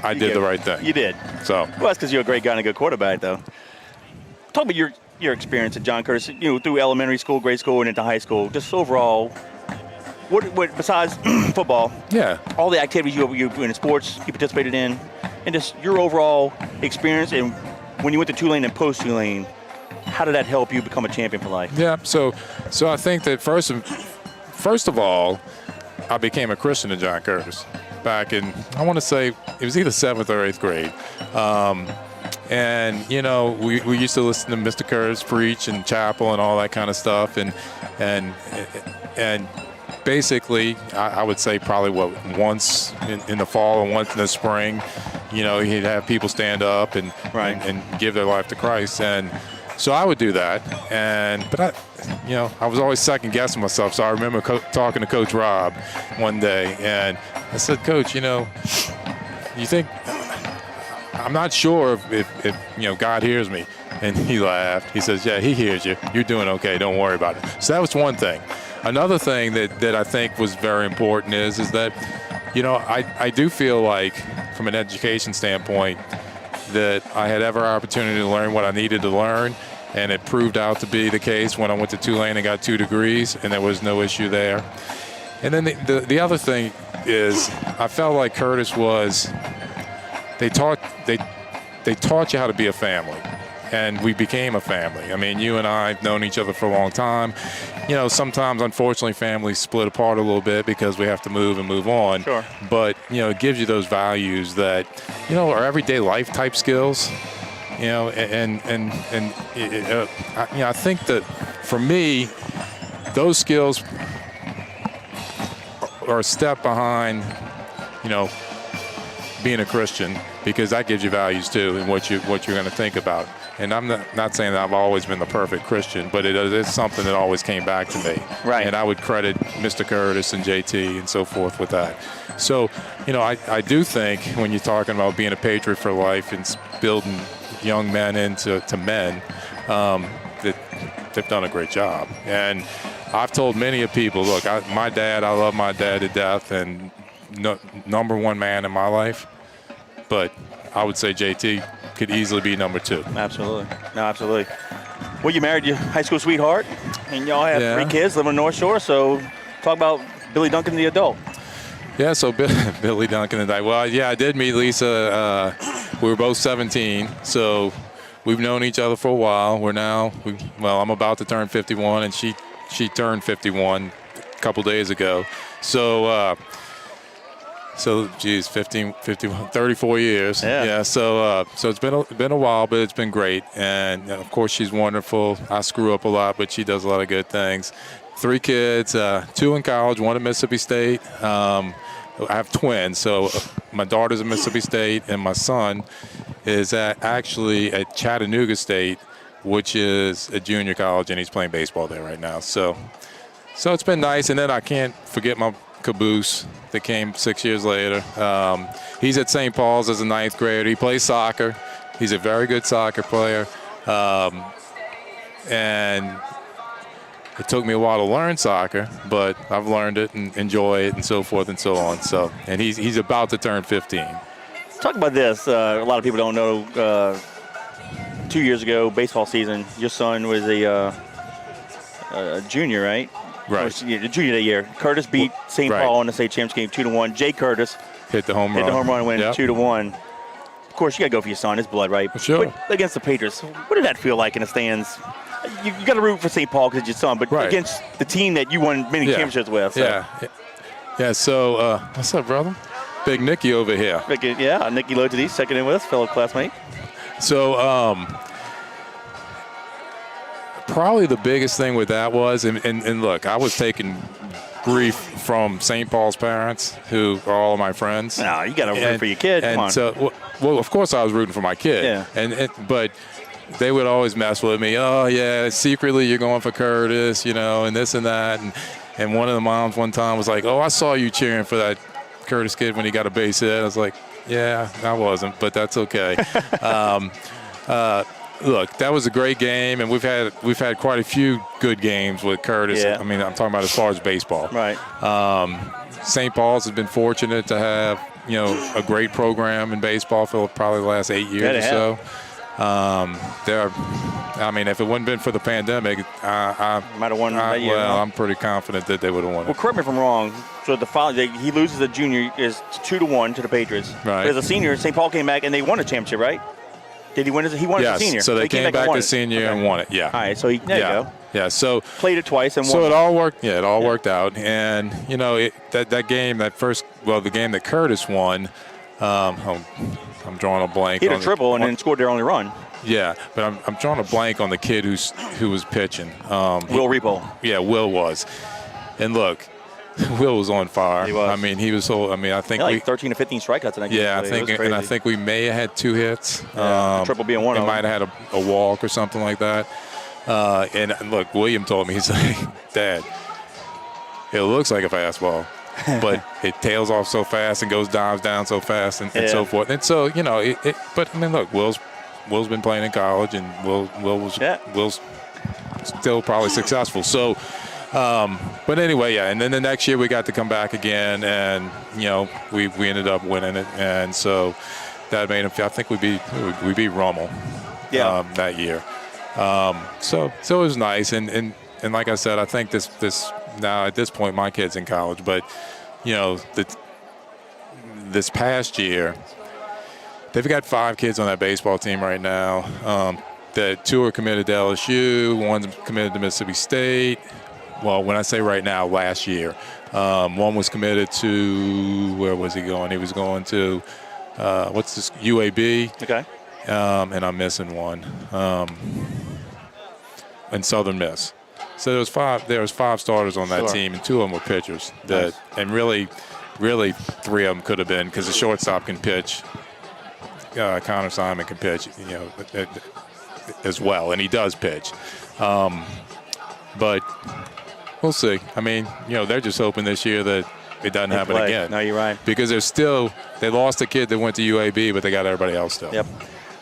I did the right thing. You did. So that's because you're a great guy and a good quarterback, though. Talk about your experience at John Curtis, through elementary school, grade school, and into high school. Just overall, what besides football? Yeah. All the activities you in sports you participated in, and just your overall experience. And when you went to Tulane and post Tulane, how did that help you become a champion for life? Yeah. So I think that first of all, I became a Christian at John Curtis back in, I want to say it was either 7th or 8th grade. And we used to listen to Mr. Curtis preach in chapel and all that kind of stuff, and basically I would say probably once in the fall and once in the spring, he'd have people stand up and give their life to Christ, and so I would do that, but I was always second guessing myself. So I remember talking to Coach Rob one day, and I said, "Coach, you think?" I'm not sure if God hears me. And he laughed. He says, "Yeah, he hears you. You're doing okay. Don't worry about it." So that was one thing. Another thing that I think was very important is that, I do feel like from an education standpoint that I had every opportunity to learn what I needed to learn. And it proved out to be the case when I went to Tulane and got 2 degrees, and there was no issue there. And then the other thing is I felt like Curtis was – They taught you how to be a family, and we became a family. I mean, you and I have known each other for a long time. Sometimes, unfortunately, families split apart a little bit because we have to move and move on. Sure. But, it gives you those values that, are everyday life type skills. I think that for me, those skills are a step behind, being a Christian, because that gives you values too, and what you're going to think about. And I'm not saying that I've always been the perfect Christian, but it is something that always came back to me. Right. And I would credit Mr. Curtis and JT and so forth with that. So, I do think when you're talking about being a Patriot for life and building young men into men, that they've done a great job. And I've told many of people, look, I love my dad to death, and number one man in my life. But I would say JT could easily be number 2. Absolutely. No, absolutely. Well, you married your high school sweetheart, and y'all have 3 kids living on the North Shore. So talk about Billy Duncan, the adult. Yeah, so Billy Duncan and I. Well, yeah, I did meet Lisa. We were both 17, so we've known each other for a while. I'm about to turn 51, and she turned 51 a couple days ago. So, geez, 15, 51, 34 years. Yeah. So it's been a while, but it's been great. And of course, she's wonderful. I screw up a lot, but she does a lot of good things. 3 kids, 2 in college, 1 at Mississippi State. I have twins, so my daughter's at Mississippi State, and my son is actually at Chattanooga State, which is a junior college, and he's playing baseball there right now. So it's been nice. And then I can't forget my caboose that came 6 years later. He's at St. Paul's as a 9th grader. He plays soccer. He's a very good soccer player. And it took me a while to learn soccer, but I've learned it and enjoy it and so forth and so on. So, and he's about to turn 15. Talk about this. A lot of people don't know. 2 years ago, baseball season, your son was a junior, right? Right. The junior that year. Curtis beat St. Paul in the state championship game 2-1. Jay Curtis hit the home run. And win 2-1. Of course, you got to go for your son. His blood, right? Sure. But against the Patriots, what did that feel like in the stands? You got to root for St. Paul because it's your son, but against the team that you won many championships with. So. Yeah. So, what's up, brother? Big Nicky over here. Nicky Lodidi, second in with us, fellow classmate. So, probably the biggest thing with that was, and look, I was taking grief from St. Paul's parents, who are all of my friends. No, you got to root for your kid. Come on. So, well, of course I was rooting for my kid. Yeah. But they would always mess with me. Oh, yeah, secretly you're going for Curtis, and this and that. And one of the moms one time was like, oh, I saw you cheering for that Curtis kid when he got a base hit. I was like, yeah, I wasn't, but that's okay. Look, that was a great game, and we've had quite a few good games with Curtis. Yeah. I mean, I'm talking about as far as baseball. Right. St. Paul's has been fortunate to have a great program in baseball for probably the last 8 years or so. If it wouldn't been for the pandemic, I might have won that year. Well, I'm pretty confident that they would have won it. Well, correct me if I'm wrong. So the following, he loses the junior is 2-1 to the Patriots. Right. But as a senior, St. Paul came back and they won a championship, right? Did he win? He won as a senior. So they came back as senior and won it. Yeah. All right. So there you go. Yeah. So played it twice and won. So it all worked. Yeah, it all worked out. And that game, the game that Curtis won. I'm drawing a blank. He hit a triple and then scored their only run. Yeah, but I'm drawing a blank on the kid who was pitching. Will Repo. Yeah, Will was. And look, Will was on fire. He was. I mean, he was so. I mean, I think 13 to 15 strikeouts in that game. Yeah, I think we may have had 2 hits. Triple being one. He might have had a walk or something like that. And look, William told me, he's like, Dad, it looks like a fastball, but it tails off so fast and dives down so fast and so forth. And so but I mean, look, Will's been playing in college, and Will's still probably successful. So. But anyway, and then the next year we got to come back again, and we ended up winning it, and so that made him. I think we beat Rommel, that year. So it was nice, and like I said, I think this now at this point my kid's in college, but this past year they've got 5 kids on that baseball team right now. The 2 are committed to LSU, 1's committed to Mississippi State. Well, when I say right now, last year. 1 was committed to, where was he going? He was going to, UAB. Okay. And I'm missing 1. And Southern Miss. So there was 5 starters on that team, and 2 of them were pitchers. And really, really 3 of them could have been because the shortstop can pitch. Connor Simon can pitch, as well, and he does pitch. But we'll see. I mean, they're just hoping this year that it doesn't happen again. No, you're right. Because they lost a kid that went to UAB, but they got everybody else still. Yep.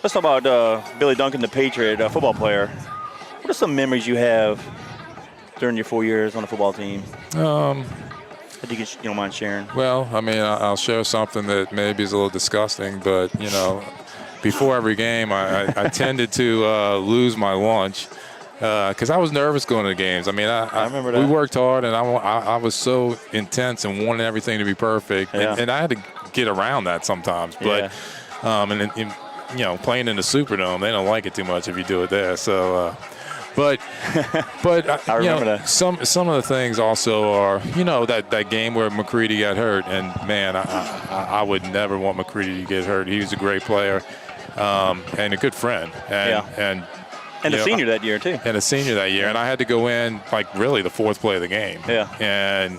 Let's talk about Billy Duncan, the Patriot football player. What are some memories you have during your 4 years on the football team? That you don't mind sharing? Well, I mean, I'll share something that maybe is a little disgusting, but, before every game, I tended to lose my lunch because I was nervous going to the games. I mean, I remember that. We worked hard, and I was so intense and wanted everything to be perfect, and I had to get around that sometimes. But, playing in the Superdome, they don't like it too much if you do it there. So, But I remember that. Some of the things also are, that game where McCready got hurt, and man, I would never want McCready to get hurt. He was a great player and a good friend, and a senior that year too. And a senior that year, and I had to go in really the 4th play of the game. Yeah.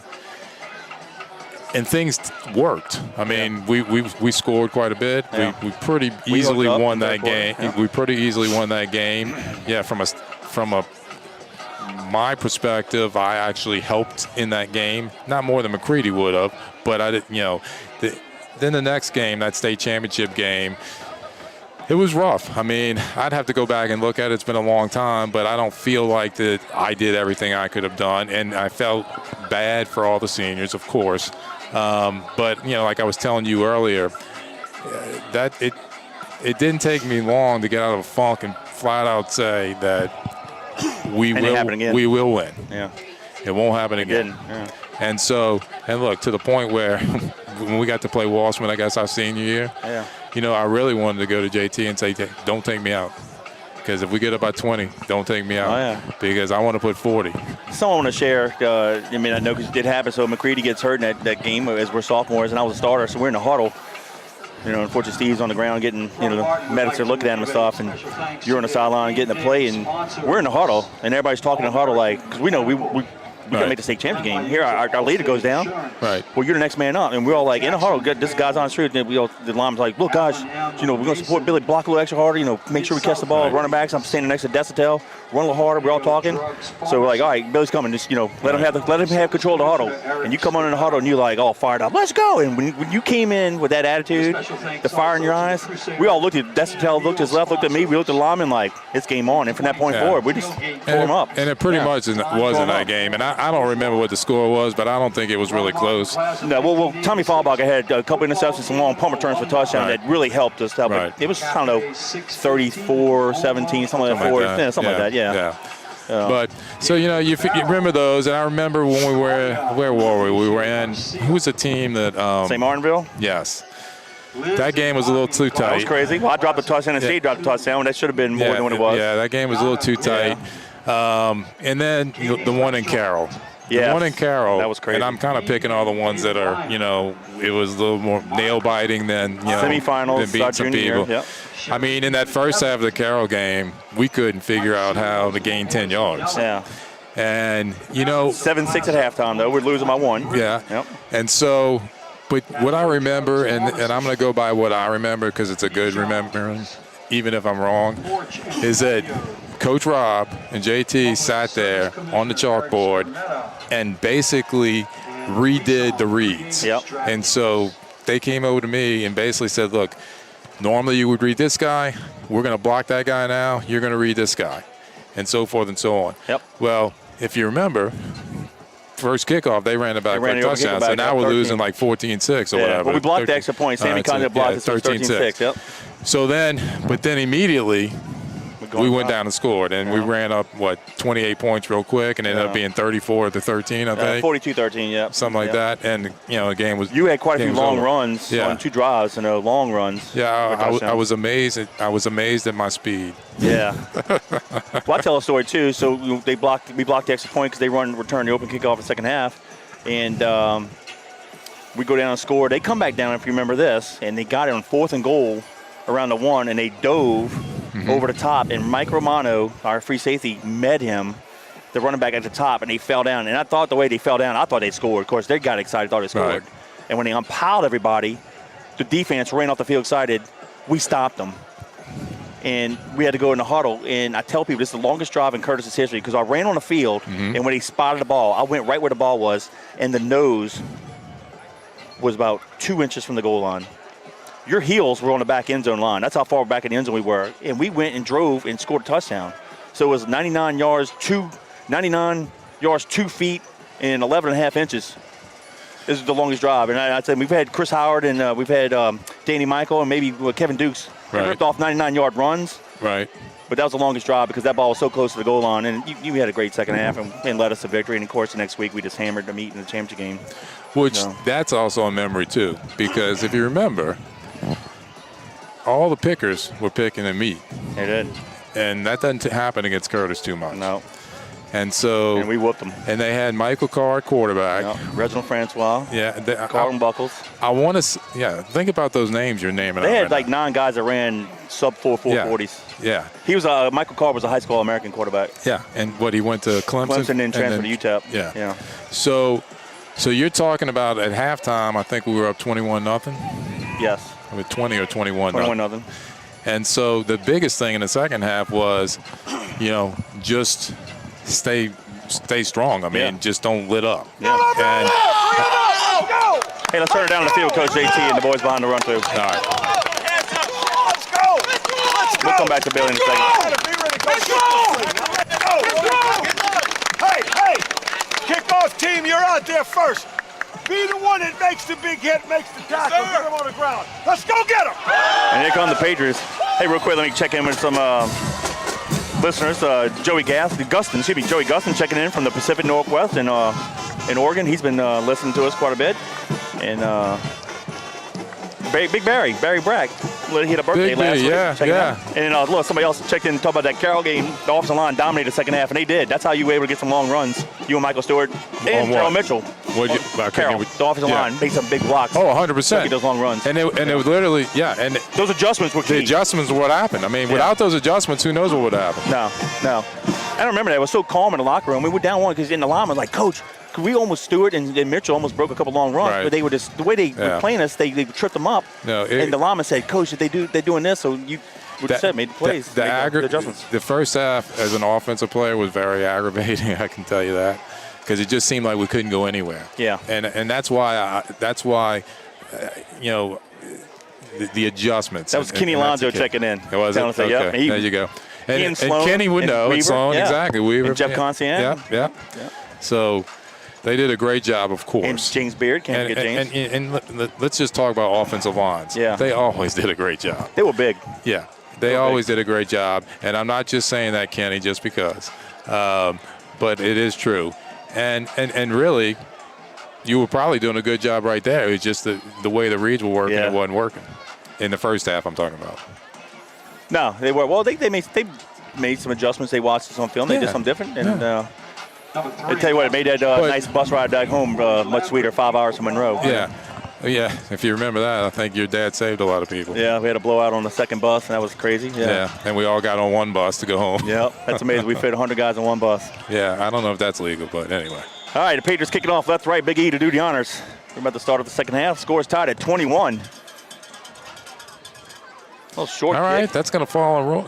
And things worked. I mean, we scored quite a bit. Yeah. We pretty easily won that game. Yeah. We pretty easily won that game. Yeah, from my perspective, I actually helped in that game. Not more than McCready would have, but I didn't. Then the next game, that state championship game, it was rough. I mean, I'd have to go back and look at it. It's been a long time, but I don't feel like that I did everything I could have done, and I felt bad for all the seniors, of course. But like I was telling you earlier, that it didn't take me long to get out of a funk and flat out say that we will win. Yeah, it won't happen again. Yeah. And so, look, to the point where when we got to play Walshman, I guess our senior year, I really wanted to go to JT and say, don't take me out. Because if we get up by 20, don't take me out. Because I want to put 40. Someone want to share, I know because it did happen. So McCready gets hurt in that game as we're sophomores, and I was a starter. So we're in the huddle. Unfortunately, Steve's on the ground getting, the medics are looking at him and stuff, and you're on the sideline getting the play, and we're in the huddle, and everybody's talking in the huddle because we know we got to make the state championship game. Here, our leader goes down. Right. Well, you're the next man up, and we're all in a huddle. This guy's on the street, and the lineman's like, look, guys, we're going to support Billy, block a little extra harder, make sure we catch the ball. Right. Running backs, I'm standing next to Desitel, run a little harder. We're all talking. So we're like, all right, Billy's coming. Just, let him have control of the huddle. And you come on in the huddle, and you're like, all fired up. Let's go. And when you came in with that attitude, the fire in your eyes, we all looked at Desitel, looked to his left, looked at me. We looked at the lineman like, it's game on. And from that point forward, we just tore him up. And it pretty much was in that game. And I don't remember what the score was, but I don't think it was really close. No, well Tommy Fallbach had a couple interceptions, some long punt returns for touchdown that really helped us. But it was, 34-17, something like that. Something like that, yeah. But so you remember those, and I remember when we were where were we? We were in who was the team that St. Martinville? Yes. That game was a little too tight. That was crazy. Well, I dropped a touchdown and Steve dropped a touchdown. That should have been more than what it was. Yeah, that game was a little too tight. And then the one in Carroll. The one in Carroll. That was crazy. And I'm kind of picking all the ones that are, it was a little more nail-biting than, semifinals, than beating some people. Yep. I mean, in that first half of the Carroll game, we couldn't figure out how to gain 10 yards. Yeah. And, 7-6 at halftime, though. We're losing by 1. Yeah. Yep. And so, but what I remember, and I'm going to go by what I remember because it's a good remembering, even if I'm wrong, is that Coach Rob and JT sat there on the chalkboard and basically redid the reads. Yep. And so they came over to me and basically said, look, normally you would read this guy. We're going to block that guy now. You're going to read this guy, and so forth and so on. Yep. Well, if you remember, first kickoff, they ran it back for a touchdown. So now we're losing like 14-6 or whatever. But we blocked the extra point. Sammy Condon blocked it, so 13-6. Yep. So then immediately we went down and scored, and we ran up, 28 points real quick, and ended up being 34-13, I think. 42-13, yeah. Something like that, and, the game was You had quite a few long runs on 2 drives, long runs. Yeah, I was amazed. I was amazed at my speed. Yeah. Well, I tell a story, too. So we blocked the extra point because they returned the open kickoff in the second half, and we go down and score. They come back down, if you remember this, and they got it on 4th and goal around the 1, and they dove over the top, and Mike Romano, our free safety, met him, the running back at the top, and he fell down. And I thought the way they fell down, I thought they scored. Of course, they got excited, thought they scored. Right. And when they unpiled everybody, the defense ran off the field excited. We stopped them. And we had to go in the huddle. And I tell people this is the longest drive in Curtis's history because I ran on the field, and when they spotted the ball, I went right where the ball was, and the nose was about 2 inches from the goal line. Your heels were on the back end zone line. That's how far back in the end zone we were. And we went and drove and scored a touchdown. So it was 99 yards, 2 feet, and 11 and a half inches. This is the longest drive. And I'd say we've had Chris Howard and we've had Danny Michael and maybe Kevin Dukes. Right. Ripped off 99-yard runs. Right. But that was the longest drive because that ball was so close to the goal line. And you had a great second half and led us to victory. And, of course, the next week we just hammered the meat in the championship game. Which that's also a memory, too. Because if you remember, all the pickers were picking the meat. They did. And that doesn't happen against Curtis too much. No. And so. And we whooped them. And they had Michael Carr at quarterback. Yep. Reginald Francois. Yeah. Carlton Buckles. I want to. Yeah. Think about those names you're naming. They had right like now. 9 guys that ran sub 4.40s. Yeah. He was Michael Carr was a high school All-American quarterback. Yeah. And what he went to Clemson. Clemson and transferred to UTEP. Yeah. Yeah. So you're talking about at halftime. I think we were up 21-0. Yes. With 20 or 21. 21-0. And so the biggest thing in the second half was, just stay strong. I mean, just don't lit up. Yeah. And, hey, let's turn it down the field, Coach JT, and the boys behind the run through. all right. Let's go. We'll come back to Bill in a second. Hey, kickoff team, you're out there first. Be the one that makes the big hit, makes the tackle, get him on the ground. Let's go get him. And here come the Patriots. Hey, real quick, let me check in with some listeners. Joey Gustin checking in from the Pacific Northwest in Oregon. He's been listening to us quite a bit. And Big Barry Bragg, he had a birthday last week. Yeah. And look, somebody else checked in and talked about that Carroll game. The offensive line dominated the second half, and they did. That's how you were able to get some long runs. You and Michael Stewart and Gerald Mitchell. Carroll, the offensive line, made some big blocks. Oh, 100%. Get those long runs. And it was literally, and those adjustments were key. The adjustments were what happened. I mean, without those adjustments, who knows what would happen? No. I don't remember that. It was so calm in the locker room. We were down one because in the line was like, Coach, we almost Stewart and Mitchell almost broke a couple long runs, but they were just the way they were playing us. They tripped them up. And the lineman said, "Coach, they're doing this, so you made the plays, the adjustments." The first half, as an offensive player, was very aggravating. I can tell you that because it just seemed like we couldn't go anywhere. Yeah, and that's why the adjustments. That was Kenny Alonso checking in. It was. Okay. Yeah, there you go. And Sloan, Kenny would know. And Sloan, exactly. Weaver, and Jeff Consian. Yeah. So they did a great job, of course. And James Beard, can't forget James. And let's just talk about offensive lines. Yeah. They always did a great job. They were big. Yeah. They always did a great job. And I'm not just saying that, Kenny, just because. But it is true. And really, you were probably doing a good job right there. It was just the way the reads were working, it wasn't working. In the first half, I'm talking about. No, they were. Well, they made some adjustments. They watched some film. They did something different. And I tell you what, it made that nice bus ride back home much sweeter. 5 hours from Monroe. Yeah. If you remember that, I think your dad saved a lot of people. Yeah, we had a blowout on the second bus, and that was crazy. Yeah, and we all got on one bus to go home. Yeah, that's amazing. We fit 100 guys on one bus. Yeah, I don't know if that's legal, but anyway. All right, the Patriots kicking off left, right, Big E to do the honors. We're about to start of the second half. Score is tied at 21. A little short All right, kick. that's going to fall on roll.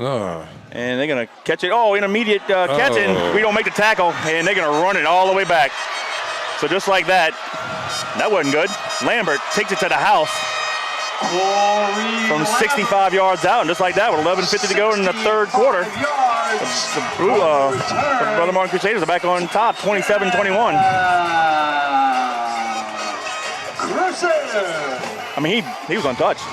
And they're going to catch it. Oh, intermediate catch, and we don't make the tackle, and they're going to run it all the way back. So just like that, that wasn't good. Lambert takes it to the house from 65 yards out, and just like that, with 11:50 to go in the third quarter, the Brother Martin Crusaders are back on top, 27-21. I mean, he was untouched.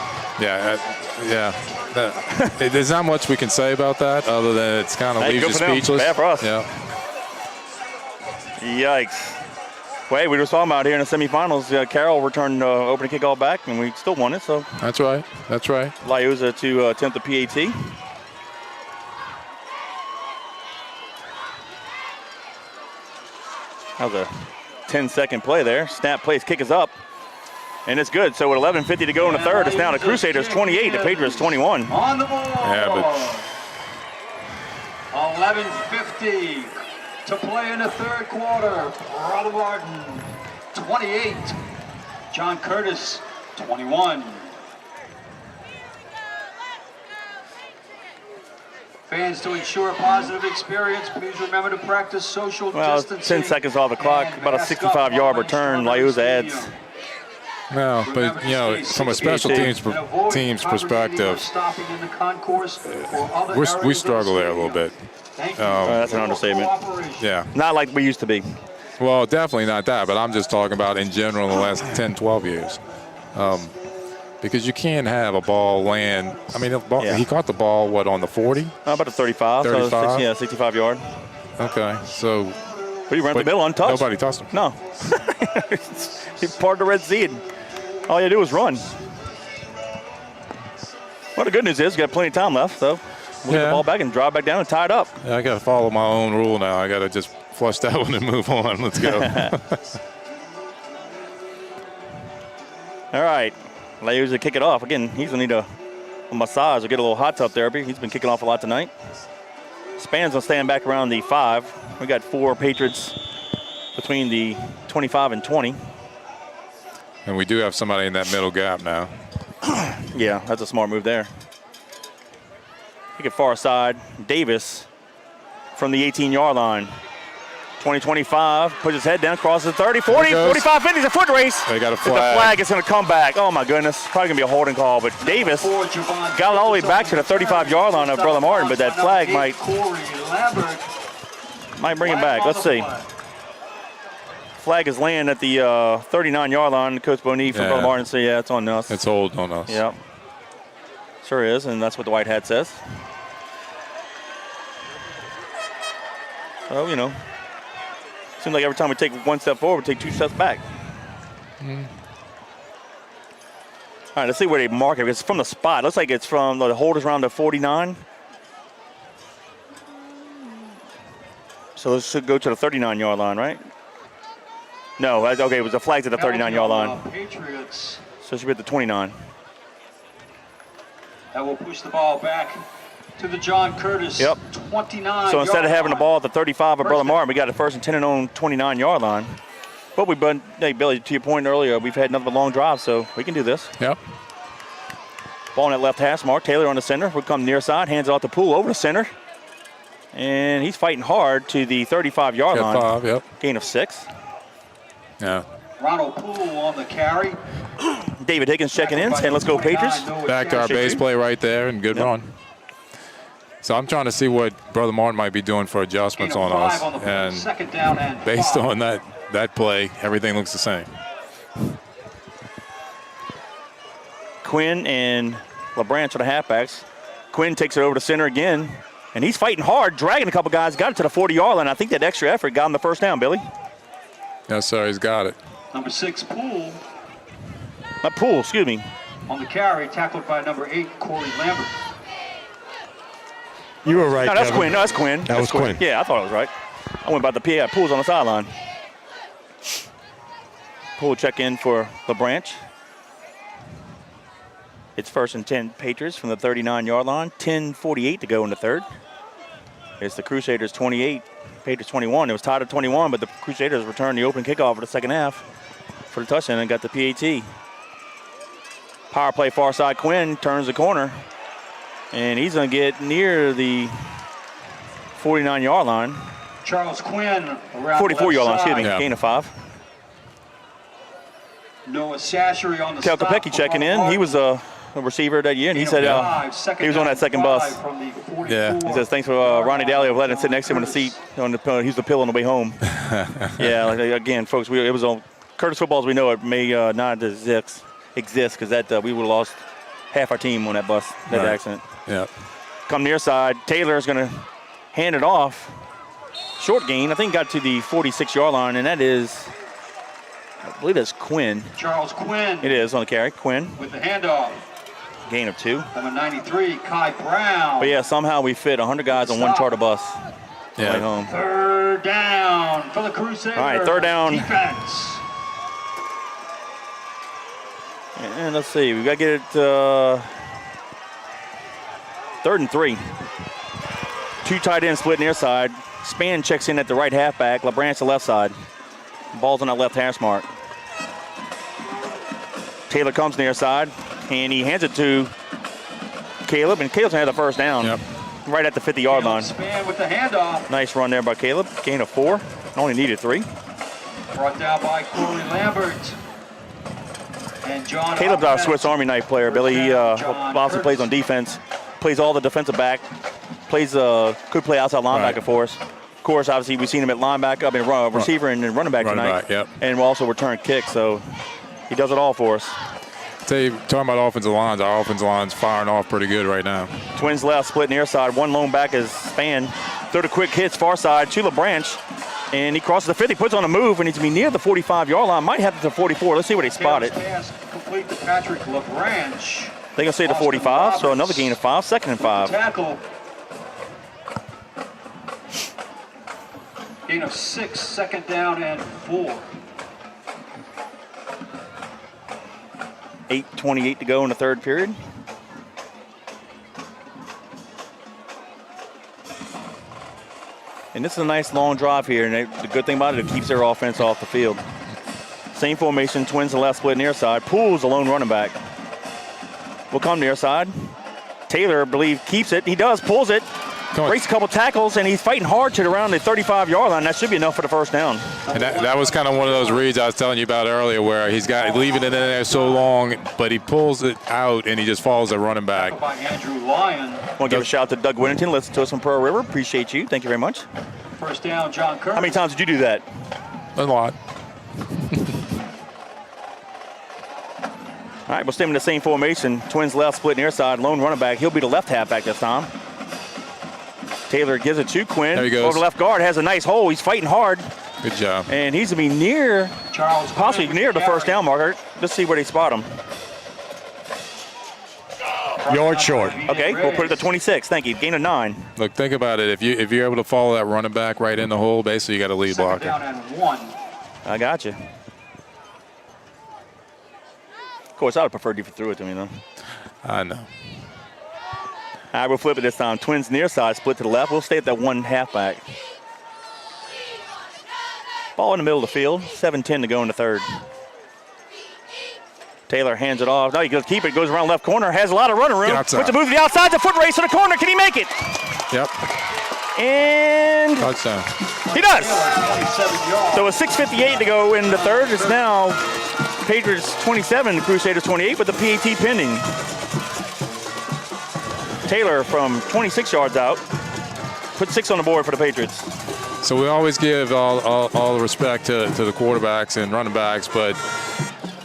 There's not much we can say about that other than it's kind of leaves you speechless. Bad for us. Yeah. Yikes. Well, we were talking about here in the semifinals, Carroll returned opening kickoff back, and we still won it. So That's right. Liuza to attempt the PAT. That was a 10-second play there. Snap, place, kick is up. And it's good. So with 11:50 to go in the third, it's now the Crusaders 28, the Patriots 21. On the board. Yeah, but 11:50 to play in the third quarter. Brother Martin 28, John Curtis, 21. Fans, to ensure a positive experience, please remember to practice social distancing. 10 seconds off the clock, about a 65-yard return. Liuza adds. No, but you know, from a special teams perspective, we struggle there a little bit. That's an understatement. Yeah. Not like we used to be. Well, definitely not that, but I'm just talking about in general in the last 10, 12 years. Because you can't have a ball land. I mean, he caught the ball, what, on the 40? About the 35. 35? So 65 yard. Okay, so. But he ran the middle untouched. Nobody touched him. No. He's part of the Red Sea. All you do is run. Well, the good news is we got plenty of time left, so we'll get the ball back and drive back down and tie it up. Yeah, I got to follow my own rule now. I got to just flush that one and move on. Let's go. All right. Liuza kick it off. Again, he's going to need a massage or get a little hot tub therapy. He's been kicking off a lot tonight. Span's going to stand back around the 5. We got 4 Patriots between the 25 and 20. And we do have somebody in that middle gap now. Yeah, that's a smart move there. Kick it far side. Davis from the 18-yard line. 20-25, puts his head down, crosses 30, 40, 45, 50, it's a foot race. They got a flag. The flag is going to come back. Oh, my goodness. Probably going to be a holding call, but Davis got all the way back to the 35-yard line of Brother Martin, but that flag might bring him back. Let's see. Flag is laying at the 39-yard line. Coach Bonnie from Brother Martin said, yeah, it's on us. It's holding on us. Yep. Sure is, and that's what the white hat says. Oh, you know. Seems like every time we take one step forward, we take 2 steps back. All right, let's see where they mark it. It's from the spot. Looks like it's from the holders around the 49. So this should go to the 39-yard line, right? No, okay, it was the flags at the 39-yard line. Patriots. So it should be at the 29. That will push the ball back to the John Curtis 29. So instead of having the ball at the 35 of Brother Martin, we got it first and 10 and on 29-yard line. But hey, Billy, to your point earlier, we've had nothing but long drives, so we can do this. Yep. Ball on that left hash mark. Taylor on the center. We'll come near side, hands it off the Pool over the center. And he's fighting hard to the 35-yard line. 5, yep. Gain of 6. Yeah. Ronald Poole on the carry. David Higgins checking in, saying let's go Patriots. Back to our base play right there, and good run. So I'm trying to see what Brother Martin might be doing for adjustments on us. And based on that play, everything looks the same. Quinn and LeBranch are the halfbacks. Quinn takes it over to center again, and he's fighting hard, dragging a couple guys, got it to the 40-yard line. I think that extra effort got him the first down, Billy. Yes, sir, he's got it. Number 6, Poole. Poole, excuse me. On the carry, tackled by number 8, Corey Lambert. You were right, No, that's Kevin. Quinn. No, that's Quinn. That was Quinn. Yeah, I thought it was right. I went by the PA. Poole's on the sideline. Poole check in for LeBranch. It's first and 10 Patriots from the 39-yard line. 10:48 to go in the third. It's the Crusaders 28, Patriots 21. It was tied at 21, but the Crusaders returned the open kickoff for the second half for the touchdown and got the PAT. Power play far side. Quinn turns the corner, and he's going to get near the 49-yard line. Charles Quinn around 44-yard line, excuse me. Yeah. Gain of 5. Noah Sashery on the Cal stop. Kopecki checking in. He was a receiver that year, and he said he was on that second bus. Yeah. He says, thanks for Ronnie Daly for letting him sit next to him in the seat. He was the pill on the way home. Yeah, like, again, folks, it was on Curtis football as we know it may not exist because that we would have lost half our team on that bus, that accident. Yeah. Come near side. Taylor's going to hand it off. Short gain. I think got to the 46-yard line, and that is, I believe that's Quinn. Charles Quinn. It is on the carry. Quinn. With the handoff. Gain of 2. Number 93, Kai Brown. But yeah, somehow we fit 100 guys on one charter bus. Yeah. Right home. Third down for the Crusaders. All right, third down. Defense. And let's see, we got to get it 3rd and 3. 2 tight ends split near side. Span checks in at the right halfback. LeBranch the left side. Ball's on that left hash mark. Taylor comes near side, and he hands it to Caleb, and Caleb's going to have the first down. Yep. Right at the 50-yard line. Span with the handoff. Nice run there by Caleb. Gain of 4. Only needed 3. Brought down by Corey Lambert. And John Caleb's our Offense. Swiss Army knife player, Billy. He also plays on defense, plays all the defensive back, plays could play outside linebacker Right. for us. Of course, obviously, we've seen him at linebacker, receiver, and running back tonight. Yep. And we'll also return kicks, so he does it all for us. Tell you, talking about offensive lines, our offensive line's firing off pretty good right now. Twins left, split near side. One lone back is Span. Throw the quick hits far side to LaBranch. And he crosses the 50, puts on a move, and needs to be near the 45-yard line. Might have it to 44. Let's see what he spotted. Pass complete to Patrick LaBranch. They're going to say the 45, so another gain of 5, 2nd and 5. Tackle. Gain of 6, 2nd down and 4. 8:28 to go in the third period. And this is a nice long drive here, and the good thing about it keeps their offense off the field. Same formation, Twins the left split near side. Poole's the lone running back. Will come near side. Taylor, I believe, keeps it. He does, pulls it. Breaks a couple tackles, and he's fighting hard to around the 35-yard line. That should be enough for the first down. And that was kind of one of those reads I was telling you about earlier where he's got leaving it in there so long, but he pulls it out, and he just follows the running back. By Andrew Lyon. I want to give a shout out to Doug Whittington. Listen to us from Pearl River. Appreciate you. Thank you very much. First down, John Curtis. How many times did you do that? A lot. All right, we'll stay in the same formation. Twins left, split near side, lone running back. He'll be the left halfback this time. Taylor gives it to Quinn. There he goes. Over the left guard, has a nice hole. He's fighting hard. Good job. And he's going to be near, Charles possibly Quinn near the carry. first down marker. Let's see where they spot him. Yard short. Okay, we'll put it at 26. Thank you. Gain of 9. Look, think about it. If you're able to follow that running back right in the hole, basically you got a lead 2nd blocker. down and 1. I got you. Of course, I would prefer if you threw it to me, though. I know. All right, we'll flip it this time. Twins near side, split to the left. We'll stay at that one halfback. Ball in the middle of the field. 7:10 to go in the third. Taylor hands it off. No, he goes keep it. Goes around left corner. Has a lot of running room. Get outside. Puts a move to the outside. The foot race to the corner. Can he make it? Yep. And Touchdown. he does. 27 yards. So with 6:58 to go in the third, it's now Patriots 27, Crusaders 28 with the PAT pending. Taylor from 26 yards out. Put 6 on the board for the Patriots. So we always give all the respect to the quarterbacks and running backs, but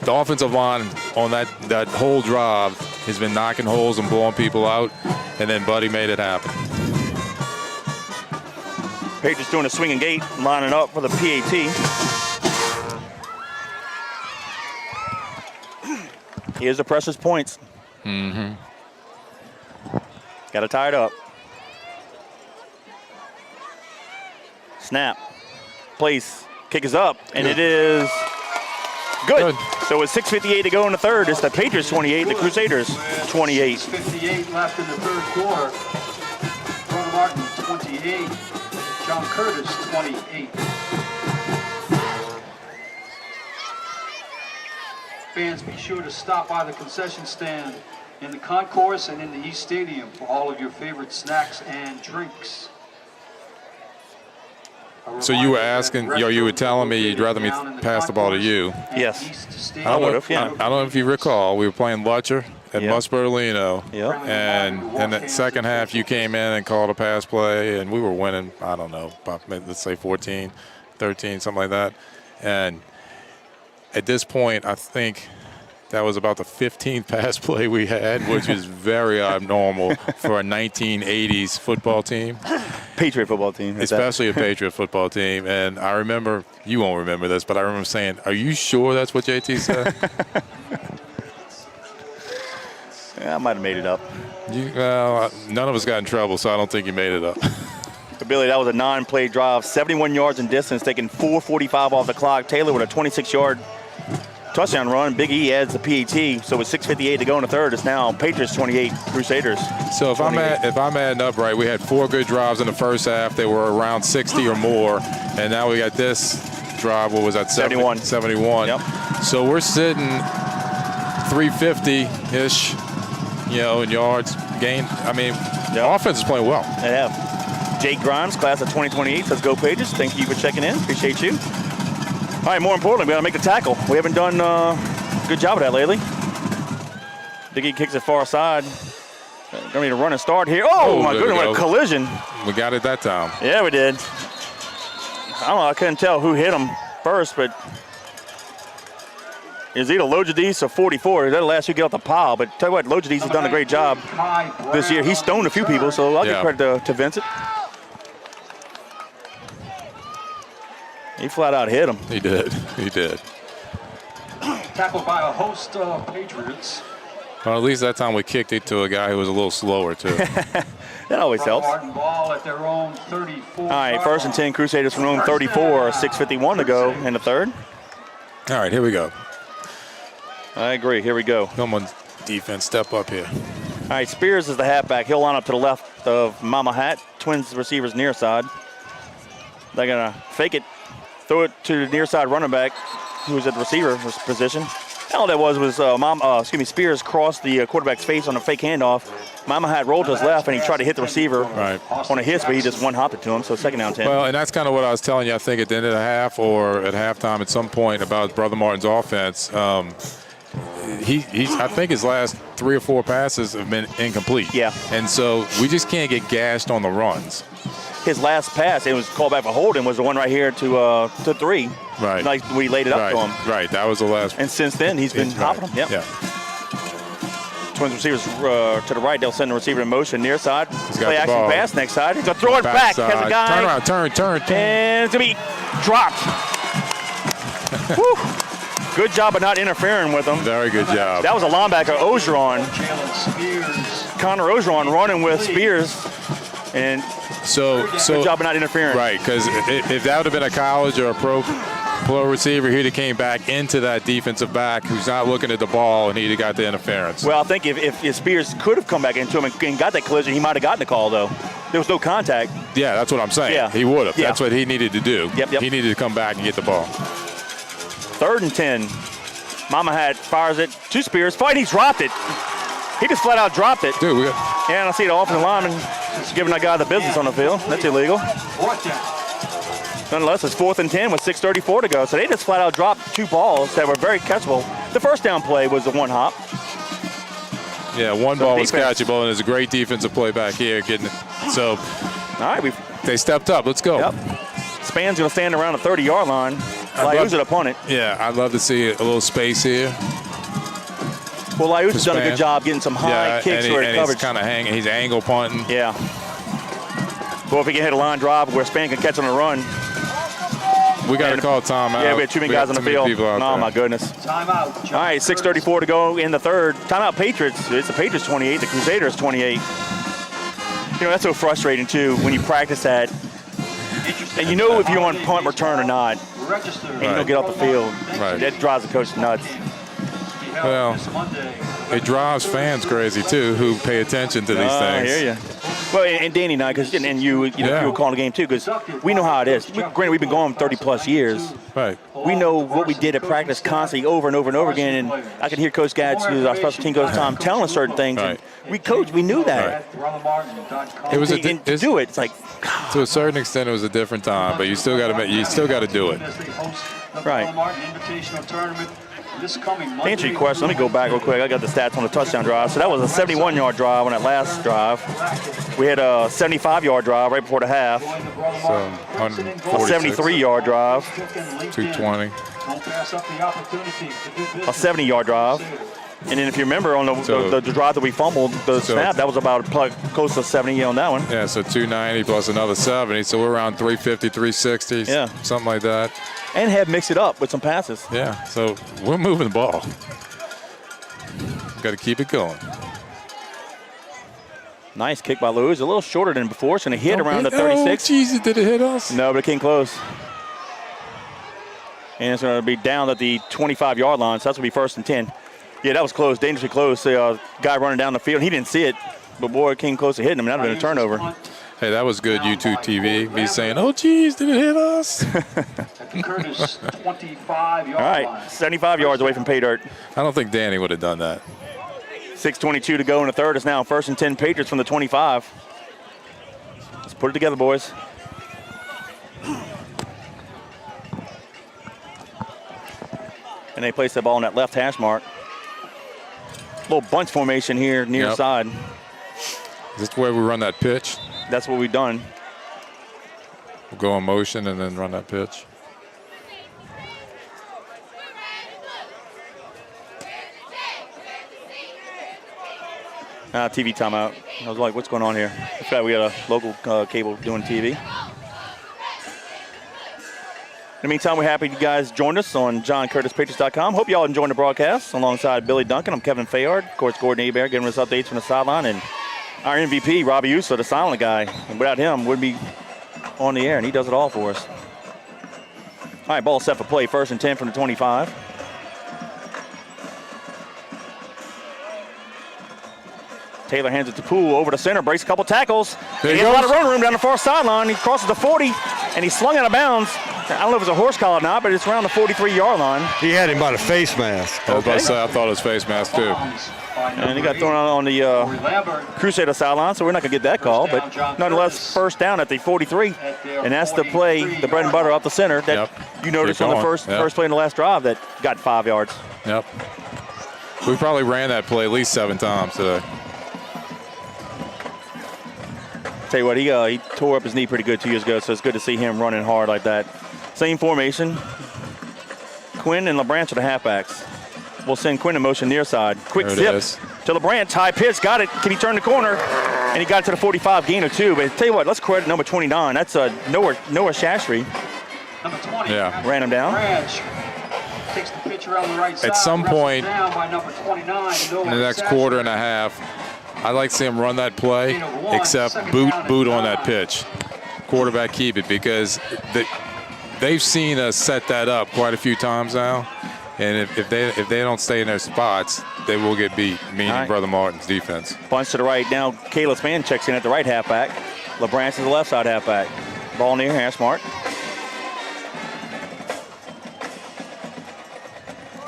the offensive line on that whole drive has been knocking holes and blowing people out, and then Buddy made it happen. Patriots doing a swinging gate, lining up for the PAT. Here's the precious points. Mm-hmm. Got to tie it up. Snap. Place. Kick is up, and it is good. So with 6:58 to go in the third, it's the Patriots 28, the Crusaders 28. 58 left in the third quarter. Ron Martin 28. John Curtis 28. Fans, be sure to stop by the concession stand in the concourse and in the East Stadium for all of your favorite snacks and drinks. So you were asking, you were telling me you'd rather me pass the ball to you. Yes. I would have, yeah. I don't know if you recall, we were playing Lutcher at Yep. Musberlino. Yep. And in that second half, you came in and called a pass play, and we were winning, I don't know, about, let's say 14, 13, something like that. And at this point, I think that was about the 15th pass play we had, which is very abnormal for a 1980s football team. Patriot football team. Especially a Patriot football team. And I remember, you won't remember this, but I remember saying, are you sure that's what JT said? Yeah, I might have made it up. Well, none of us got in trouble, so I don't think you made it up. But Billy, that was a 9-play drive, 71 yards in distance, taking 4:45 off the clock. Taylor with a 26-yard touchdown run. Big E adds the PAT. So with 6:58 to go in the third, it's now Patriots 28, Crusaders. So if I'm adding up right, we had 4 good drives in the first half. They were around 60 or more, and now we got this drive. What was that? 71. 71. Yep. So we're sitting 350-ish, in yards gained. I mean, the offense is playing well. They have. Jake Grimes, class of 2028, says go Pages. Thank you for checking in. Appreciate you. All right, more importantly, we got to make the tackle. We haven't done a good job of that lately. Diggy kicks it far side. Gonna need a run and start here. Oh my goodness, what a collision. We got it that time. Yeah, we did. I don't know, I couldn't tell who hit him first, but it's either Lojadis or 44. That'll last you get off the pile, but tell you what, Lojadis has done a great job this year. He's stoned a few people, so I'll give credit to Vincent. He flat out hit him. He did. He did. Tackled by a host of Patriots. Well, at least that time we kicked it to a guy who was a little slower, too. That always helps. Ball at their own 34. All right, 1st and 10, Crusaders from own 34, 6:51 to go in the third. All right, here we go. I agree. Here we go. Come on, defense, step up here. All right, Spears is the halfback. He'll line up to the left of Mama Hat. Twins receivers near side. They're going to fake it, throw it to the near side running back, who's at the receiver position. All that was Spears crossed the quarterback's face on a fake handoff. Mama Hat rolled to his left, and he tried to hit the receiver on a hiss, but he just one-hopped it to him, so 2nd down 10. Well, and that's kind of what I was telling you, I think, at the end of the half or at halftime at some point about Brother Martin's offense. I think his last 3 or 4 passes have been incomplete. Yeah. And so we just can't get gashed on the runs. His last pass, it was called back for holding, was the one right here to 3. Right. Like we laid it up to him. Right, that was the last. And since then, he's been hopping them. Yep. Yeah. Twins receivers to the right. They'll send the receiver in motion near side. Play action ball. Pass next side. He's going to throw it back. Side. Has a guy. Turn around. Turn. And it's going to be dropped. Whew. Good job of not interfering with him. Very good job. That was a linebacker, Ogeron. Connor Ogeron running with Spears. And so good job of not interfering. Right, because if that would have been a college or a pro receiver, he'd have came back into that defensive back who's not looking at the ball, and he'd have got the interference. Well, I think if Spears could have come back into him and got that collision, he might have gotten the call, though. There was no contact. Yeah, that's what I'm saying. Yeah. He would have. Yeah. That's what he needed to do. Yep. He needed to come back and get the ball. 3rd and 10. Mama Hat fires it to Spears. Fight, he dropped it. He just flat out dropped it. Dude, and I see the offensive lineman giving that guy the business on the field. That's illegal. Nonetheless, it's 4th and 10 with 6:34 to go. So they just flat out dropped 2 balls that were very catchable. The first down play was the one hop. Yeah, one ball was catchable, and there's a great defensive play back here getting it. So, all right, they stepped up. Let's go. Yep. Span's going to stand around the 30-yard line. Liu's it upon it. Yeah, I'd love to see a little space here. Well, Liu's has done a good job getting some high kicks for coverage. He's kind of hanging. He's angle punting. Yeah. Well, if he can hit a line drive where Span can catch on the run. We got to call timeout. Yeah, we had too many guys on the field. Oh, my goodness. Timeout. All right, 6:34 to go in the third. Timeout Patriots. It's the Patriots 28, the Crusaders 28. That's so frustrating, too, when you practice that. And you know if you're on punt return or not. And you don't get off the field. Right. That drives the coach nuts. Well, it drives fans crazy, too, who pay attention to these things. I hear you. Well, and Danny and I, and you were calling the game, too, because we know how it is. Granted, we've been going 30-plus years. Right. We know what we did at practice constantly over and over and over again, and I can hear Coach Gatz, who's our special team coach, Tom, telling us certain things. Right. And we knew that. It was to do it, it's like to a certain extent, it was a different time, but you still got to do it. Right. To answer your question, let me go back real quick. I got the stats on the touchdown drive. So that was a 71-yard drive on that last drive. We had a 75-yard drive right before the half. So 146. A 73-yard drive. 220. A 70-yard drive. And then if you remember on the drive that we fumbled, the snap, that was about close to 70 on that one. Yeah, so 290 plus another 70. So we're around 350, 360, yeah, something like that. And have mixed it up with some passes. Yeah, so we're moving the ball. Got to keep it going. Nice kick by Lewis. A little shorter than before. It's going to hit around the 36. Oh, Jesus, did it hit us? No, but it came close. And it's going to be down at the 25-yard line, so that's going to be 1st and 10. Yeah, that was close, dangerously close. The guy running down the field, he didn't see it, but boy, it came close to hitting him. That would have been a turnover. Hey, that was good YouTube TV. Me saying, oh, geez, did it hit us? Curtis, 25-yard All right, line. 75 yards away from pay dirt. I don't think Danny would have done that. 6:22 to go in the third. It's now 1st and 10 Patriots from the 25. Let's put it together, boys. And they place the ball on that left hash mark. Little bunch formation here near side. Is this the way we run that pitch? That's what we've done. We'll go in motion and then run that pitch. TV timeout. I was like, what's going on here? I forgot we got a local cable doing TV. In the meantime, we're happy you guys joined us on JohnCurtisPatriots.com. Hope you all enjoyed the broadcast. Alongside Billy Duncan, I'm Kevin Fayard. Of course, Gordon Hebert giving us updates from the sideline. And our MVP, Robbie Uso, the silent guy. And without him, wouldn't be on the air, and he does it all for us. All right, ball set for play. 1st and 10 from the 25. Taylor hands it to Poole over the center, breaks a couple tackles. He has a lot of run room down the far sideline. He crosses the 40, and he's slung out of bounds. I don't know if it's a horse collar or not, but it's around the 43-yard line. He had him by the face mask. I was about to say, I thought it was face mask too. And he got thrown out on the Crusader sideline, so we're not going to get that call. But nonetheless, 1st down at the 43. And that's the play, the bread and butter off the center that you noticed on the first play in the last drive that got 5 yards. Yep. We probably ran that play at least 7 times today. Tell you what, he tore up his knee pretty good 2 years ago, so it's good to see him running hard like that. Same formation. Quinn and LeBranch are the halfbacks. We'll send Quinn in motion near side. Quick zip to LeBranch. High pitch, got it. Can he turn the corner? And he got it to the 45, gain of 2. But tell you what, let's credit number 29. That's Noah Shastry. Number 20. Yeah. Ran him down. Branch takes the pitch around the right side. At some point down by number 29, in the next quarter and a half, I'd like to see him run that play, except boot on that pitch. Quarterback keep it, because they've seen us set that up quite a few times now. And if they don't stay in their spots, they will get beat, meaning Brother Martin's defense. Bunch to the right. Now Caleb Spann checks in at the right halfback. LeBranch is the left side halfback. Ball near hash mark.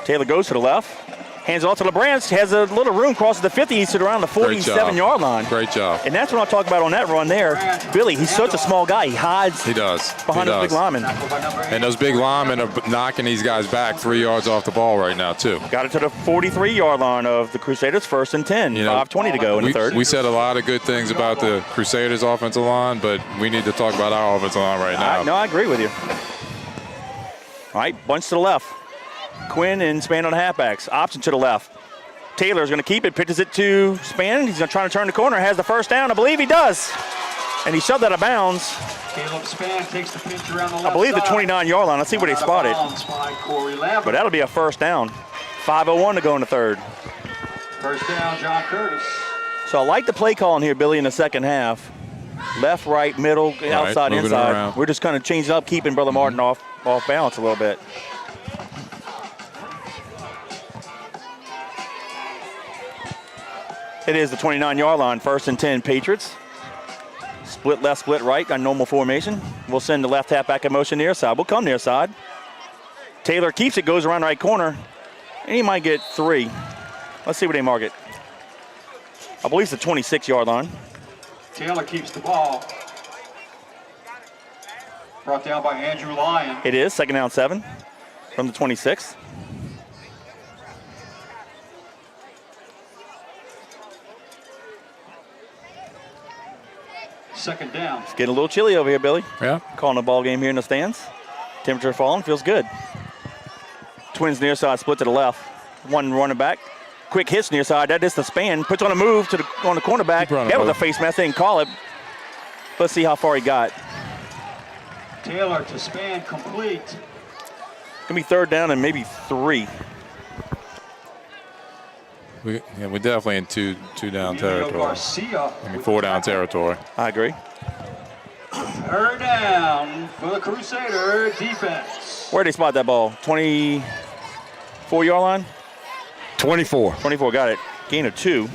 Taylor goes to the left. Hands off to LeBranch. Has a little room, crosses the 50. He's around the 47-yard line. Great job. And that's what I'll talk about on that run there. Billy, he's such a small guy. He hides behind those big linemen. And those big linemen are knocking these guys back 3 yards off the ball right now, too. Got it to the 43-yard line of the Crusaders, 1st and 10. 5:20 to go in the third. We said a lot of good things about the Crusaders' offensive line, but we need to talk about our offensive line right now. No, I agree with you. All right, bunch to the left. Quinn and Spann on the halfbacks. Option to the left. Taylor's going to keep it, pitches it to Spann. He's going to try to turn the corner, has the 1st down. I believe he does. And he shoved out of bounds. Caleb Spann takes the pitch around the left I believe the side. 29-yard line. Let's see where they spot it. But that'll be a 1st down. 5:01 to go in the third. 1st down, John Curtis. So I like the play calling here, Billy, in the second half. Left, right, middle, outside, inside. Around. We're just kind of changing up, keeping Brother Martin off balance a little bit. It is the 29-yard line, 1st and 10 Patriots. Split left, split right, got normal formation. We'll send the left halfback in motion near side. We'll come near side. Taylor keeps it, goes around the right corner, and he might get 3. Let's see where they mark it. I believe it's the 26-yard line. Taylor keeps the ball. Brought down by Andrew Lyon. It is 2nd down 7 from the 26. Second down. It's getting a little chilly over here, Billy. Yeah. Calling a ball game here in the stands. Temperature falling, feels good. Twins near side, split to the left. One running back. Quick hits near side. That is the Spann. Puts on a move on the cornerback. That was a face mask. They didn't call it. Let's see how far he got. Taylor to Spann, complete. Gonna be 3rd down and maybe 3. We're definitely in two down territory. Garcia. 4 down territory. I agree. 3rd down for the Crusader defense. Where'd they spot that ball? 24-yard line? 24. 24, got it. Gain of 2.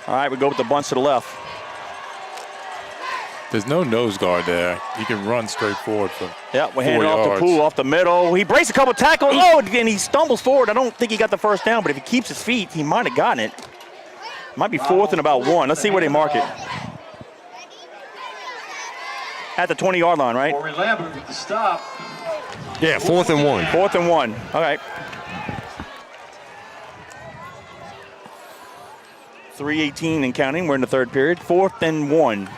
All right, we go with the bunch to the left. There's no nose guard there. You can run straight forward for Yeah, we 4 hand it off to yards. Poole off the middle. He breaks a couple tackles. Oh, and he stumbles forward. I don't think he got the first down, but if he keeps his feet, he might have gotten it. Might be 4th and about 1. Let's see where they mark it. At the 20-yard line, right? Corey Lambert with the stop. Yeah, 4th and 1. 4th and 1. All right. 3:18 and counting. We're in the third period. 4th and 1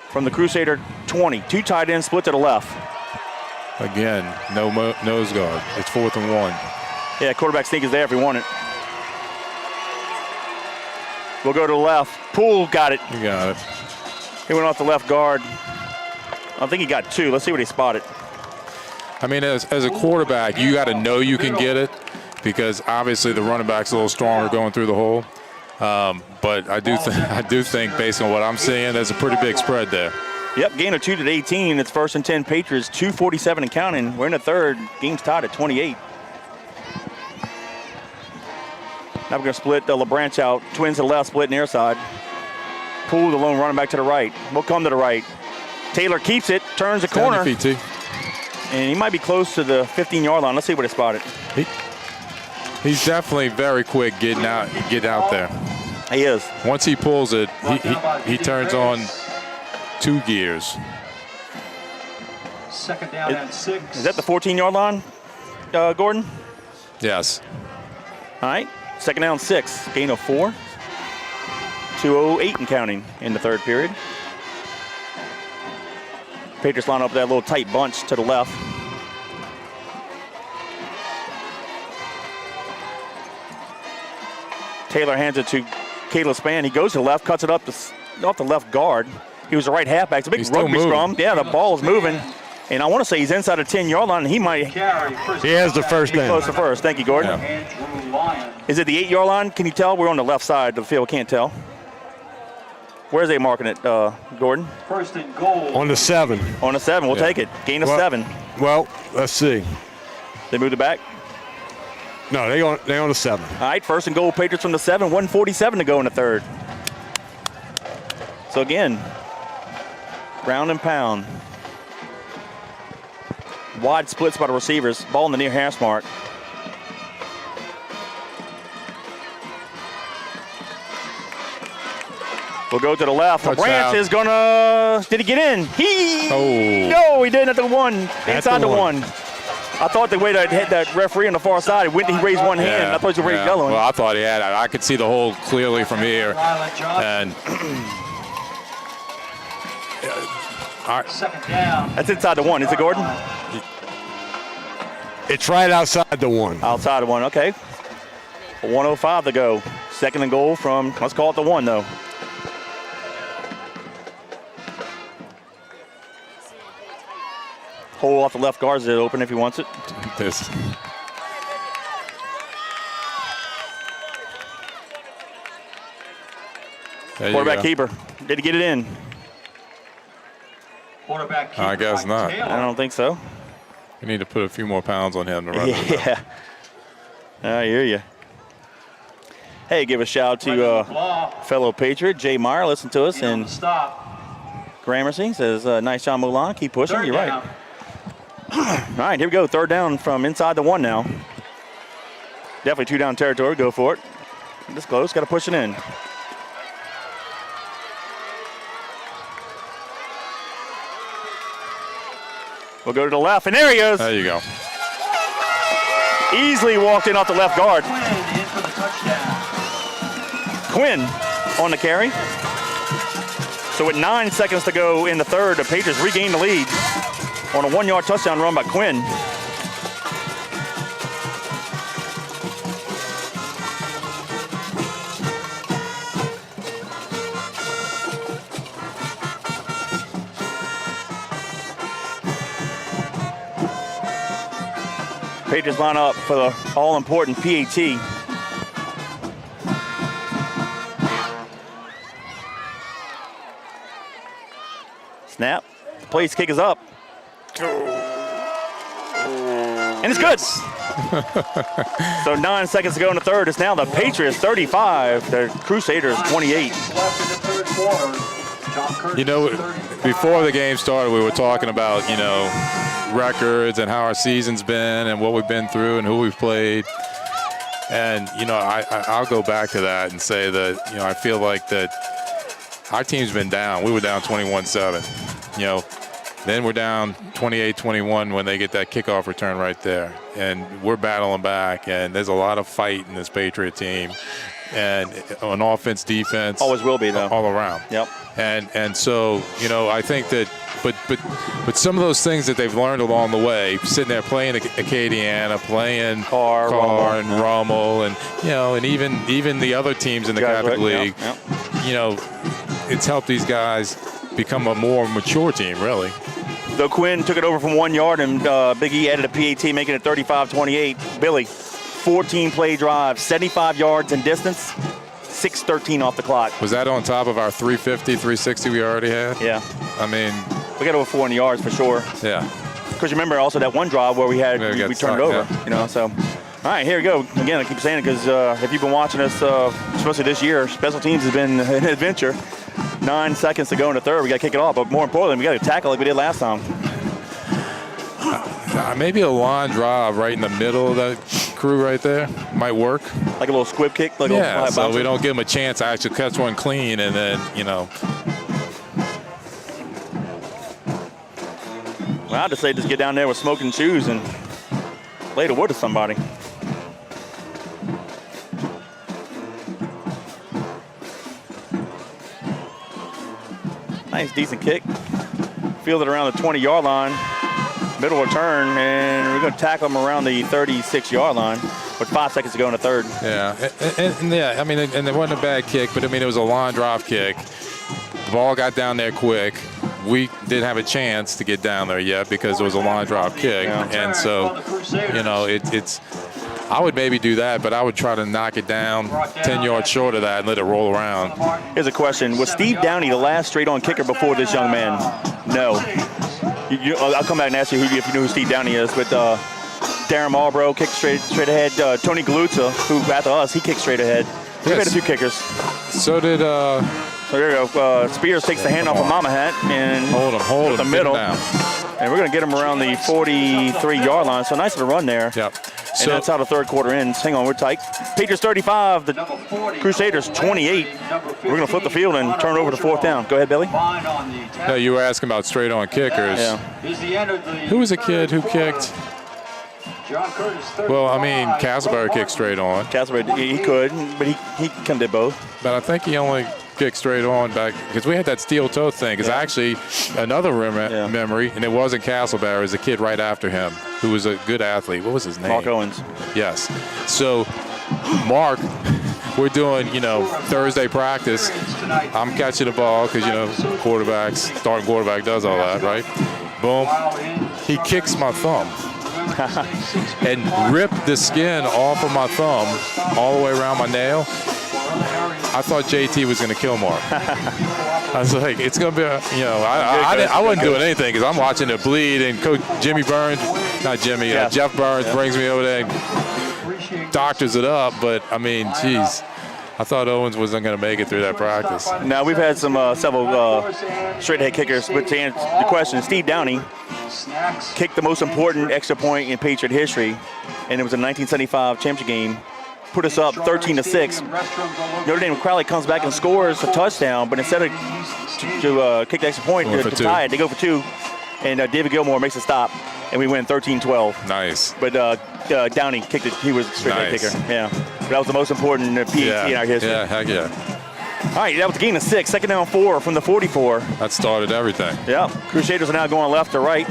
from the Crusader 20. 2 tight ends split to the left. Again, no nose guard. It's 4th and 1. Yeah, quarterback sneak is there if we want it. We'll go to the left. Poole got it. You got it. He went off the left guard. I think he got 2. Let's see what he spotted. I mean, as a quarterback, you got to know you can get it because obviously the running back's a little stronger going through the hole. But I do think based on what I'm seeing, there's a pretty big spread there. Yep, gain of 2 to the 18. It's 1st and 10 Patriots, 2:47 and counting. We're in the third. Game's tied at 28. Now we're going to split the LeBranch out. Twins to the left, split near side. Poole, the lone running back to the right. We'll come to the right. Taylor keeps it, turns the corner. Feet, T. And he might be close to the 15-yard line. Let's see what he spotted. He's definitely very quick getting out there. He is. Once he pulls it, he turns on 2 gears. 2nd down and 6. Is that the 14-yard line, Gordon? Yes. All right, 2nd down 6, gain of 4. 2:08 and counting in the third period. Patriots line up that little tight bunch to the left. Taylor hands it to Caleb Spann. He goes to the left, cuts it up off the left guard. He was the right halfback. It's a big rugby scrum. Yeah, the ball is moving. And I want to say he's inside the 10-yard line, and he might. He has the first down. Close to first. Thank you, Gordon. Andrew Is it the 8-yard line? Can you tell? We're on the left side of the field. Can't tell. Where's they marking it, Gordon? 1st and goal. On the 7. On the 7. We'll take it. Gain of 7. Well, let's see. They moved it back. No, they on the 7. All right, 1st and goal, Patriots from the 7. 1:47 to go in the third. So again, ground and pound. Wide splits by the receivers. Ball in the near hash mark. We'll go to the left. LeBranch is gonna. Did he get in? No, he didn't at the 1. Inside the 1. I thought the way that hit that referee on the far side, he raised one hand. I thought he raised the other one. Well, I thought he had it. I could see the hole clearly from here. And 2nd down. That's inside the 1. Is it, Gordon? It's right outside the 1. Outside the 1. Okay. 1:05 to go. 2nd and goal from. Let's call it the 1 though. Hole off the left guard is open if he wants it. this. Quarterback keeper. Did he get it in? Quarterback keeper. I guess not. I don't think so. We need to put a few more pounds on him to run. Yeah. I hear you. Hey, give a shout out to fellow Patriot, Jay Meyer. Listen to us. And Gramercy says, nice job, Mulan. Keep pushing. You're right. All right, here we go. 3rd down from inside the 1 now. Definitely 2 down territory. Go for it. This close. Got to push it in. We'll go to the left, and there he is. There you go. Easily walked in off the left guard. Quinn on the carry. So with 9 seconds to go in the third, the Patriots regain the lead on a 1-yard touchdown run by Quinn. Patriots line up for the all-important PAT. Snap. The place kick is up. And it's good. So 9 seconds to go in the third. It's now the Patriots 35, the Crusaders 28. Left in the third quarter. You know, before the game started, we were talking about, you know, records and how our season's been and what we've been through and who we've played. And, you know, I'll go back to that and say that, you know, I feel like that our team's been down. We were down 21-7, you know. Then we're down 28-21 when they get that kickoff return right there. And we're battling back, and there's a lot of fight in this Patriot team. And on offense, defense. Always will be, though. All around. Yep. And so, you know, I think that, but some of those things that they've learned along the way, sitting there playing Acadiana, playing Carr and Rommel, and, you know, and even the other teams in the Catholic League, you know, it's helped these guys become a more mature team, really. Though Quinn took it over from 1 yard, and Big E added a PAT, making it 35-28. Billy, 14-play drive, 75 yards in distance, 6:13 off the clock. Was that on top of our 350, 360 we already had? Yeah. I mean, we got over 400 yards for sure. Yeah. Because you remember also that one drive where we turned it over, yeah. you know, so. All right, here we go. Again, I keep saying it because if you've been watching us, especially this year, special teams has been an adventure. 9 seconds to go in the third. We got to kick it off, but more importantly, we got to tackle like we did last time. Maybe a line drive right in the middle of that crew right there might work. Like a little squib kick? Like yeah, a so we don't give them a chance to actually catch one clean and then, you know. Well, I'd just say just get down there with smoking shoes and lay the wood to somebody. Nice, decent kick. Fielded around the 20-yard line. Middle return, and we're going to tackle him around the 36-yard line with 5 seconds to go in the third. Yeah, and yeah, I mean, and it wasn't a bad kick, but I mean, it was a line drive kick. The ball got down there quick. We didn't have a chance to get down there yet because it was a line drive kick. Yeah. And so, you know, it's I would maybe do that, but I would try to knock it down 10 yards short of that and let it roll around. Here's a question. Was Steve Downey the last straight-on kicker before this young man? No. I'll come back and ask you if you know who Steve Downey is, but Darren Marlborough kicked straight ahead. Tony Galuzza, who after us, he kicked straight ahead. We've had a few kickers. So did... So there you go. Spears takes the handoff of Mama Hat and hold him the middle. And we're going to get him around the 43-yard line. So nice of a run there. Yep. And that's how the third quarter ends. Hang on, we're tight. Patriots 35, the Crusaders 28. We're going to flip the field and turn it over to fourth down. Go ahead, Billy. No, you were asking about straight-on kickers. Yeah. Who was a kid who kicked? Well, I mean, Castleberry kicked straight on. Castleberry, he could, but he kind of did both. But I think he only kicked straight on back because we had that steel toe thing. Because actually, another memory, and it wasn't Castleberry, it was a kid right after him who was a good athlete. What was his name? Mark Owens. Yes. So, Mark, we're doing, you know, Thursday practice. I'm catching the ball because, you know, starting quarterback does all that, right? Boom. He kicks my thumb. And ripped the skin off of my thumb all the way around my nail. I thought JT was going to kill Mark. I was like, it's going to be, I wasn't doing anything because I'm watching it bleed. And Coach Jeff Burns brings me over there and doctors it up. But, I mean, geez, I thought Owens wasn't going to make it through that practice. Now, we've had several straight-ahead kickers. But to answer the question, Steve Downey kicked the most important extra point in Patriot history, and it was a 1975 championship game. Put us up 13-6. Notre Dame Crowley comes back and scores a touchdown, but instead of to kick the extra point to tie it, they go for two, and David Gilmore makes a stop, and we win 13-12. Nice. But Downey kicked it. He was a straight-ahead kicker. Yeah. But that was the most important PAT in our history. Yeah, heck yeah. All right, that was a gain of 6. Second down 4 from the 44. That started everything. Yeah. Crusaders are now going left to right.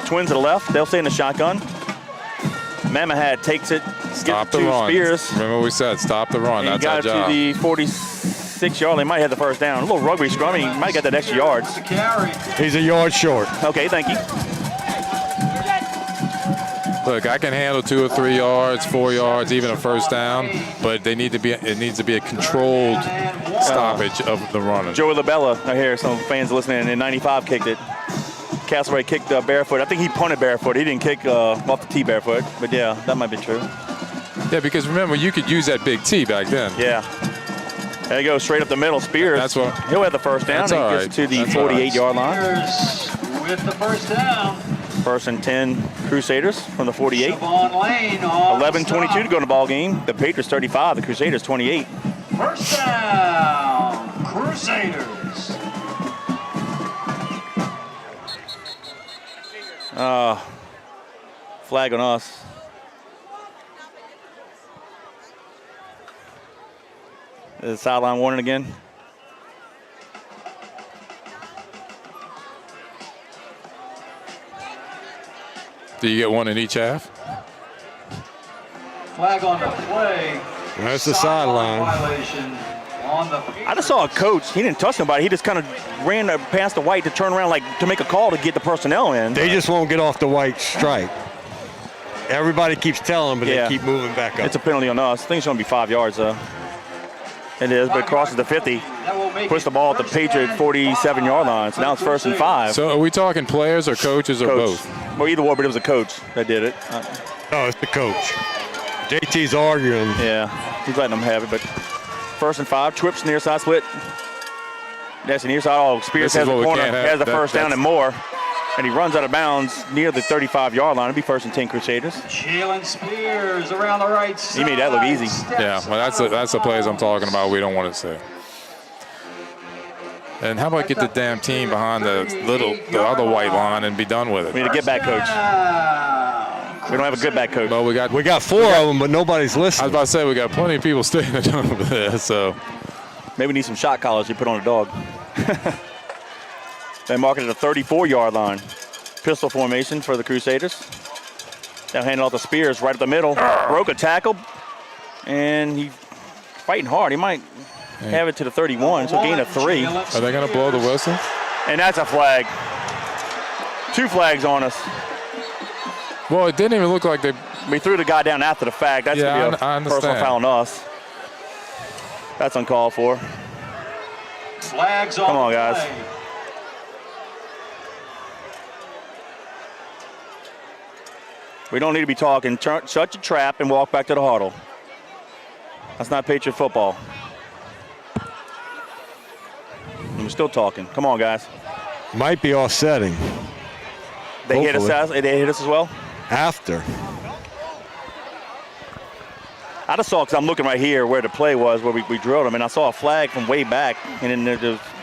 Twins to the left. They'll stay in the shotgun. Mamahad takes it. Stop the run. Spears. Remember what we said, stop the run. And that's our job. Got to the 46-yard. They might have the first down. A little rugby scrum. He might get that extra yards. He's a yard short. Okay, thank you. Look, I can handle 2 or 3 yards, 4 yards, even a first down, but it needs to be a controlled stoppage of the running. Joey LaBella, I hear some fans listening, in 95 kicked it. Castleberry kicked barefoot. I think he punted barefoot. He didn't kick off the tee barefoot, but yeah, that might be true. Yeah, because remember, you could use that big tee back then. Yeah. There you go, straight up the middle. Spears. He'll have the first down. That's He all gets right. to the That's all right. 48-yard line. Spears with the first down. First and 10 Crusaders from the 48. Siobhan Lane on 11:22 to go in the ball game. The Patriots 35, the Crusaders 28. First down, Crusaders. Flag on us. The sideline warning again. Do you get one in each half? Flag on the play. That's the sideline. Violation on the I just saw a coach. He didn't touch nobody. He just kind of ran past the white to turn around, like to make a call to get the personnel in. They just won't get off the white stripe. Everybody keeps telling them, but Yeah. they keep moving back up. It's a penalty on us. I think it's going to be 5 yards, though. It is, but it crosses the 50. Puts the ball at the Patriot 47-yard line. So now it's first and 5. So are we talking players or coaches or Coach. both? Well, either way, but it was a coach that did it. No, it's the coach. JT's arguing. Yeah, he's letting them have it, but first and 5. Trips near side split. That's the near side. Oh, Spears This is has the what we corner, can't have. has the first down That's- and more. And he runs out of bounds near the 35-yard line. It'll be first and 10 Crusaders. Jalen Spears around the right side. He made that look easy. Yeah, well, that's the plays I'm talking about. We don't want to see. And how about get the damn team behind the other white line and be done with We it? need a get back coach. We don't have a good back coach. Well, we got 4 of them, but nobody's I was listening. about to say we got plenty of people standing over there. So Maybe we need some shot collars you put on a dog. They mark it at the 34-yard line. Pistol formation for the Crusaders. They'll hand it off to Spears right up the middle. Broke a tackle. And he's fighting hard. He might have it to the 31, so gain of 3. are they going to blow the whistle? And that's a flag. 2 flags on us. Well, it didn't even look like they. We threw the guy down after the fact. That's Yeah, going to be I a personal understand. foul on us. That's uncalled for. Flags on Come on, the guys. play. We don't need to be talking. Shut your trap and walk back to the huddle. That's not Patriot football. And we're still talking. Come on, guys. Might be offsetting They hit us. Hopefully. They hit us as well. after. I just saw because I'm looking right here where the play was, where we drilled them, and I saw a flag from way back, and then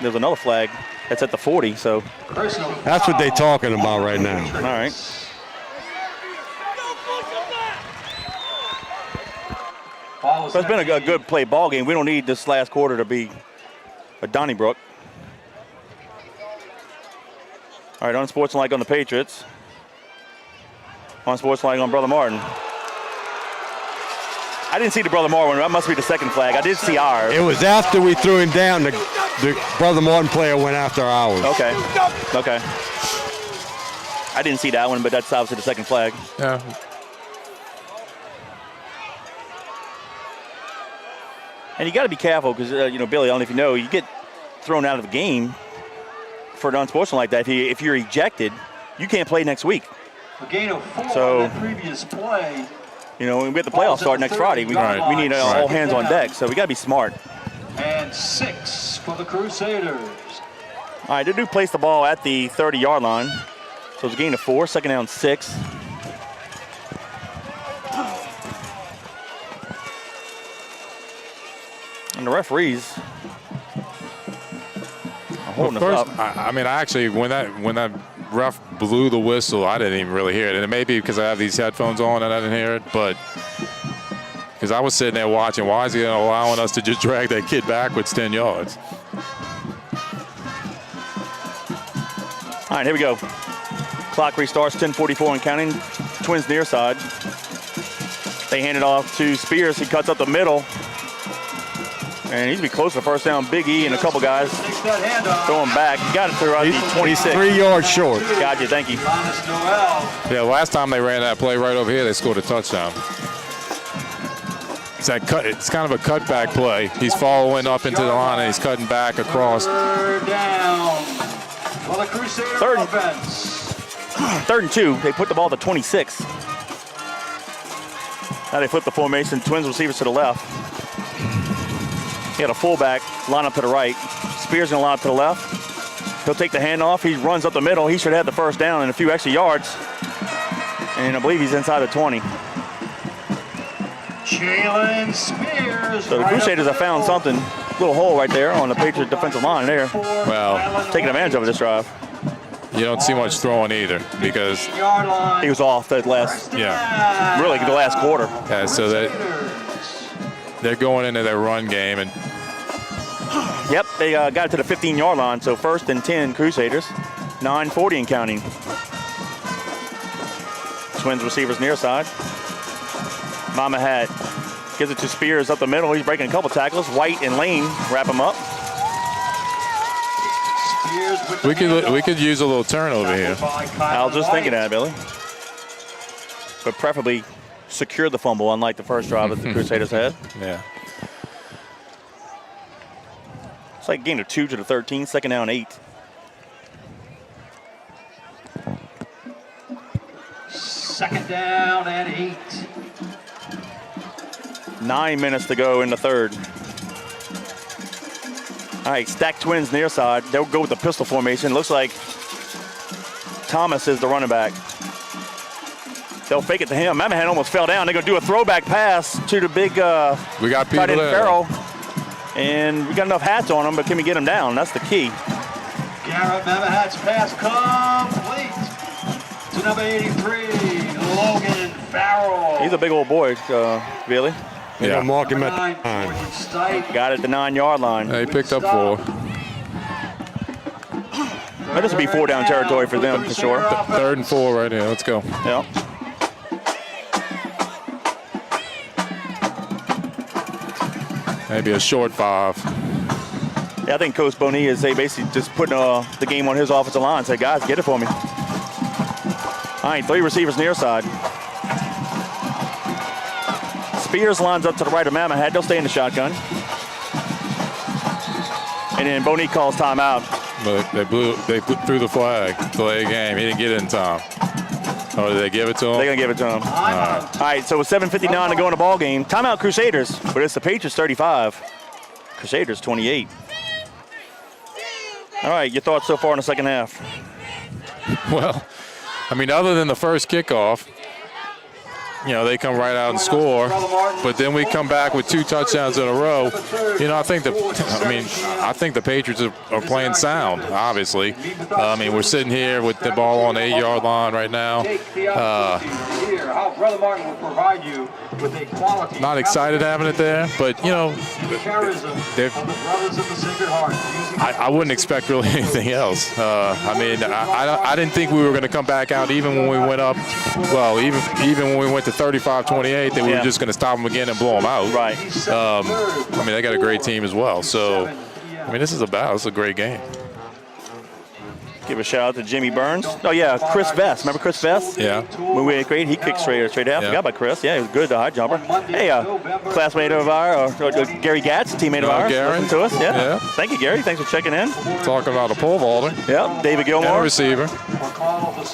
there's another flag that's at the 40. So, Personal That's what they're foul. talking about right now. all right. Follows So it's been a that. good play ball game. We don't need this last quarter to be a Donnybrook. All right, unsportsmanlike on the Patriots. Unsportsmanlike on Brother Martin. I didn't see the Brother Martin one. That must be the second flag. I did see ours. It was after we threw him down. The Brother Martin player went after ours. Okay. Okay. I didn't see that one, but that's obviously the second flag. Yeah. And you got to be careful because, Billy, I don't know if you know, you get thrown out of the game for an unsportsmanlike like that. If you're ejected, you can't play next week. A gain of 4 So- on that previous play. We get the playoffs start next Friday. We need all hands on deck, so we got to be smart. And 6 for the Crusaders. All right, they do place the ball at the 30-yard line. So it's a gain of 4, second down 6. And the referees are holding us First, up. I mean, actually, when that ref blew the whistle, I didn't even really hear it. And it may be because I have these headphones on and I didn't hear it, but because I was sitting there watching, why is he allowing us to just drag that kid backwards 10 yards? All right, here we go. Clock restarts, 10:44 and counting. Twins near side. They hand it off to Spears. He cuts up the middle. And he's be close to first down. Big E and a couple guys Takes that handoff. throw him back. He got it through the 26. 3 yards short. Got you, thank you. Thomas Noel. Yeah, last time they ran that play right over here, they scored a touchdown. It's kind of a cutback play. He's following up into the line and he's cutting back across. 3rd down for the Crusader Third. offense. 3rd and 2. They put the ball at the 26. Now they flip the formation. Twins receivers to the left. He got a fullback line up to the right. Spears gonna line up to the left. He'll take the handoff. He runs up the middle. He should have the first down and a few extra yards. And I believe he's inside the 20. Jalen Spears. So the Crusaders have found something. Little hole right there on the Patriots defensive line there. Well, Taking advantage of this drive. you don't see much throwing either because, He was off that last, yeah. really the last quarter. Yeah, so they're going into their run game, and Yep, they got it to the 15-yard line, so 1st and 10 Crusaders. 9:40 and counting. Twins receivers near side. Mama Hat gives it to Spears up the middle. He's breaking a couple tackles. White and Lane wrap him up. we could use a little turnover here. I was just thinking that, Billy. But preferably secure the fumble, unlike the first drive that the Crusaders had. Yeah. It's like a gain of 2 to the 13, 2nd down 8. Second down and 8. 9 minutes to go in the third. All right, stacked Twins near side. They'll go with the pistol formation. Looks like Thomas is the running back. They'll fake it to him. Mamahan almost fell down. They're going to do a throwback pass to the big We got people tight end there. Farrell. And we got enough hats on him, but can we get him down? That's the key. Garrett Mamahat's pass complete to number 83, Logan Farrell. He's a big old boy, Billy. Yeah, mark him at the 9, line. Morgan Stipe. Got it at the 9-yard line. They picked up 4. Well, this will be 4-down territory for them, for sure. 3rd and 4 right here. Let's go. Yeah. Maybe a short 5. Yeah, I think Coach Boney is basically just putting the game on his offensive line. Say, guys, get it for me. All right, 3 receivers near side. Spears lines up to the right of Mamahat. They'll stay in the shotgun. And then Boney calls timeout. But they threw the flag. Delay game. He didn't get it in time. Oh, did they give it to him? They're going to give it to him. All right, so with 7:59 to go in the ball game. Timeout Crusaders, but it's the Patriots 35. Crusaders 28. All right, your thoughts so far in the second half? Well, I mean, other than the first kickoff, you know, they come right out and score, but then we come back with 2 touchdowns in a row. You know, I think the Patriots are playing sound, obviously. I mean, we're sitting here with the ball on the 8-yard line right now. Not excited having it there, but, you know, I wouldn't expect really anything else. I mean, I didn't think we were going to come back out even when we went up, well, even when we went to 35-28, that we were just going to stop them again and blow them out. Right. I mean, they got a great team as well. So, I mean, this is a great game. Give a shout out to Jimmy Burns. Oh, yeah, Chris Vest. Remember Chris Vest? Yeah. When we had great, he kicked straight out. Yeah. Forgot about Chris. Yeah, he was good, the high jumper. Hey, classmate of ours, Gary Gatz, teammate of ours, Gary. listening to us. Yeah. Thank you, Gary. Thanks for checking in. Talking about a pole vaulter. Yeah, David And a Gilmore. receiver.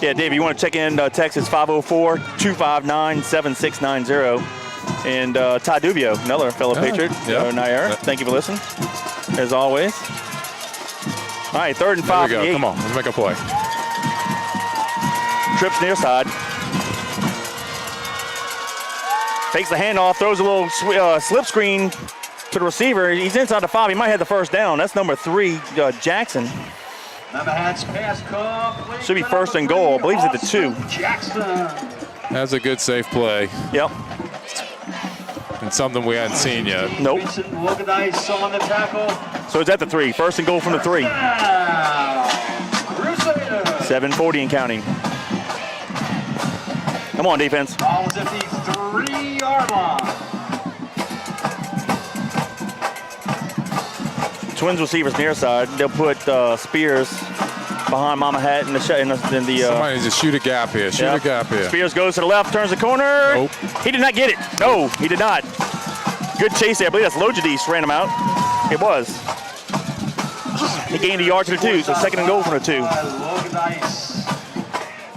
Yeah, Dave, you want to check in, text is 504-259-7690. And Ty Dubio, another fellow Patriot, Nair. Thank you for listening, as always. All right, 3rd and 5. There we go. Come on, let's make a play. Trips near side. Fakes the handoff, throws a little slip screen to the receiver. He's inside the 5. He might have the first down. That's number 3, Jackson. Should be 1st and goal. I believe it's at the 2. That's a good safe play. Yep. And something we hadn't seen yet. Nope. So it's at the 3. 1st and goal from the 3. 7:40 and counting. Come on, defense. Ball is at the 3-yard line. Twins receivers near side. They'll put Spears behind Mama Hat in the Somebody needs to shoot a gap here. Shoot a gap here. Spears goes to the left, turns the corner. Nope. He did not get it. No, he did not. Good chase there. I believe that's Lojadis ran him out. It was. He gained a yard to the 2, so 2nd and goal from the 2.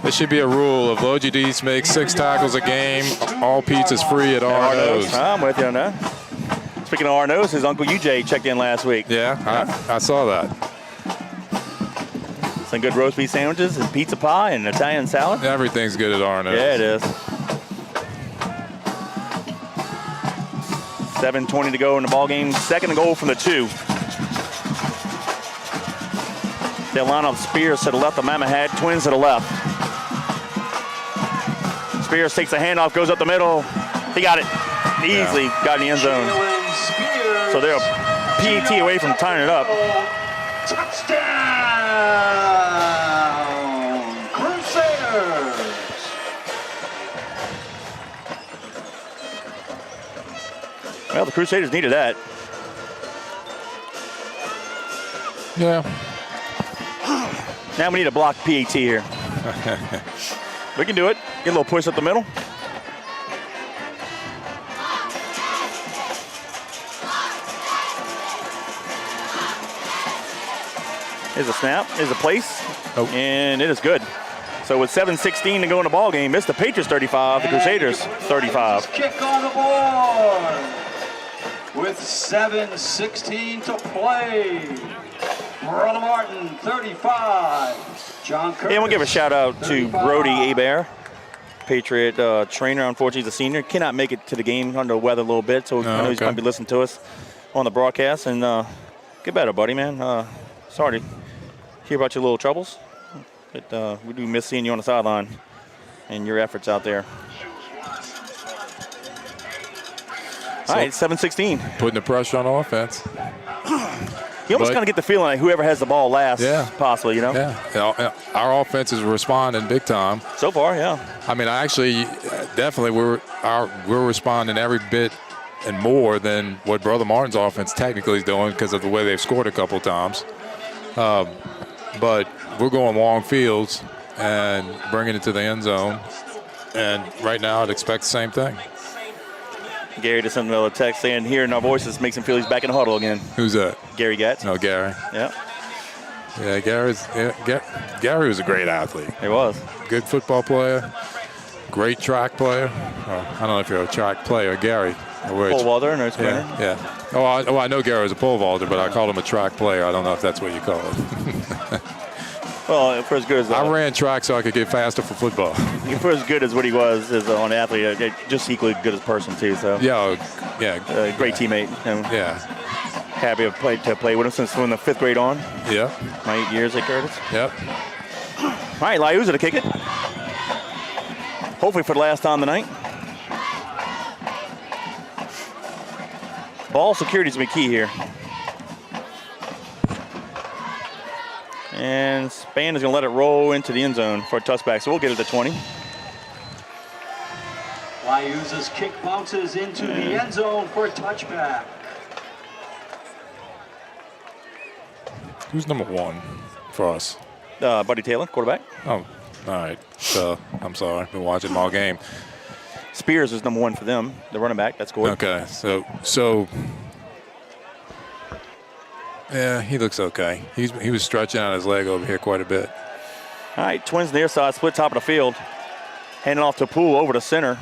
There should be a rule. If Lojadis makes 6 tackles a game, all pizza's free at R&O's. I'm with you on that. Speaking of Arnaud's, his Uncle UJ checked in last week. Yeah, I saw that. Some good roast beef sandwiches and pizza pie and Italian salad. Everything's good at Arnaud's. Yeah, it is. 7:20 to go in the ball game. Second and goal from the 2. They'll line up Spears to the left of Mamahad, Twins to the left. Spears takes the handoff, goes up the middle. He got it. Easily got in the end zone. So they're a PAT away from tying it up. Touchdown! Crusaders! Well, the Crusaders needed that. Yeah. Now we need a block PAT here. We can do it. Get a little push up the middle. Here's a snap. Here's a place. Oh. And it is good. So with 7:16 to go in the ball game, it's the Patriots 35, the Crusaders 35. Kick on the board with 7:16 to play. Brother Martin 35. John Curtis. And we'll give a shout out to 35. Brody Hebert, Patriot trainer. Unfortunately, he's a senior. Cannot make it to the game, under the weather a little bit. So I know he's going to be listening to us on the broadcast. And get better, buddy, man. Sorry to hear about your little troubles. But we do miss seeing you on the sideline and your efforts out there. All right, 7:16. Putting the pressure on offense. You almost kind of get the feeling like whoever has the ball last, possibly, you know? Yeah. Our offense is responding big time. So far, yeah. I mean, definitely we're responding every bit and more than what Brother Martin's offense technically is doing because of the way they've scored a couple times. But we're going long fields and bringing it to the end zone. And right now, I'd expect the same thing. Gary just sent another text saying hearing our voices makes him feel he's back in the huddle again. Who's that? Gary Gatz. No, Gary. Yeah. Yeah, Gary was a great athlete. He was. Good football player. Great track player. I don't know if you're a track player, Gary. Pole vaulter, no sprinter. Yeah. Oh, I know Gary was a pole vaulter, but I called him a track player. I don't know if that's what you call it. Well, for as good as I ran track so I could get faster for football. For as good as what he was as an athlete, just equally good as a person too. So yeah. Great teammate. Yeah. Happy to play with him since from the 5th grade on. Yeah. My 8 years at Curtis. Yep. All right, Liuza to kick it. Hopefully for the last time tonight. Ball security is going to be key here. And Span is going to let it roll into the end zone for a touchback, so we'll get it to 20. Liuza's kick bounces into the end zone for a touchback. Who's number 1 for us? Buddy Taylor, quarterback. Oh, all right. So I'm sorry. Been watching them all game. Spears is number 1 for them, the running back. That's scored. Okay. So. Yeah, he looks okay. He was stretching out his leg over here quite a bit. All right, Twins near side, split top of the field. Handing off to Poole over to center.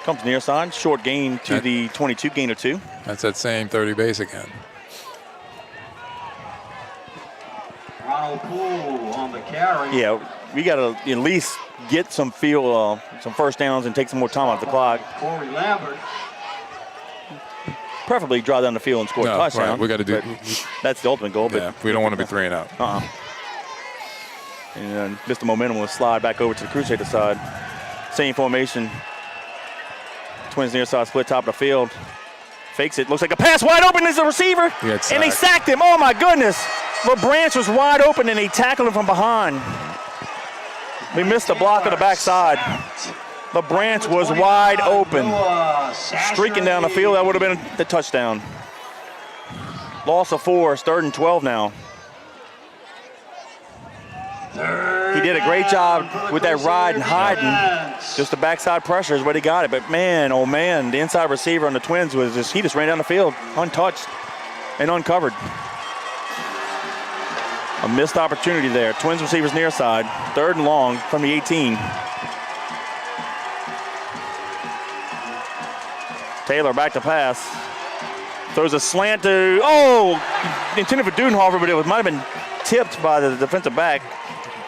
Comes near side, short gain to the 22, gain of 2. That's that same 30 base again. Ronald Poole on the carry. Yeah, we got to at least get some field, some first downs and take some more time off the clock. Corey Lambert. Preferably draw down the field and score a touchdown. Right. We got to do. That's the ultimate goal. Yeah, we don't want to be 3 and out. And missed the momentum, will slide back over to the Crusader side. Same formation. Twins near side, split top of the field. Fakes it. Looks like a pass wide open. There's a receiver. And they sacked him. Oh my goodness. LeBranch was wide open and they tackled him from behind. We missed the block on the backside. LeBranch was wide open. Streaking down the field, that would have been the touchdown. Loss of 4, it's 3rd and 12 now. He did a great job with that ride and hiding. Just the backside pressure is where he got it. But man, oh man, the inside receiver on the Twins he just ran down the field untouched and uncovered. A missed opportunity there. Twins receivers near side, 3rd and long from the 18. Taylor back to pass. Throws a slant to, intended for Dudenhofer, but it might have been tipped by the defensive back,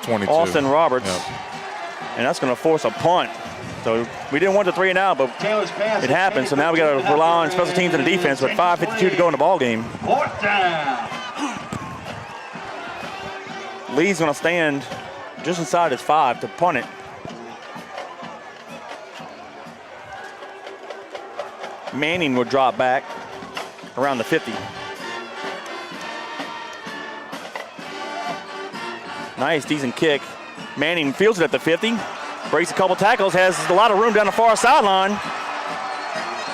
22. Austin Roberts. Yep. And that's going to force a punt. So we didn't want the 3 and out, but it happened. So now we got to rely on special teams and the defense with 5:52 to go in the ball game. Fourth down. Lee's going to stand just inside his 5 to punt it. Manning will drop back around the 50. Nice, decent kick. Manning fields it at the 50. Breaks a couple tackles, has a lot of room down the far sideline.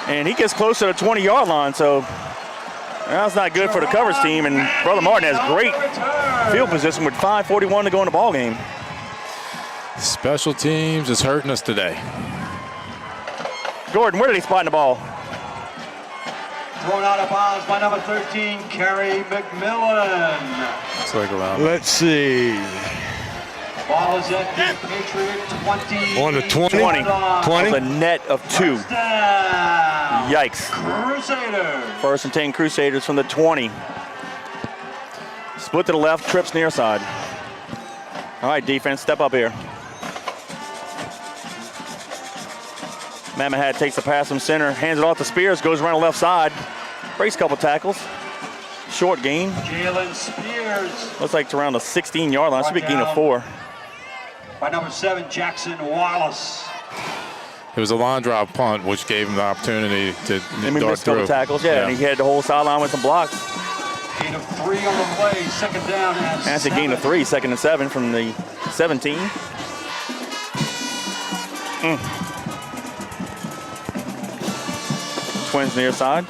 And he gets close to the 20-yard line, so that's not good for the coverage team. And Brother Martin has great field position with 5:41 to go in the ball game. Special teams is hurting us today. Gordon, where did he spot in the ball? Thrown out of bounds by number 13, Kerry McMillan. It's like around. Let's see. Ball is at the Patriot 20. On the 20. 20. 20. That's a net of 2. Down. Yikes. Crusaders. First and 10 Crusaders from the 20. Split to the left, trips near side. All right, defense, step up here. Mamahat takes the pass from center, hands it off to Spears, goes around the left side, breaks a couple tackles. Short gain. Jalen Spears. Looks like it's around the 16-yard line. Should be a gain of 4. By number 7, Jackson Wallace. It was a line drive punt, which gave him the opportunity to And we dart missed a couple through. tackles, and he had the whole sideline with some blocks. Gain of 3 on the play. Second down and That's a gain of 3, 2nd and 7 from the 17. Twins near side.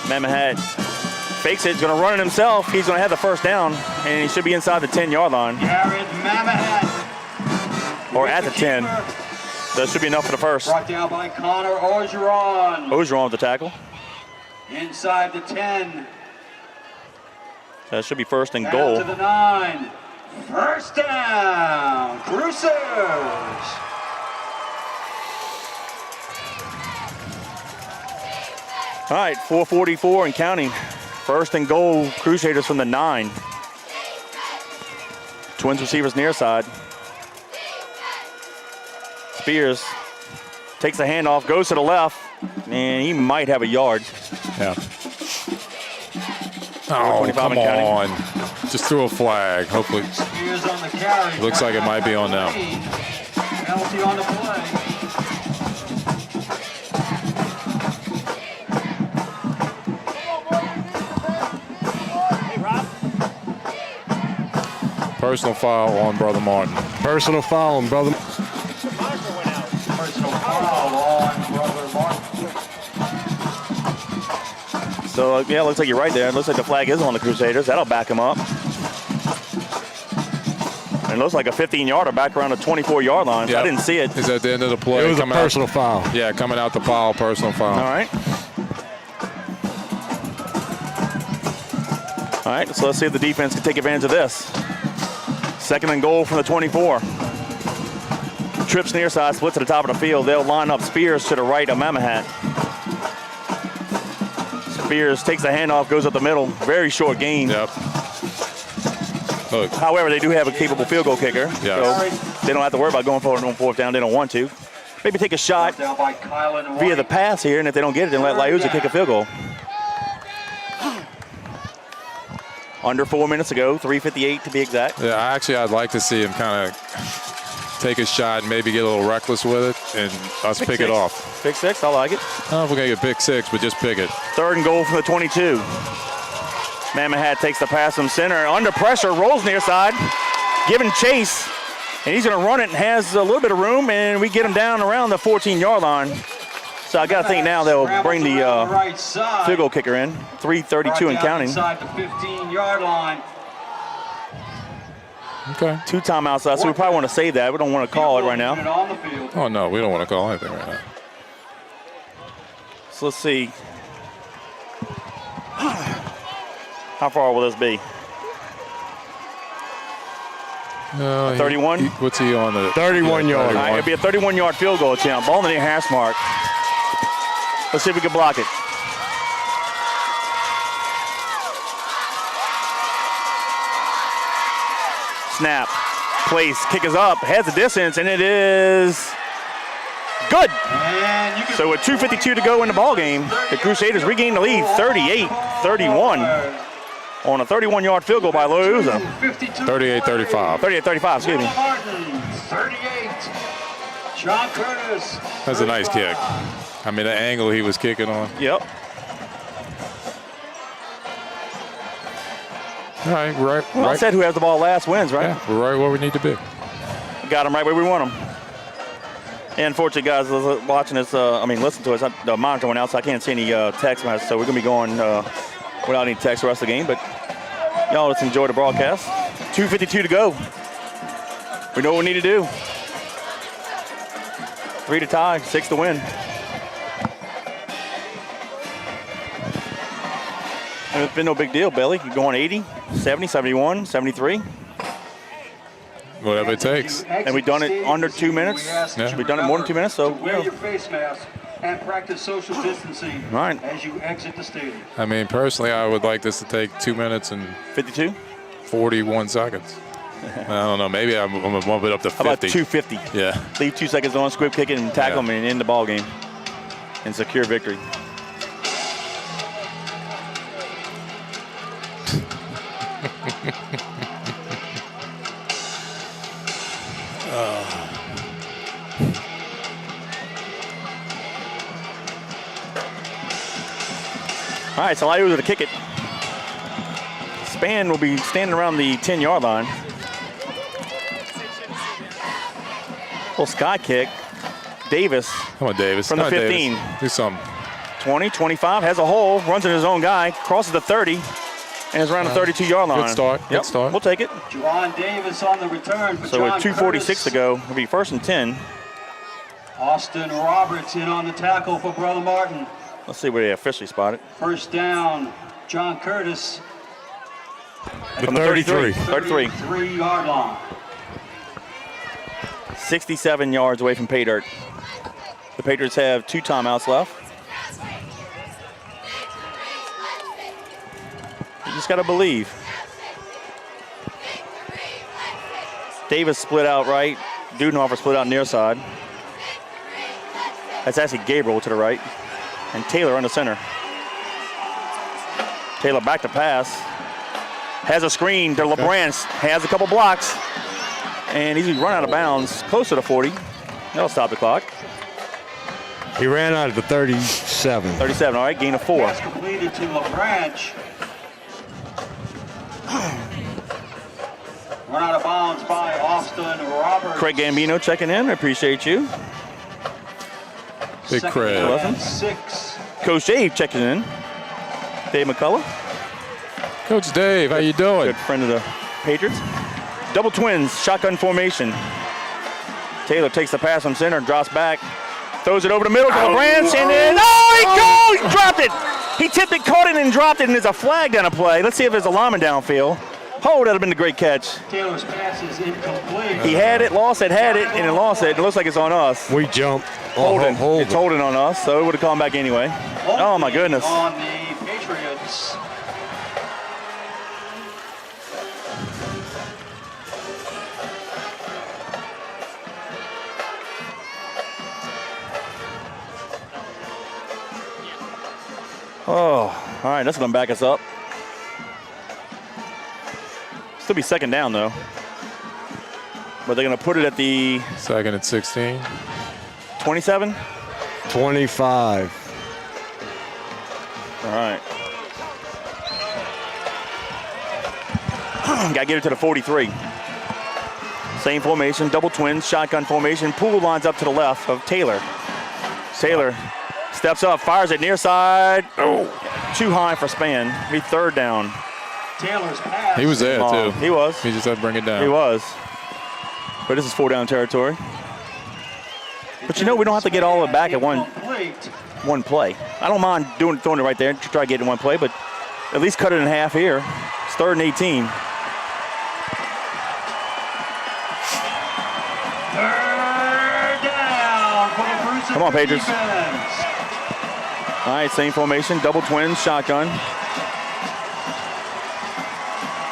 Mamahat fakes it, he's going to run it himself. He's going to have the first down, and he should be inside the 10-yard line. Jared Mamahat. Or at the 10. That should be enough for the first. Brought down by Connor Orgeron. Ogeron with the tackle. Inside the 10. That should be first and Down goal. to the 9. First down. Crusaders. All right, 4:44 and counting. First and goal, Crusaders from the 9. Twins receivers near side. Spears takes the handoff, goes to the left, and he might have a yard. Yeah. Oh, 4:25 come and counting. on. Just threw a flag. Hopefully. Spears on the carry. Looks like it might be on now. Penalty on the play. Personal foul on Brother Martin. Personal foul on Brother. Personal foul on Brother Martin. So, yeah, looks like you're right there. It looks like the flag is on the Crusaders. That'll back him up. And it looks like a 15-yarder back around the 24-yard line. So Yep. I didn't see it. Is at the end of the play. It was a coming out- personal foul. Yeah, coming out the pile, personal foul. All right. All right, so let's see if the defense can take advantage of this. Second and goal from the 24. Trips near side, split to the top of the field. They'll line up Spears to the right of Mamahat. Spears takes the handoff, goes up the middle. Very short gain. Yep. Look, However, they do have a capable field goal kicker. Yes. So they don't have to worry about going forward on 4th down. They don't want to. Maybe take a shot Down by Kylan via the White. pass here, and if they don't get it, then let Liuza kick a field goal. Under 4 minutes ago, 3:58 to be exact. yeah, I'd like to see him kind of take a shot and maybe get a little reckless with it and us pick it off. Pick 6, I like it. I don't know if we're going to get pick 6, but just pick it. Third and goal from the 22. Mamahat takes the pass from center. Under pressure, rolls near side, giving chase. And he's going to run it and has a little bit of room, and we get him down around the 14-yard line. So I got to think now they'll bring the right side. field goal kicker in. 3:32 and counting. Inside the 15-yard line. Okay. 2 timeouts left, so we probably want to save that. We don't want to call it right now. On the field. Oh, no, we don't want to call anything right now. So let's see. How far will this be? 31? What's he on? The 31 yard. All right, it'll be a 31-yard field goal attempt. Ball in the near hash mark. Let's see if we can block it. Snap. Place. Kick is up. Heads the distance, and it is good. So with 2:52 to go in the ball game, the Crusaders regain the lead 38-31 on a 31-yard field goal by Loyosa. 38-35. 38-35, excuse me. 38. John Curtis. That's a nice kick. I mean, the angle he was kicking on. Yep. All right, right. Well, I said who has the ball last wins, right? Yeah, we're right where we need to be. Got them right where we want them. And unfortunately, guys, watching this, listen to us, the monitor went out, so I can't see any text messages, so we're going to be going without any text the rest of the game. But y'all just enjoy the broadcast. 2:52 to go. We know what we need to do. 3 to tie, 6 to win. And it's been no big deal, Billy. You're going 80, 70, 71, 73. Whatever it takes. And we've done it under 2 minutes. Yeah. We've done it more than 2 minutes, so Wear your face mask and practice social distancing Right. as you exit the stadium. I mean, personally, I would like this to take 2 minutes and 52. 41 seconds. I don't know. Maybe I'm going to bump it up to 50. How about 250? Yeah. Leave 2 seconds on, squib kick it, and tackle them and end the ball game and secure victory. All right, so Loyosa to kick it. Span will be standing around the 10-yard line. Little sky kick. Davis. Come on, Davis. From the Come on, 15. Davis. Do something. 20, 25, has a hole, runs in his own guy, crosses the 30, and is around the 32-yard line. Good start. Yep, Good start. we'll take it. Juwan Davis on the return for So John with 2:46 Curtis. to go, it'll be 1st and 10. Austin Roberts in on the tackle for Brother Martin. Let's see where they officially spot it. First down, John Curtis. From the 33. 33-yard line. 67 yards away from pay dirt. The Patriots have 2 timeouts left. You just got to believe. Davis split out right. Dudenhofer split out near side. That's actually Gabriel to the right. And Taylor on the center. Taylor back to pass. Has a screen to LeBrance. Has a couple blocks. And he's run out of bounds close to the 40. That'll stop the clock. He ran out of the 37. 37, all right, gain of 4. Pass completed to LaBranch. Run out of bounds by Austin Roberts. Craig Gambino checking in. I appreciate you. Big Second Craig. down, Welcome. 6. Coach Dave checking in. Dave McCullough, Coach Dave, how you doing? good friend of the Patriots. Double twins, shotgun formation. Taylor takes the pass from center, drops back, throws it over the middle to LeBrance, and then, he dropped it. He tipped it, caught it, and dropped it, and there's a flag down a play. Let's see if there's a lineman downfield. Oh, that'd have been a great catch. Taylor's pass is incomplete. He had it, lost it, had it, and then lost it. It looks like it's on us. We jump. Holding. Hold It's holding on us, so it would have come back anyway. Oh, my goodness. On the Patriots. Oh, all right, that's going to back us up. Still be second down, though. But they're going to put it at the 2nd and 16. 27? 25. All right. Got to get it to the 43. Same formation, double twins, shotgun formation. Poole lines up to the left of Taylor. Taylor steps up, fires it near side. Oh, too high for Span. Be 3rd down. Taylor's pass. He was there, Long. too. He was. He just had to bring it down. He was. But this is 4 down territory. But you know, we don't have to get all of it back at one play. I don't mind throwing it right there to try to get it in one play, but at least cut it in half here. It's 3rd and 18. Third down for the Crusaders. Come on, Patriots. Defense. All right, same formation, double twins, shotgun.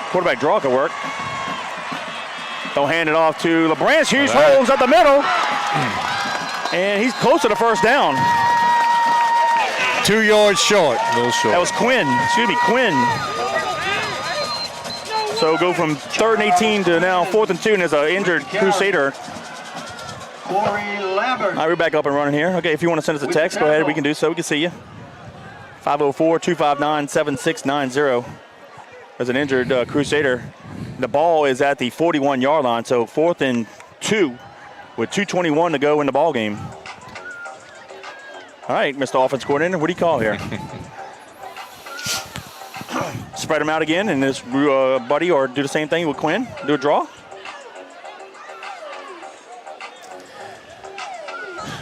Quarterback draw could work. They'll hand it off to LeBranch. Huge holes up the middle. And he's close to the first down. 2 yards short. A little short. That was Quinn. Excuse me, Quinn. So go from 3rd and 18 to now 4th and 2, and there's an injured Crusader. Corey Lambert. All right, we're back up and running here. Okay, if you want to send us a text, go ahead. We can do so. We can see you. 504-259-7690. There's an injured Crusader. The ball is at the 41-yard line, so 4th and 2 with 2:21 to go in the ball game. All right, Mr. Offense Coordinator, what do you call here? Spread them out again, and this buddy, or do the same thing with Quinn? Do a draw?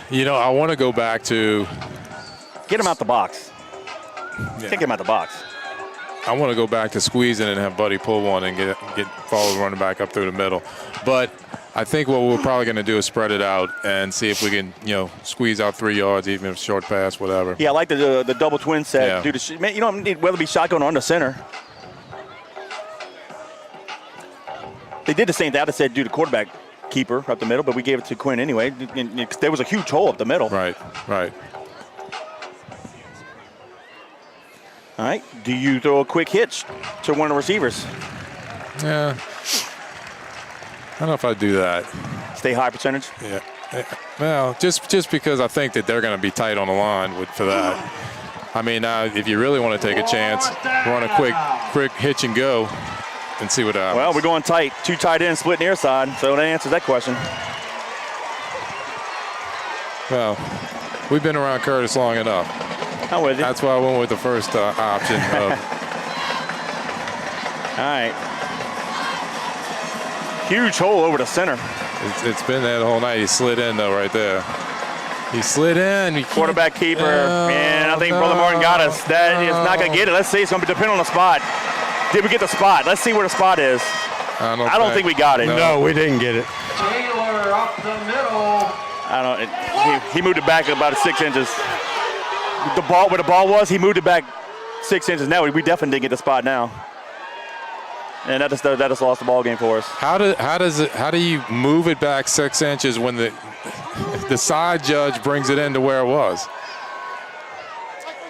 You know, I want to go back to. Get him out the box. Yeah. Can't get him out the box. I want to go back to squeezing and have Buddy pull one and get follow the running back up through the middle. But I think what we're probably going to do is spread it out and see if we can, squeeze out 3 yards, even if short pass, whatever. Yeah, I like the double twin set. Yeah. You don't need whether it be shotgun or on the center. They did the same thing. I said do the quarterback keeper up the middle, but we gave it to Quinn anyway. There was a huge hole up the middle. Right. All right. Do you throw a quick hitch to one of the receivers? Yeah. I don't know if I'd do that. Stay high percentage? Yeah. Well, just because I think that they're going to be tight on the line for that. I mean, if you really want to take a chance, run a quick hitch and go and see what happens. Well, we're going tight. 2 tight ends split near side, so that answers that question. Well, we've been around Curtis long enough. I'm with you. That's why I went with the first option. All right. Huge hole over the center. It's been that whole night. He slid in, though, right there. He slid in. Quarterback keeper. Man, I think Brother Martin got us. That is not going to get it. Let's see. It's going to depend on the spot. Did we get the spot? Let's see where the spot is. I don't think we got it. No, we didn't get it. Taylor up the middle. He moved it back about 6 inches. Where the ball was, he moved it back 6 inches. Now we definitely didn't get the spot now. And that just lost the ball game for us. How do you move it back 6 inches when the side judge brings it into where it was?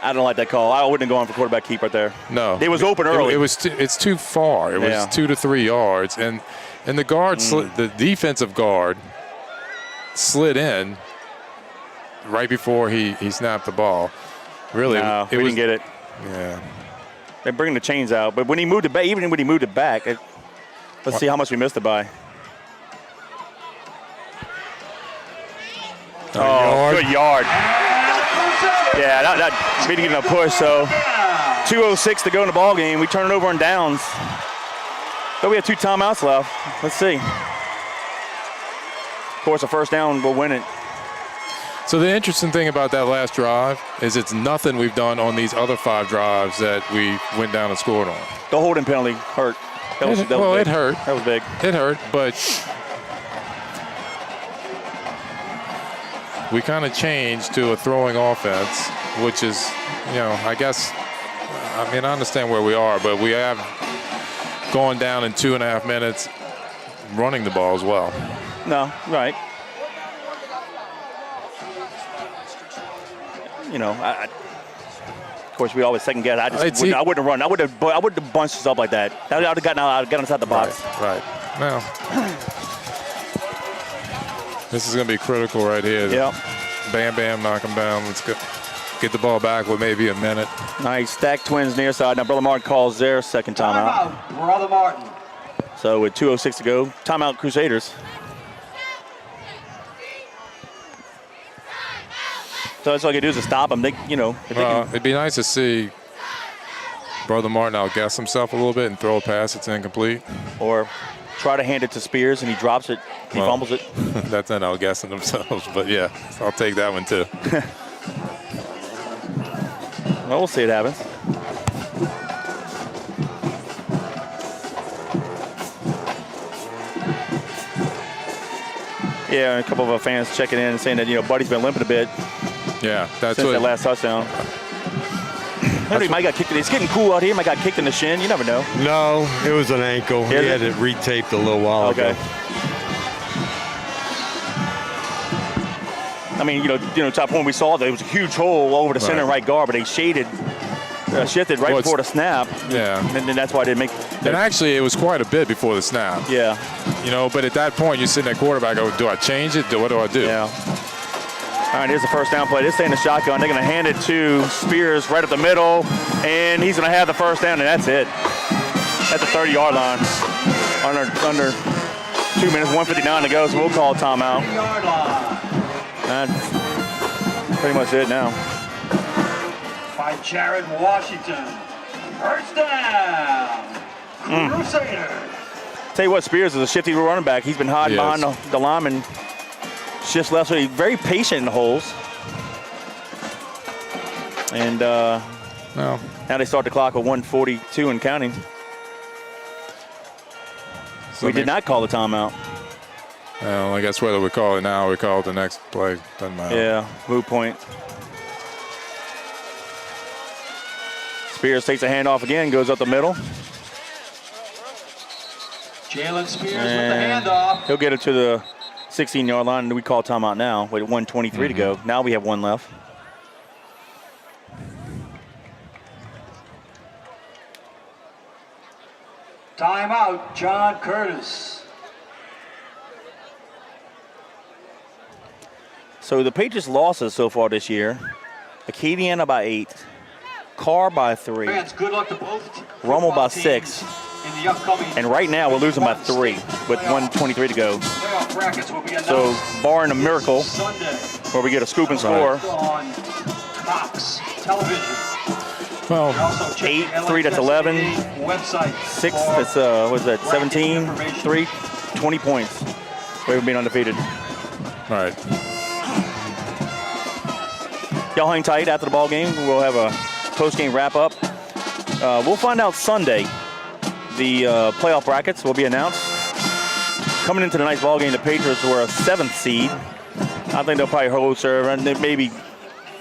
I don't like that call. I wouldn't have gone for quarterback keep right there. No, it was open early. It's too far. It was 2 to 3 yards, and the guard the defensive guard slid in right before he snapped the ball. Really, no, we didn't get it. Yeah. They bring the chains out, but when he moved it back, even when he moved it back, let's see how much we missed it by. Good yard. Yeah, we didn't get a push, so 2:06 to go in the ball game. We turn it over on downs. But we have 2 timeouts left. Let's see. Of course, a first down will win it. So the interesting thing about that last drive is it's nothing we've done on these other 5 drives that we went down and scored on. The holding penalty hurt. That was big. It hurt. That was big. It hurt, but we kind of changed to a throwing offense, which is, I understand where we are, but we have gone down in 2.5 minutes running the ball as well. No, right. Of course, we always second guess. I wouldn't have run. I would have bunched us up like that. I would have gotten inside the box. Right. Well, this is going to be critical right here. Yeah. Bam, knock him down. Let's go. Get the ball back with maybe a minute. Nice. Stack twins near side. Now, Brother Martin calls their second timeout. Brother Martin. So with 2:06 to go, timeout Crusaders. So that's all I can do is to stop them. It'd be nice to see Brother Martin outguess himself a little bit and throw a pass that's incomplete. Or try to hand it to Spears and he drops it. He fumbles it. That's not outguessing themselves, but yeah, I'll take that one too. Well, we'll see it happens. Yeah, a couple of our fans checking in and saying that, Buddy's been limping a bit. Yeah, that's since that last touchdown. He might got kicked. It's getting cool out here. He might got kicked in the shin. You never know. No, it was an ankle. He had it retaped a little while ago. I mean, top one we saw there was a huge hole over the center and right guard, but they shifted right before the snap. Yeah. And then that's why they didn't make. And actually, it was quite a bit before the snap. Yeah. But at that point, you're sitting at quarterback. Oh, do I change it? What do I do? Yeah. All right, here's the first down play. They're staying in the shotgun. They're going to hand it to Spears right up the middle, and he's going to have the first down, and that's it. At the 30-yard line. Under 2 minutes, 1:59 to go, so we'll call a timeout. That's pretty much it now. By Jared Washington. First down. Crusaders. Tell you what, Spears is a shifty running back. He's been hiding behind the lineman. Shifts left, so he's very patient in the holes. And now they start the clock at 1:42 and counting. So we did not call the timeout. Well, I guess whether we call it now or we call it the next play, doesn't matter. Yeah, moot point. Spears takes a handoff again, goes up the middle. Jalen Spears with the handoff. He'll get it to the 16-yard line, and we call timeout now with 1:23 to go. Now we have one left. Timeout, John Curtis. So the Patriots' losses so far this year: Acadiana by 8, Carr by 3, Fans, good luck to both Rummel by 6, in the upcoming and right now we're losing by 3 with 1:23 to go. playoff brackets will be So barring a miracle Sunday where we get a scoop and score, on Cox Television. Well, 8, 3, that's 11. Website 6, that's what is that? 17, 3, 20 points. We've been undefeated. all right. Y'all hang tight after the ball game. We'll have a post-game wrap-up. We'll find out Sunday. The playoff brackets will be announced. Coming into the night's ball game, the Patriots were a 7th seed. I think they'll probably hold serve, and maybe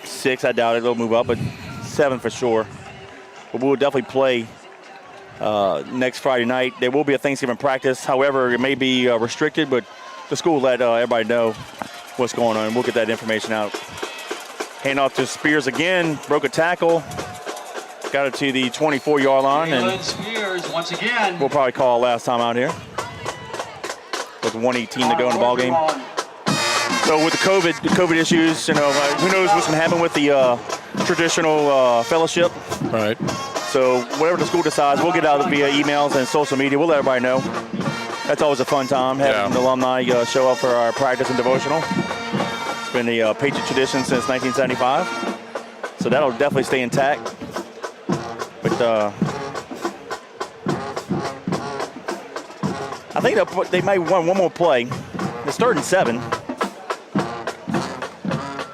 6. I doubt it. They'll move up, but 7 for sure. But we'll definitely play next Friday night. There will be a Thanksgiving practice. However, it may be restricted, but the school will let everybody know what's going on. We'll get that information out. Hand off to Spears again. Broke a tackle. Got it to the 24-yard line. Jalen Spears once again. We'll probably call last time out here. With 1:18 to go in the ball game. So with the COVID issues, who knows what's going to happen with the traditional fellowship. Right. So whatever the school decides, we'll get out via emails and social media. We'll let everybody know. That's always a fun time, having the alumni show up for our practice and devotional. It's been the Patriot tradition since 1975. So that'll definitely stay intact. But I think they might want one more play. It's 3rd and 7.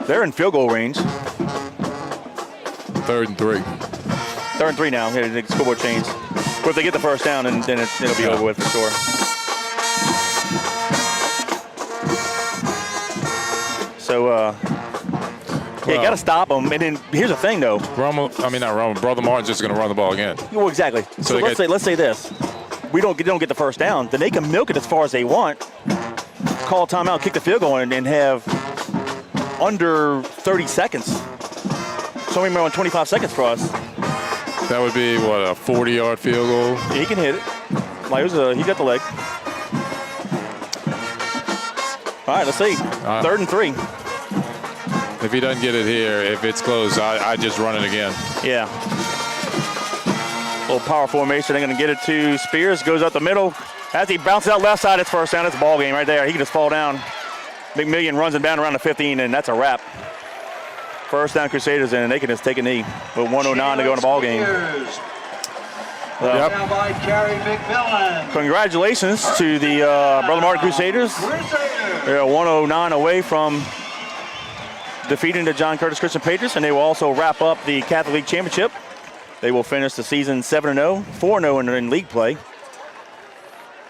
They're in field goal range. 3rd and 3. 3rd and 3 now. The scoreboard change. But if they get the first down, then it'll be over with for sure. So, you got to stop them. And then here's the thing, though. Brother Martin's just going to run the ball again. Well, exactly. So let's say this. We don't get the first down. Then they can milk it as far as they want. Call timeout, kick the field goal, and have under 30 seconds. So we may want 25 seconds for us. That would be, a 40-yard field goal? Yeah, he can hit it. He got the leg. All right, let's see. 3rd and 3. If he doesn't get it here, if it's close, I just run it again. Yeah. Little power formation. They're going to get it to Spears. Goes up the middle. As he bounces out left side, it's first down. It's a ball game right there. He can just fall down. McMillian runs him down around the 15, and that's a wrap. First down, Crusaders, and they can just take a knee with 1:09 to go in the ball game. Down by Gary McMillan. Congratulations to the Brother Martin Crusaders. They're 1:09 away from defeating the John Curtis Christian Patriots, and they will also wrap up the Catholic League Championship. They will finish the season 7-0, 4-0 in league play.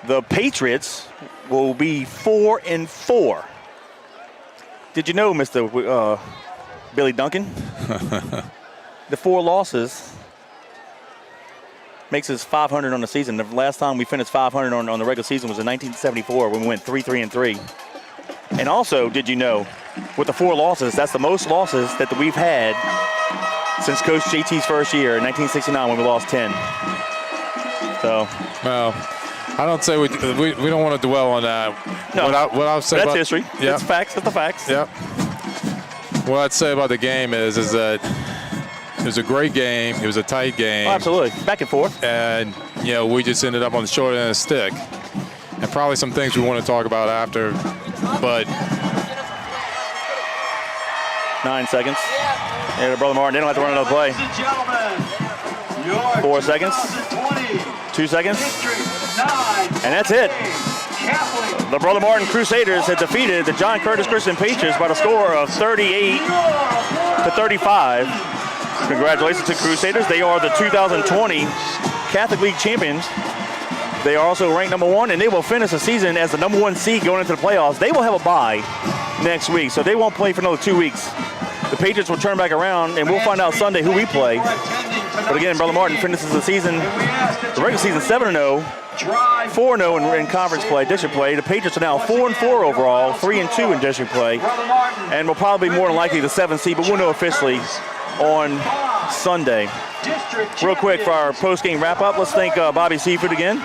The Patriots will be 4-4. Did you know, Mr. Billy Duncan? The 4 losses makes us 500 on the season. The last time we finished 500 on the regular season was in 1974 when we went 3-3-3. And also, did you know, with the 4 losses, that's the most losses that we've had since Coach JT's first year in 1969 when we lost 10. So. Well, I don't say we don't want to dwell on that. No, what I'll say that's about, history. Yeah. That's facts. That's the facts. Yep. What I'd say about the game is that it was a great game. It was a tight game. Oh, absolutely. Back and forth. And, we just ended up on the short end of the stick. And probably some things we want to talk about after, but 9 seconds. Yeah, Brother Martin, they don't have to run another play. 4 seconds. 2 seconds. And that's it. The Brother Martin Crusaders had defeated the John Curtis Christian Patriots by the score of 38-35. Congratulations to Crusaders. They are the 2020 Catholic League champions. They are also ranked number 1, and they will finish the season as the number 1 seed going into the playoffs. They will have a bye next week, so they won't play for another 2 weeks. The Patriots will turn back around, and we'll find out Sunday who we play. But again, Brother Martin finishes the season, the regular season 7-0, 4-0 in conference play, district play. The Patriots are now 4-4 overall, 3-2 in district play, and will probably be more than likely the 7th seed, but we'll know officially on Sunday. Real quick for our post-game wrap-up, let's thank Bobby Seafood again.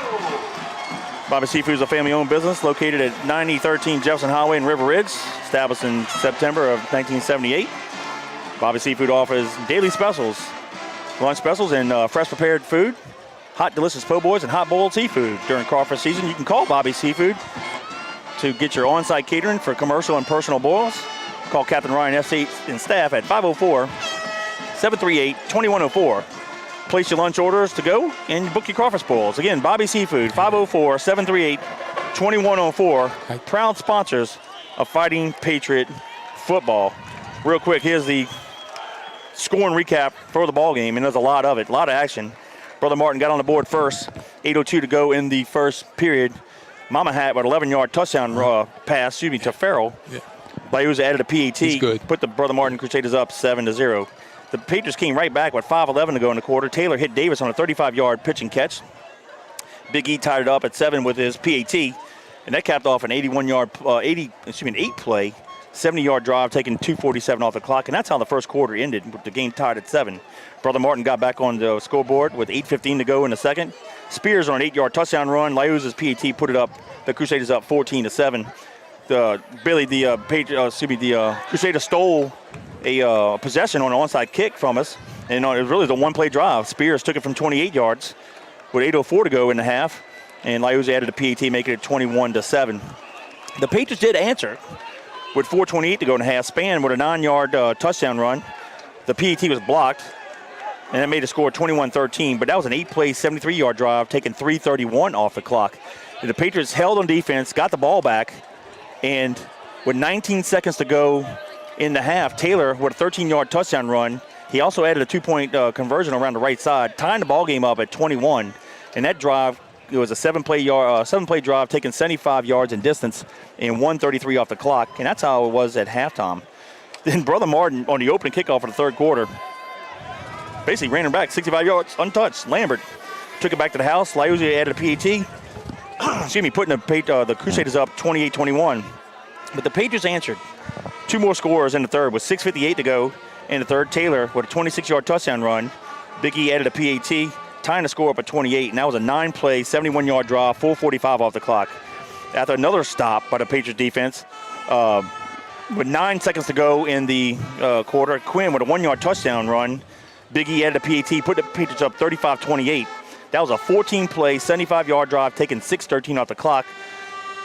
Bobby Seafood is a family-owned business located at 9013 Jefferson Highway in River Ridge, established in September of 1978. Bobby Seafood offers daily specials, lunch specials, and fresh prepared food, hot delicious po' boys, and hot boiled seafood during crawfish season. You can call Bobby Seafood to get your on-site catering for commercial and personal boils. Call Captain Ryan F.C. and staff at 504-738-2104. Place your lunch orders to go and book your crawfish boils. Again, Bobby Seafood, 504-738-2104. Proud sponsors of Fighting Patriot football. Real quick, here's the scoring recap for the ball game, and there's a lot of it, a lot of action. Brother Martin got on the board first, 8:02 to go in the first period. Mama had an 11-yard touchdown pass, to Farrell. Yeah. Bayouza added a PAT, put the Brother Martin Crusaders up 7-0. The Patriots came right back with 5:11 to go in the quarter. Taylor hit Davis on a 35-yard pitch and catch. Big E tied it up at 7 with his PAT, and that capped off an 8-play, 70-yard drive, taking 2:47 off the clock, and that's how the first quarter ended, with the game tied at 7. Brother Martin got back on the scoreboard with 8:15 to go in the second. Spears on an 8-yard touchdown run. Liuza's PAT put it up, the Crusaders up 14-7. The Crusaders stole a possession on an onside kick from us, and it was really the one-play drive. Spears took it from 28 yards with 8:04 to go in the half, and Liuza added a PAT, making it 21-7. The Patriots did answer with 4:28 to go in the half. Span with a 9-yard touchdown run. The PAT was blocked, and that made the score 21-13, but that was an 8-play, 73-yard drive, taking 3:31 off the clock. And the Patriots held on defense, got the ball back, and with 19 seconds to go in the half, Taylor with a 13-yard touchdown run. He also added a 2-point conversion around the right side, tying the ball game up at 21. And that drive, it was a 7-play drive, taking 75 yards in distance and 1:33 off the clock. And that's how it was at halftime. Then Brother Martin on the opening kickoff of the third quarter basically ran him back 65 yards untouched. Lambert took it back to the house. Liuza added a PAT. Putting the Crusaders up 28-21. But the Patriots answered. 2 more scores in the third with 6:58 to go in the third. Taylor with a 26-yard touchdown run. Big E added a PAT, tying the score up at 28, and that was a 9-play, 71-yard drive, 4:45 off the clock. After another stop by the Patriots defense, with 9 seconds to go in the quarter, Quinn with a 1-yard touchdown run. Big E added a PAT, put the Patriots up 35-28. That was a 14-play, 75-yard drive, taking 6:13 off the clock.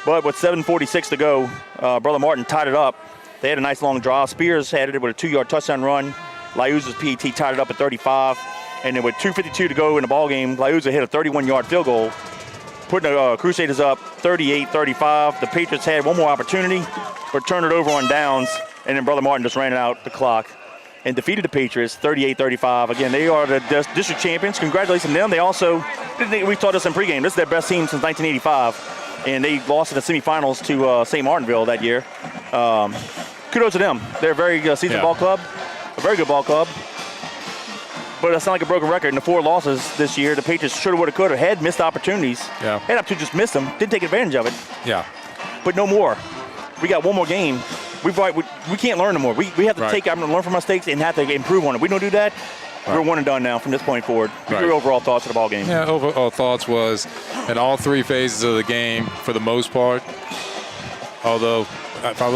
But with 7:46 to go, Brother Martin tied it up. They had a nice long drive. Spears added it with a 2-yard touchdown run. Liuza's PAT tied it up at 35. And then with 2:52 to go in the ballgame, Liuza hit a 31-yard field goal, putting the Crusaders up 38-35. The Patriots had one more opportunity, but turned it over on downs. And then Brother Martin just ran out the clock and defeated the Patriots 38-35. Again, they are the district champions. Congratulations to them. They also, we taught this in pregame, this is their best team since 1985. And they lost in the semifinals to St. Martinville that year. Kudos to them. They're a very seasoned ball club, a very good ball club. But it's not like a broken record. In the 4 losses this year, the Patriots should have, would have, could have, had missed opportunities. Yeah. Had up to just missed them. Didn't take advantage of it. Yeah. But no more. We got one more game. We can't learn no more. We have to Right. learn from our mistakes and have to improve on it. We don't do that. Right. We're one and done now from this point forward. Right. Your overall thoughts of the ball game? Yeah, overall thoughts was in all 3 phases of the game, for the most part. Although, if I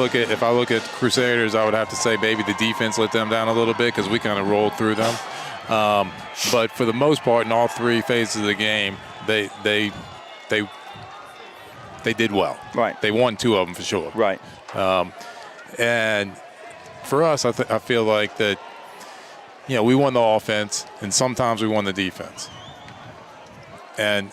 look at Crusaders, I would have to say maybe the defense let them down a little bit because we kind of rolled through them. But for the most part, in all 3 phases of the game, they did well. Right. They won 2 of them for sure. Right. And for us, I feel like that. We won the offense, and sometimes we won the defense. And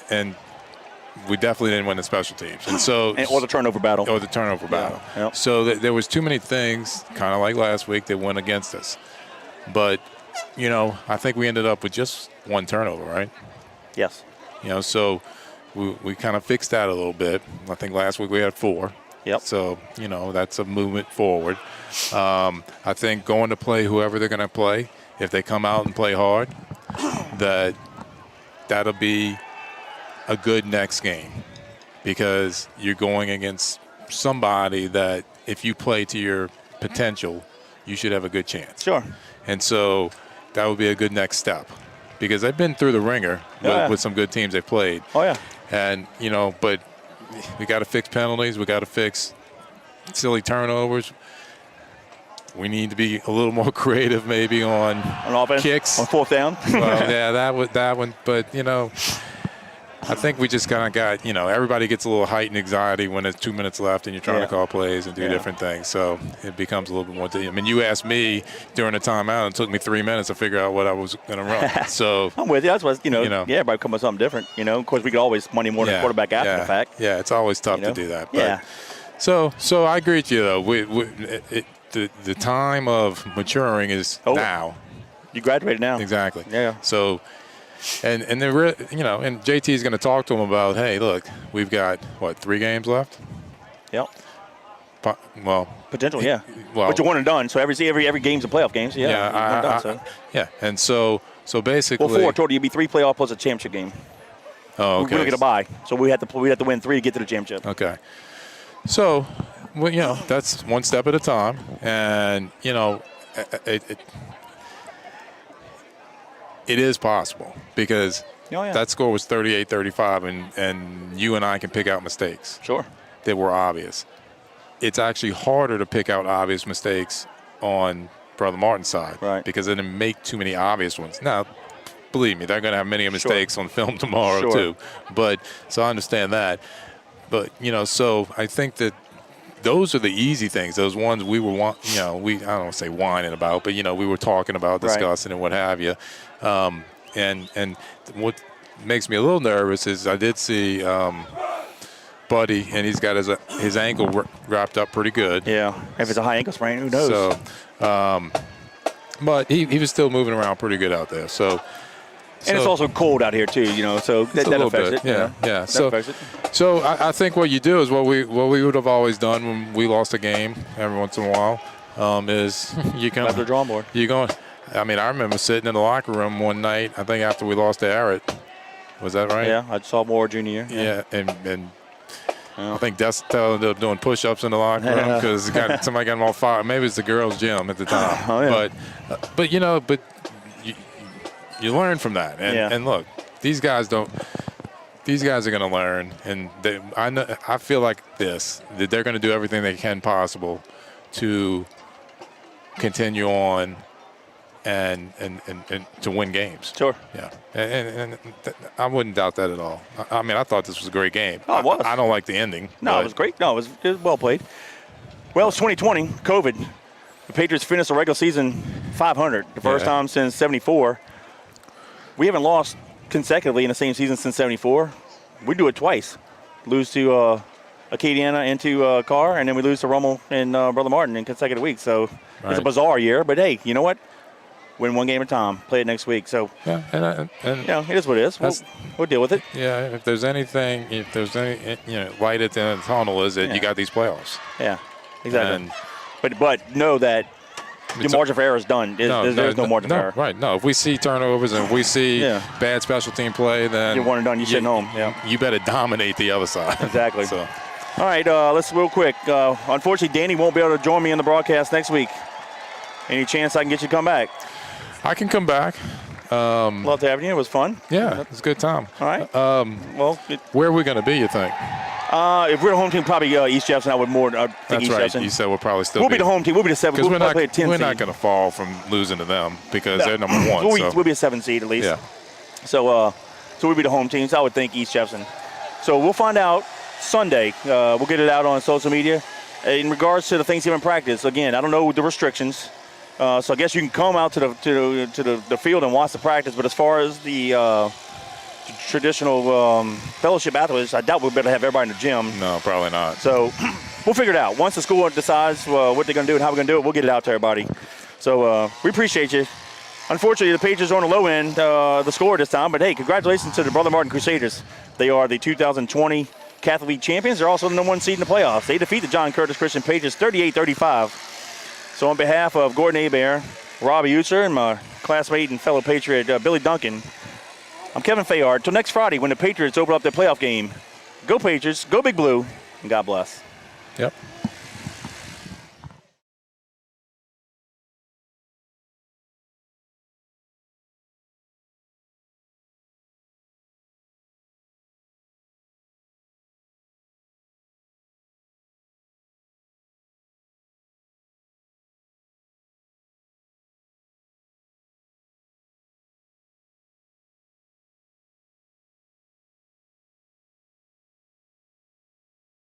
we definitely didn't win the special teams. And so Or the turnover battle. Or the turnover battle. Yep. So there was too many things, kind of like last week, that went against us. But, I think we ended up with just 1 turnover, right? Yes. So we kind of fixed that a little bit. I think last week we had 4. Yep. So, that's a movement forward. I think going to play whoever they're going to play, if they come out and play hard, that'll be a good next game, because you're going against somebody that if you play to your potential, you should have a good chance. Sure. And so that would be a good next step, because they've been through the ringer with some good teams they've played. Oh, yeah. And, but we got to fix penalties. We got to fix silly turnovers. We need to be a little more creative maybe on offense, kicks. on 4th down. Well, yeah, that one. But, I think we just kind of got, everybody gets a little heightened anxiety when there's 2 minutes left and you're trying to call plays and do different things. So it becomes a little bit more. I mean, you asked me during the timeout, and it took me 3 minutes to figure out what I was going to run. So I'm with you. That's what, everybody come with something different. Of course, we could always Monday morning quarterback after the fact. Yeah, it's always tough to do that. But, yeah. So I agree with you, though. The time of maturing is now. You graduated now. Exactly. Yeah. So, and they're and JT is going to talk to them about, hey, look, we've got 3 games left. Yep. Well, potential, yeah. Well, but you're one and done. So every game's a playoff game. So yeah. And so basically, 4 total. You'd be 3 playoff plus a championship game. Oh, okay. We don't get a bye, so we have to win 3 to get to the championship. Okay. So, that's one step at a time, and it is possible, because that score was 38-35, and you and I can pick out mistakes. Sure. That were obvious. It's actually harder to pick out obvious mistakes on Brother Martin's side, right? Because they didn't make too many obvious ones. Now, believe me, they're going to have many mistakes on film tomorrow too. But so I understand that. But so I think that those are the easy things. Those ones we were, I don't want to say whining about, but we were talking about, discussing, and what have you. And what makes me a little nervous is I did see Buddy, and he's got his ankle wrapped up pretty good. Yeah, if it's a high ankle sprain, who knows? So, but he was still moving around pretty good out there. So. And it's also cold out here too, so that affects it. Yeah. So I think what you do is what we would have always done when we lost a game every once in a while, is you come back to the drawing board. You going? I mean, I remember sitting in the locker room one night. I think after we lost to Arrett. Was that right? Yeah, I saw more junior year. Yeah, and I think Destel ended up doing push-ups in the locker room because somebody got him all fired. Maybe it's the girls' gym at the time. Oh, yeah. But you learn from that, and look, these guys are going to learn, and I feel like that they're going to do everything they can possible to continue on and to win games. Sure. Yeah, and I wouldn't doubt that at all. I mean, I thought this was a great game. Oh, it was. I don't like the ending. No, it was great. No, it was well played. Well, it's 2020, COVID. The Patriots finished the regular season 500, the first time since '74. We haven't lost consecutively in the same season since '74. We do it twice. Lose to Acadiana and to Carr, and then we lose to Rummel and Brother Martin in consecutive weeks. So it's a bizarre year, but hey, you know what? Win one game at a time. Play it next week. So and it is what it is. We'll deal with it. Yeah, if there's any light at the end of the tunnel, is that you got these playoffs. Yeah, exactly. But know that Your margin for error is done. There's no margin for error. Right. No. If we see turnovers and if we see bad special team play, then you're one and done. You're sitting home. Yeah. You better dominate the other side. Exactly. So. All right. Let's real quick. Unfortunately, Danny won't be able to join me in the broadcast next week. Any chance I can get you to come back? I can come back. Love to have you. It was fun. Yeah, it's a good time. All right. Where are we going to be, you think? If we're the home team, probably East Jefferson. I would more think That's East right. Jefferson. You said we'll probably still We'll be the home team. We'll be the 7th. We'll play a 10 we're seed. not going to fall from losing to them because they're number 1. We'll be a 7 seed at least. Yeah. So we'll be the home team. So I would think East Jefferson. So we'll find out Sunday. We'll get it out on social media. In regards to the Thanksgiving practice, again, I don't know the restrictions. So I guess you can come out to the field and watch the practice. But as far as the traditional fellowship afterwards, I doubt we'll be able to have everybody in the gym. No, probably not. So we'll figure it out. Once the school decides what they're going to do and how we're going to do it, we'll get it out to everybody. So we appreciate you. Unfortunately, the Patriots are on the low end, the score this time. But, hey, congratulations to the Brother Martin Crusaders. They are the 2020 Catholic League champions. They're also the number 1 seed in the playoffs. They defeat the John Curtis Christian Patriots 38-35. So on behalf of Gordon Hebert, Robbie Utzer, and my classmate and fellow Patriot Billy Duncan, I'm Kevin Fayard. Till next Friday when the Patriots open up their playoff game. Go Patriots, go Big Blue, and God bless. Yep.